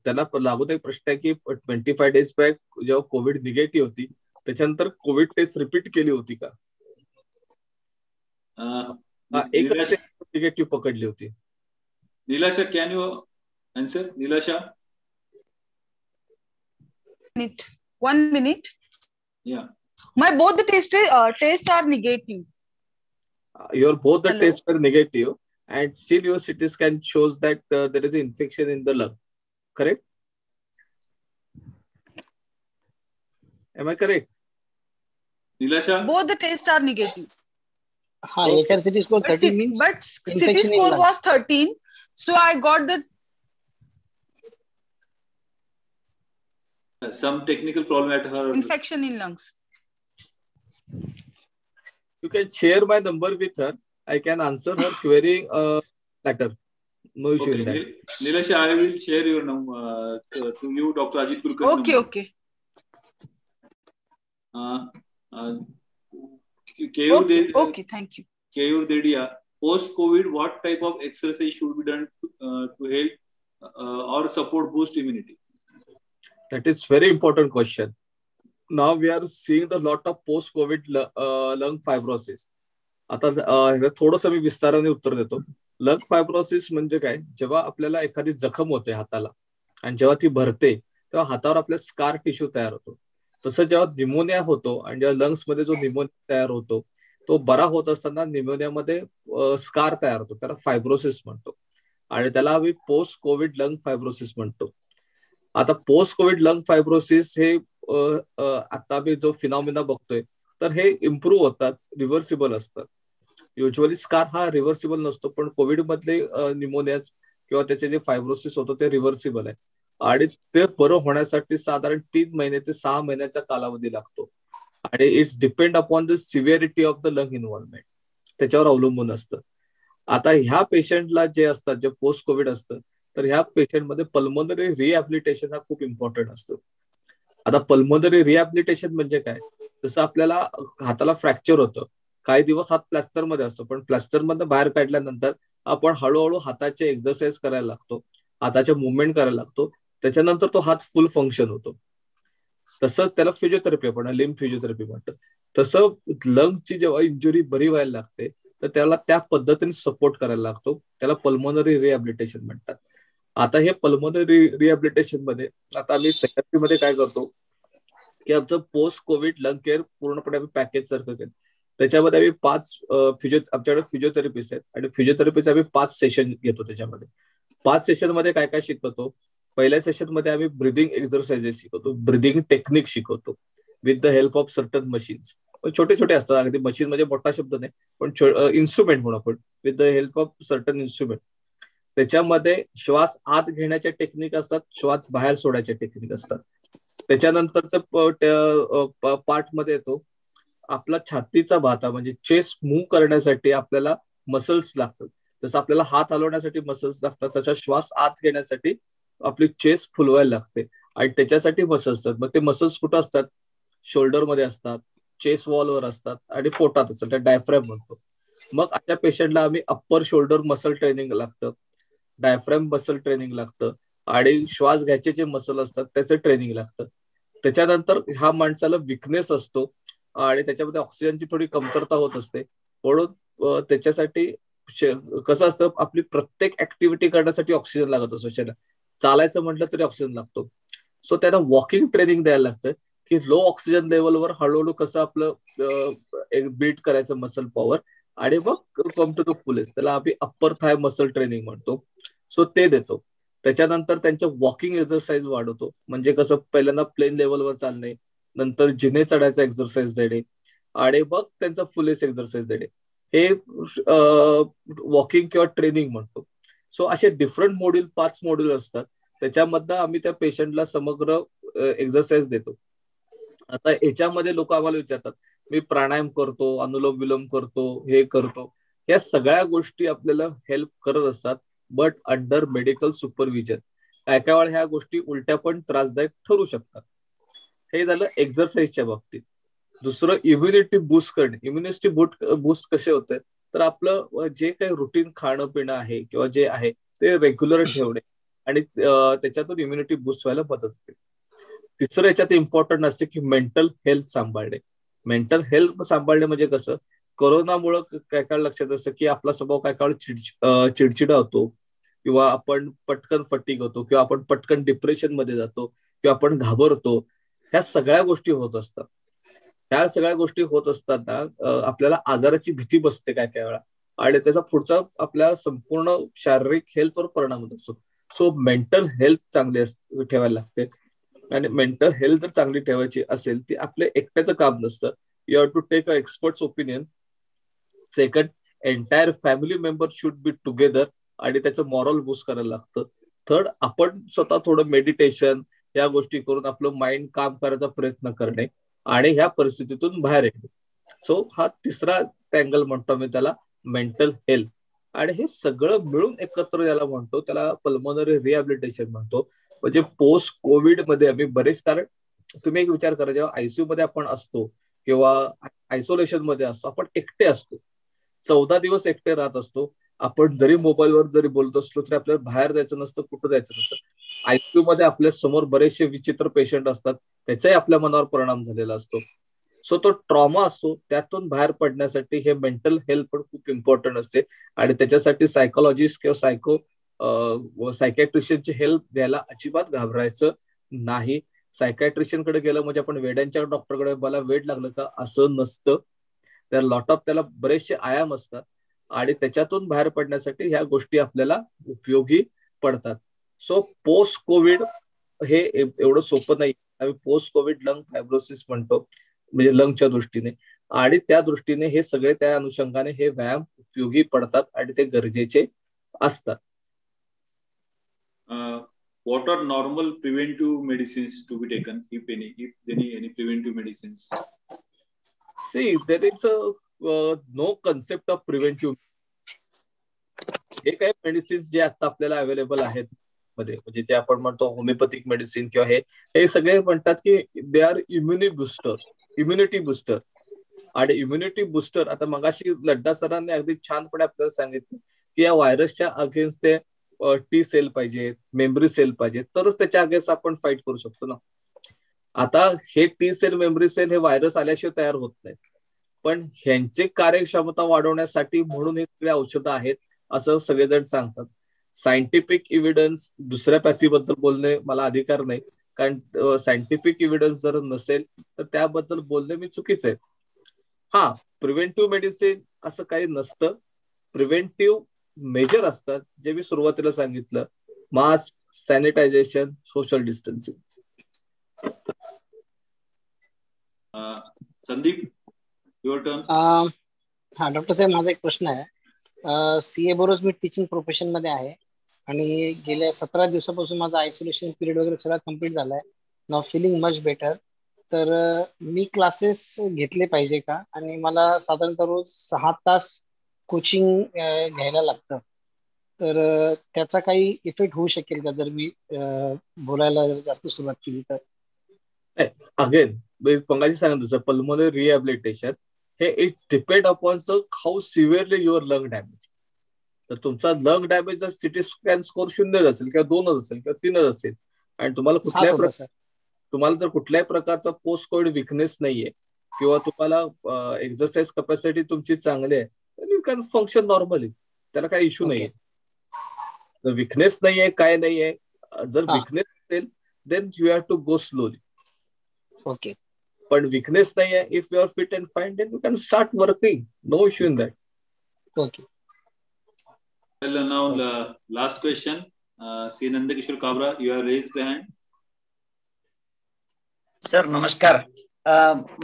त्याला लागून एक प्रश्न आहे की 25 days back जेव्हा Covid negative होती त्याच्यानंतर Covid taste repeat केली होती का? एकच निगेटिव्ह पकडली होती.
Nilasha, can you answer? Nilasha?
1 minute.
Yeah.
My both the tests are negative.
Your both the
Hello?
tests were negative and still your CT scan shows that there is an infection in the lung. Correct? Am I correct?
Nilasha?
Both the tests are negative.
हाँ, HRCT score 13 means
but CT
infection in
score
lungs.
was 13, so I got the
some technical problem at her.
infection in lungs.
You can share my number with her. I can answer her query later. No issue in that.
Nilesh, I will share your number to you, Dr. Ajit Kulkarni.
Okay,
number.
okay. Okay, thank you.
Keyur Dedia, post-COVID, what type of exercise should be done to help or support boost immunity?
That is very important question. Now we are seeing the lot of post-COVID lung fibrosis. आता थोडंसं मी विस्ताराने उत्तर देतो. Lung fibrosis म्हणजे काय? जेव्हा आपल्याला एखादी जखम होते हाताला आणि जेव्हा ती भरते तेव्हा हातावर आपल्या स्कार टिश्यू तयार होतो. तसं जेव्हा निमोनिया होतो आणि जेव्हा लंग्स मध्ये जो निमोनिया तयार होतो तो बरा होत असताना निमोनियामध्ये स्कार तयार होतो, त्याला फायब्रोसिस म्हणतो आणि त्याला आम्ही पोस्ट कोविड लंग फायब्रोसिस म्हणतो. आता पोस्ट कोविड लंग फायब्रोसिस हे आता मी जो फिनॉमिना बघतोय तर हे इम्प्रूव्ह होतात, रिव्हर्सिबल असतात. युजली स्कार हा रिव्हर्सिबल नसतो, पण कोविड मधले निमोनियाज किंवा त्याचे जे फायब्रोसिस होतं ते रिव्हर्सिबल आहे आणि ते बरं होण्यासाठी साधारण 3 महिने ते 6 महिन्याचा कालावधी लागतो आणि it's depend upon the severity of the lung involvement, त्याच्यावर अवलंबून असतं. आता ह्या पेशंटला जे असतात, जे पोस्ट कोविड असतं, तर ह्या पेशंटमध्ये पल्मोनरी रिहॅबिलिटेशन हा खूप इम्पॉर्टंट असतो. आता पल्मोनरी रिहॅबिलिटेशन म्हणजे काय? जसं आपल्याला हाताला फ्रॅक्चर होतं, काही दिवस हात प्लॅस्टर मध्ये असतो, पण प्लॅस्टर मधून बाहेर काढल्यानंतर आपण हळूहळू हाताचे एक्सरसाइज करायला लागतो, हाताचे मुवमेंट करायला लागतो, त्याच्यानंतर तो हात फुल फंक्शन होतो. तसं त्याला फिजिओथेरपी आपण लिम्फ फिजिओथेरपी म्हणतो. तसं लंग्सची जेव्हा इंजुरी बरी व्हायला लागते तर त्याला त्या पद्धतीने सपोर्ट करायला लागतो, त्याला पल्मोनरी रिहॅबिलिटेशन म्हणतात. आता हे पल्मोनरी रिहॅबिलिटेशन मध्ये आता आम्ही सह्याद्रीमध्ये काय करतो की आमचं पोस्ट कोविड लंग केअर पूर्णपणे आम्ही पॅकेज सारखं केलं. त्याच्यामध्ये आम्ही 5 आमच्याकडे फिजिओथेरपिस्ट आहेत आणि फिजिओथेरपीचे आम्ही 5 सेशन घेतो. त्याच्यामध्ये 5 सेशन मध्ये काय काय शिकवतो? पहिल्या सेशन मध्ये आम्ही ब्रिदिंग एक्सरसाइजेस शिकवतो, ब्रिदिंग टेक्निक शिकवतो with the help of certain machines. छोटे छोटे असतात, अगदी मशीन म्हणजे मोठा शब्द नाही, पण इन्स्ट्रुमेंट म्हणून आपण with the help of certain instrument. त्याच्यामध्ये श्वास आत घेण्याच्या टेक्निक असतात, श्वास बाहेर सोडायच्या टेक्निक असतात. त्याच्यानंतरच पार्ट मध्ये येतो आपला छातीचा भाता, म्हणजे चेस्ट मूव्ह करण्यासाठी आपल्याला मसल्स लागतात. जसं आपल्याला हात हलवण्यासाठी मसल्स लागतात, तसा श्वास आत घेण्यासाठी आपली चेस्ट फुलवायला लागते आणि त्याच्यासाठी मसल्स असतात. मग ते मसल्स कुठं असतात? शोल्डर मध्ये असतात, चेस्ट वॉलवर असतात आणि पोटात असतात, त्या डायफ्रॅम म्हणतो. मग अशा पेशंटला आम्ही अप्पर शोल्डर मसल ट्रेनिंग लागतं, डायफ्रॅम मसल ट्रेनिंग लागतं आणि श्वास घ्यायचे जे मसल असतात त्याचं ट्रेनिंग लागतं. त्याच्यानंतर ह्या माणसाला विकनेस असतो आणि त्याच्यामध्ये ऑक्सिजनची थोडी कमतरता होत असते, म्हणून त्याच्यासाठी कसं असतं, आपली प्रत्येक ऍक्टिव्हिटी करण्यासाठी ऑक्सिजन लागत असतो. शरीराला चालायचं म्हटलं तरी ऑक्सिजन लागतो. सो त्यांना वॉकिंग ट्रेनिंग द्यायला लागतं की लो ऑक्सिजन लेवलवर हळूहळू कसं आपलं बिल्ड करायचं मसल पॉवर आणि मग कम टू द फुलेस्ट. त्याला आम्ही अप्पर थाय मसल ट्रेनिंग म्हणतो. सो ते देतो. त्याच्यानंतर त्यांच्या वॉकिंग एक्सरसाइज वाढवतो, म्हणजे कसं पहिल्यांदा प्लेन लेवलवर चालणे, नंतर जिने चढायचा एक्सरसाइज देणे आणि मग त्यांचा फुलेस्ट एक्सरसाइज देणे, हे वॉकिंग किंवा ट्रेनिंग म्हणतो. सो असे डिफरंट मॉड्यूल 5 मॉड्यूल असतात, त्याच्यामधनं आम्ही त्या पेशंटला समग्र एक्सरसाइज देतो. आता याच्यामध्ये लोक आम्हाला विचारतात, मी प्राणायाम करतो, अनुलोम विलोम करतो, हे करतो, या सगळ्या गोष्टी आपल्याला हेल्प करत असतात, बट अंडर मेडिकल सुपरविजन. काय काय वेळा ह्या गोष्टी उलट्या पण त्रासदायक ठरू शकतात. हे झालं एक्सरसाइजच्या बाबतीत. दुसरं इम्युनिटी बूस्ट करणे. इम्युनिटी बूस्ट कसे होते तर आपलं जे काही रुटीन खाणं पिणं आहे किंवा जे आहे ते रेग्युलर ठेवणे आणि त्याच्यातून इम्युनिटी बूस्ट व्हायला मदत होते. तिसरं याच्यात इम्पॉर्टंट असते की मेंटल हेल्थ सांभाळणे. मेंटल हेल्थ सांभाळणे म्हणजे कसं, कोरोनामुळं काय काय लक्षात असतं की आपला स्वभाव काय काय चिडचिडा होतो किंवा आपण पटकन फटीग होतो किंवा आपण पटकन डिप्रेशन मध्ये जातो किंवा आपण घाबरतो. ह्या सगळ्या गोष्टी होत असतात. ह्या सगळ्या गोष्टी होत असताना आपल्याला आजाराची भीती बसते काय काय वेळा आणि त्याचा पुढचा आपल्या संपूर्ण शारीरिक हेल्थवर परिणाम होत असतो. सो मेंटल हेल्थ चांगली ठेवायला लागते आणि मेंटल हेल्थ जर चांगली ठेवायची असेल ती आपल्या एकट्याचं काम नसतं. You have to take a experts opinion second, entire family member should be together आणि त्याचं मॉरल बूस्ट करायला लागतं. थर्ड, आपण स्वतः थोडं मेडिटेशन या गोष्टी करून आपलं माइंड काम करायचा प्रयत्न करणे आणि ह्या परिस्थितीतून बाहेर येणे. सो हा तिसरा अँगल म्हणतो मी त्याला, मेंटल हेल्थ. आणि हे सगळं मिळून एकत्र याला म्हणतो, त्याला पल्मोनरी रिहॅबिलिटेशन म्हणतो. म्हणजे पोस्ट कोविड मध्ये आम्ही बरेच, कारण तुम्ही एक विचार करा, जेव्हा आयसीयू मध्ये आपण असतो किंवा आयसोलेशन मध्ये असतो, आपण एकटे असतो, 14 दिवस एकटे राहत असतो. आपण जरी मोबाईलवर जरी बोलत असलो तरी आपल्याला बाहेर जायचं नसतं, कुठं जायचं नसतं. आयसीयू मध्ये आपल्या समोर बरेचसे विचित्र पेशंट असतात, त्याचाही आपल्या मनावर परिणाम झालेला असतो. सो तो ट्रॉमा असतो, त्यातून बाहेर पडण्यासाठी हे मेंटल हेल्थ पण खूप इम्पॉर्टंट असते. आणि त्याच्यासाठी सायकोलॉजिस्ट किंवा सायकॅट्रिशियनची हेल्प घ्यायला अजिबात घाबरायचं नाही. सायकॅट्रिशियन कडे गेलं म्हणजे आपण वेड्यांच्या डॉक्टरकडे, मला वेड लागलं का, असं नसतं. त्या लॉट ऑफ, त्याला बरेचसे आयाम असतात आणि त्याच्यातून बाहेर पडण्यासाठी ह्या गोष्टी आपल्याला उपयोगी पडतात. सो पोस्ट कोविड हे एवढं सोपं नाही. आम्ही पोस्ट कोविड लंग फायब्रोसिस म्हणतो, म्हणजे लंगच्या दृष्टीने, आणि त्या दृष्टीने हे सगळे, त्या अनुषंगाने हे व्यायाम उपयोगी पडतात आणि ते गरजेचे असतात.
What are normal preventive medicines to be taken, if any preventive medicines?
See, there is no concept of preventive. जे काही मेडिसिन्स जे आता आपल्याला अवेलेबल आहेत मध्ये, म्हणजे जे आपण म्हणतो होमिओपॅथिक मेडिसिन किंवा हे सगळे म्हणतात की दे आर इम्युनिटी बुस्टर. आणि इम्युनिटी बुस्टर, आता मगाशी लड्डा सरांनी अगदी छानपणे आपल्याला सांगितलं की या व्हायरसच्या अगेन्स्ट ते टी सेल पाहिजेत, मेमरी सेल पाहिजेत, तरच त्याच्या अगेन्स्ट आपण फाईट करू शकतो ना. आता हे टी सेल, मेमरी सेल हे व्हायरस आल्याशिवाय तयार होत नाहीत, पण ह्यांची कार्यक्षमता वाढवण्यासाठी म्हणून हे सगळे औषधं आहेत असं सगळेजण सांगतात. सायंटिफिक इव्हिडन्स दुसऱ्या पॅथीबद्दल बोलणे मला अधिकार नाही, कारण सायंटिफिक इव्हिडन्स जर नसेल तर त्याबद्दल बोलणे मी चुकीचं आहे. हा, प्रिव्हेंटिव्ह मेडिसिन असं काही नसतं. प्रिव्हेंटिव्ह मेजर असतात, जे मी सुरुवातीला सांगितलं, mask, sanitisation, social distancing.
Sandeep, your turn.
हा डॉक्टर साहेब, माझा एक प्रश्न आहे. सीए बरोबर मी टीचिंग प्रोफेशन मध्ये आहे आणि गेल्या 17 दिवसापासून माझा आयसोलेशन पिरियड वगैरे सगळा कम्प्लीट झालाय. नाव फिलिंग मच बेटर. तर मी क्लासेस घेतले पाहिजे का? आणि मला साधारणतः रोज 6 तास कोचिंग घ्यायला लागतं. तर त्याचा काही इफेक्ट होऊ शकेल का जर मी बोलायला जास्त सुरुवात केली तर?
अगेन पंगाजी सांगितलं तसं, पल्मोनरी रिहॅबिलिटेशन हे it's depend upon how सिव्हिअरली your lung damage. तर तुमचा लंग डॅमेज जर सिटी स्कॅन स्कोर 0 असेल किंवा 2 असेल किंवा 3 असेल आणि तुम्हाला जर कुठल्याही प्रकारचा पोस्ट कोविड विकनेस नाहीये किंवा तुम्हाला एक्सरसाइज कॅपॅसिटी तुमची चांगली आहे, तर यू कॅन फंक्शन नॉर्मली, त्याला काही इश्यू नाहीये. जर विकनेस नाहीये, काय नाहीये, जर विकनेस असेल then you have to go slowly.
Okay.
पण विकनेस नाहीये, if you are fit and fine then you can start working, no issue in that.
Okay.
Well, now last question. C. Nandakishore Kabra, you have raised the hand.
Sir नमस्कार.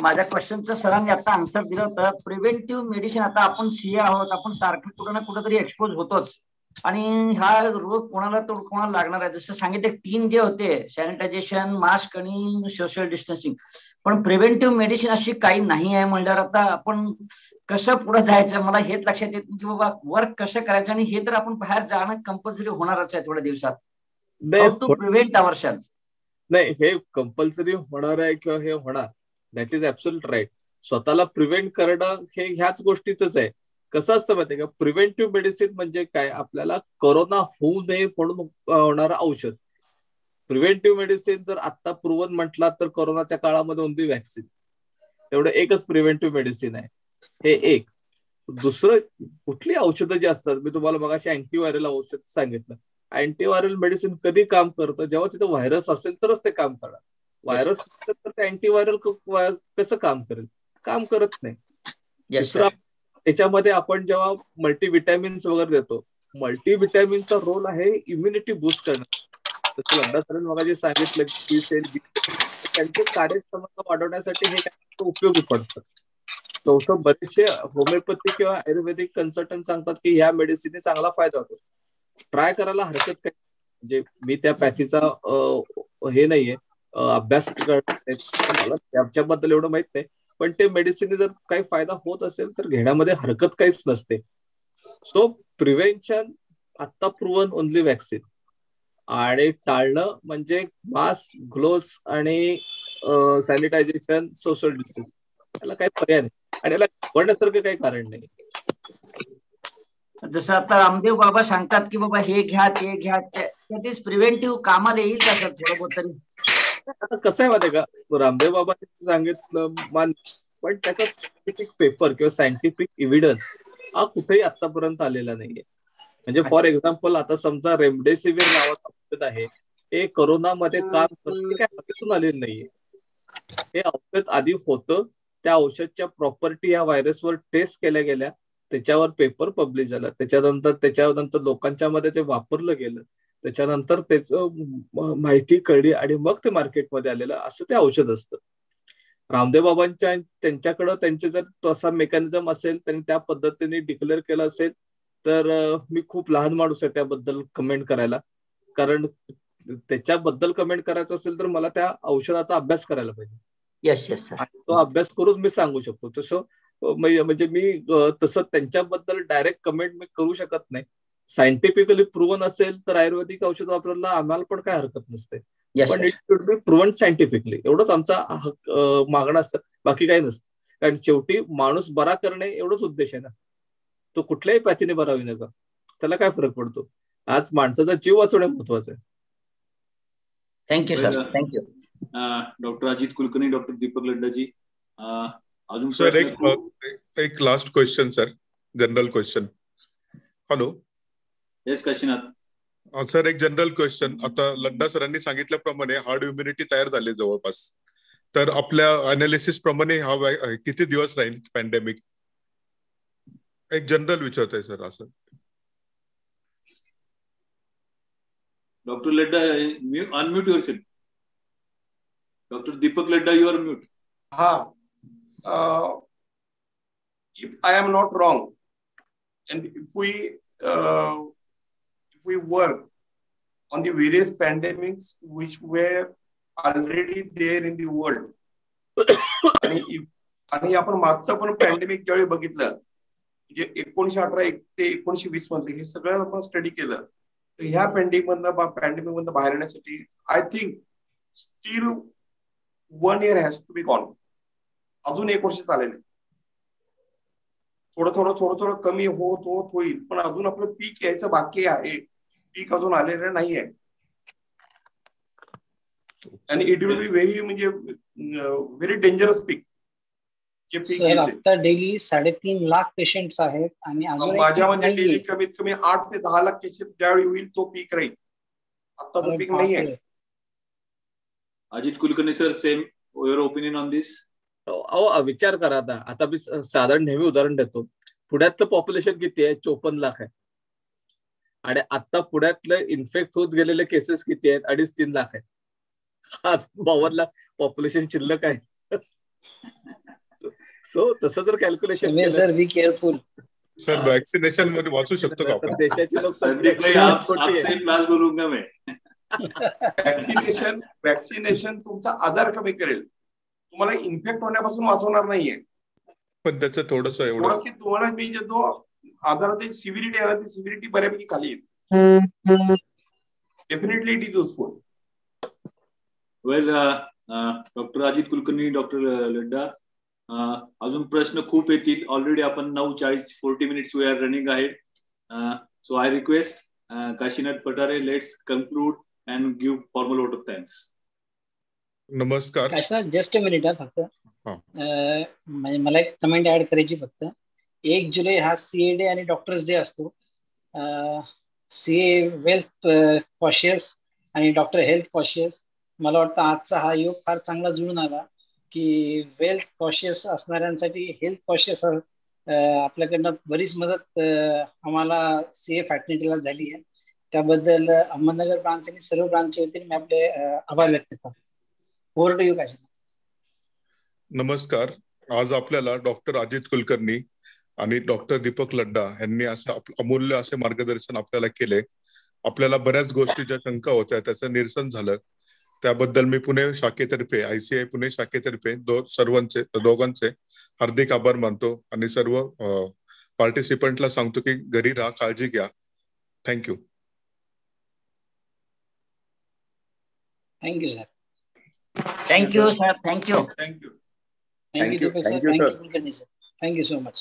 माझ्या क्वेश्चनचं सरांनी आता answer दिलं होतं. Preventive medicine, आता आपण CA आहोत, आपण सारखं कुठं ना कुठंतरी एक्सपोज होतोच आणि हा रोग कोणाला तो कोणाला लागणार आहे. जसं सांगितलं 3 जे होते, सॅनिटायझेशन, मास्क आणि सोशल डिस्टन्सिंग, पण प्रिव्हेंटिव्ह मेडिसिन अशी काही नाही आहे म्हणल्यावर आता आपण कसं पुढे जायचं मला हेच लक्षात येत नाही की बाबा वर्क कसं करायचं. आणि हे तर आपण बाहेर जाणं कंपल्सरी होणारच आहे थोड्या दिवसात. How to prevent ourself?
नाही, हे कंपल्सरी होणार आहे किंवा हे होणार, दॅट इज ऍब्सोल्यूट राईट. स्वतःला प्रिव्हेंट करणं हे ह्याच गोष्टीच आहे. कसं असतं माहितीये का, प्रिव्हेंटिव्ह मेडिसिन म्हणजे काय, आपल्याला कोरोना होऊ नये म्हणून होणारं औषध. प्रिव्हेंटिव्ह मेडिसिन जर आता प्रूव्हन म्हटला तर कोरोनाच्या काळामध्ये ओन्ली व्हॅक्सिन, तेवढं एकच प्रिव्हेंटिव्ह मेडिसिन आहे. हे एक. दुसरं, कुठली औषधं जी असतात, मी तुम्हाला मगाशी अँटीव्हायरल औषध सांगितलं, अँटीव्हायरल मेडिसिन कधी काम करतं, जेव्हा तिथं व्हायरस असेल तरच ते काम करणार. व्हायरस तर ते अँटीव्हायरल कसं काम करेल, काम करत नाही. दुसरा, त्याच्यामध्ये आपण जेव्हा मल्टीव्हिटॅमिन्स वगैरे देतो, मल्टीव्हिटॅमिनचा रोल आहे इम्युनिटी बूस्ट करणं. जसं लड्डा सरांनी मगाशी सांगितलं की त्यांची कार्यक्षमता वाढवण्यासाठी हे उपयोगी पडतं. चौथं, बरेचसे होमिओपॅथी किंवा आयुर्वेदिक कन्सल्टंट सांगतात की ह्या मेडिसिनने चांगला फायदा होतो. ट्राय करायला हरकत काय. म्हणजे मी त्या पॅथीचा हे नाहीये, अभ्यास मला त्याच्याबद्दल एवढं माहित नाही, पण ते मेडिसिन जर काही फायदा होत असेल तर घेण्यामध्ये हरकत काहीच नसते. सो प्रिव्हेन्शन आता प्रूव्हन ओनली वॅक्सिन, आणि टाळणं म्हणजे मास्क, ग्लोव्स आणि सॅनिटायझेशन, सोशल डिस्टन्स. याला काही पर्याय नाही आणि याला घाबरण्यासारखं काही कारण नाही.
जसं आता रामदेव बाबा सांगतात की बाबा हे घ्या ते घ्या, ते प्रिव्हेंटिव्ह कामाला येईल का सर थोडं बहुत तरी?
आता कसं आहे माहिती का, रामदेव बाबांनी सांगितलं मान, पण त्याचा सायंटिफिक पेपर किंवा सायंटिफिक एव्हिडन्स हा कुठेही आतापर्यंत आलेला नाहीये. म्हणजे फॉर एक्झाम्पल, आता समजा रेमडेसिवीर नावाचं औषध आहे, हे कोरोनामध्ये काम करतं, ते काय हवेतून आलेलं नाहीये. हे औषध आधी होतं, त्या औषधच्या प्रॉपर्टी या व्हायरसवर टेस्ट केल्या गेल्या, त्याच्यावर पेपर पब्लिश झाला, त्याच्यानंतर लोकांच्या मध्ये ते वापरलं गेलं, त्याच्यानंतर त्याचं माहिती कळली आणि मग ते मार्केटमध्ये आलेलं असं ते औषध असतं. रामदेव बाबांच्या त्यांच्याकडं त्यांचे जर तसा मेकॅनिझम असेल, त्यांनी त्या पद्धतीने डिक्लेअर केलं असेल, तर मी खूप लहान माणूस आहे त्याबद्दल कमेंट करायला. कारण त्याच्याबद्दल कमेंट करायचं असेल तर मला त्या औषधाचा अभ्यास करायला पाहिजे.
Yes yes sir.
तो अभ्यास करून मी सांगू शकतो. तसं म्हणजे मी तसं त्यांच्याबद्दल डायरेक्ट कमेंट मी करू शकत नाही. सायंटिफिकली प्रूव्हन असेल तर आयुर्वेदिक औषध वापरायला आम्हाला पण काय हरकत नसते, पण it should be proven scientifically. एवढंच आमचा मागणं असतं, बाकी काही नसतं. कारण शेवटी माणूस बरा करणे एवढंच उद्देश आहे ना. तो कुठल्याही पॅथीने बरा होई नका, त्याला काय फरक पडतो. आज माणसाचा जीव वाचवणे महत्वाचं आहे.
Thank you sir. Thank you
doctor Ajit Kulkarni, doctor Deepak Laddaji. अजून
सर एक last question sir, general question. Hello.
Yes Kashinath.
Sir एक जनरल क्वेश्चन. आता लड्डा सरांनी सांगितल्याप्रमाणे हार्ड इम्युनिटी तयार झाली जवळपास, तर आपल्या अनालिसिस प्रमाणे हा किती दिवस राहील पॅन्डेमिक? एक जनरल विचारत आहे सर असं.
Doctor Ladda, unmute yourself. Doctor Deepak Ladda, you are mute.
If I am not wrong, and if we work on the various pandemics which were already there in the world, आणि आपण मागचं पण पॅन्डेमिक ज्यावेळी बघितलं, म्हणजे 1918 ते 1920 मध्ये हे सगळं आपण स्टडी केलं, तर ह्या पॅन्डेमिक मधनं बाहेर येण्यासाठी I think still 1 year has to be gone. अजून 1 वर्ष चालेल. थोडं कमी होईल, पण अजून आपलं पीक यायचं बाकी आहे. पीक अजून आलेलं नाहीये. आणि it will be very dangerous peak.
Sir आता डेली 3.5 लाख पेशंट्स आहेत आणि अजून
माझ्यामध्ये डेली कमीत कमी 8 ते 10 लाख केसेस ज्यावेळी होईल तो पीक राहील. आताचं पीक नाहीये.
Ajit Kulkarni sir, same your opinion on this?
विचार करा आता मी साधारण नेहमी उदाहरण देतो. पुण्यातलं पॉप्युलेशन किती आहे? 54 लाख आहे. आणि आता पुण्यातलं इन्फेक्ट होत गेलेले केसेस किती आहेत? 2.5-3 लाख आहेत. आज 52 लाख पॉप्युलेशन शिल्लक आहे. सो तसं जर calculation
sir be careful.
Sir vaccination मध्ये वाचू शकतो का आपण?
देशाची लोकसंख्या
बोलूंगा मैं.
वॅक्सिनेशन तुमचा आजार कमी करेल, तुम्हाला इन्फेक्ट होण्यापासून वाचवणार नाहीये.
पण त्याचं थोडंसं एवढं
की तुम्हाला मी जो आजाराची सिव्हिरिटी आहे ती सिव्हिरिटी बऱ्यापैकी खाली येईल. Definitely it is useful.
Well, doctor Ajit Kulkarni, doctor Ladda, अजून प्रश्न खूप येतील. ऑलरेडी आपण 9:40 मिनिट्स वी आर रनिंग आहे. So I request Kashinath Pathare, let's conclude and give formal vote of thanks.
नमस्कार
काशीनाथ, जस्ट अ मिनिट फक्त. म्हणजे मला एक कमेंट ऍड करायची फक्त. 1 जुलै हा सीए डे आणि डॉक्टर्स डे असतो. सीए वेल्थ कॉशियस आणि डॉक्टर हेल्थ कॉशियस. मला वाटतं आजचा हा योग फार चांगला जुळून आला की वेल्थ कॉशियस असणाऱ्यांसाठी हेल्थ कॉशियस आपल्याकडनं बरीच मदत आम्हाला सीए फॅटर्निटीला झाली आहे. त्याबद्दल अहमदनगर ब्रांच आणि सर्व ब्रांचच्या वतीने मी आपले आभार व्यक्त करतो. Over to you Kashinath.
नमस्कार. आज आपल्याला डॉक्टर अजित कुलकर्णी आणि डॉक्टर दीपक लड्डा यांनी असं अमूल्य असे मार्गदर्शन आपल्याला केले. आपल्याला बऱ्याच गोष्टीच्या शंका होत्या, त्याचं निरसन झालं. त्याबद्दल मी पुणे शाखेतर्फे, ICI पुणे शाखेतर्फे दोघांचे हार्दिक आभार मानतो आणि सर्व पार्टिसिपंटला सांगतो की घरी राहा, काळजी घ्या. Thank you.
Thank you sir.
Thank you sir. Thank you.
Thank you, Deepak sir. Thank you, Kulkarni sir. Thank you so much.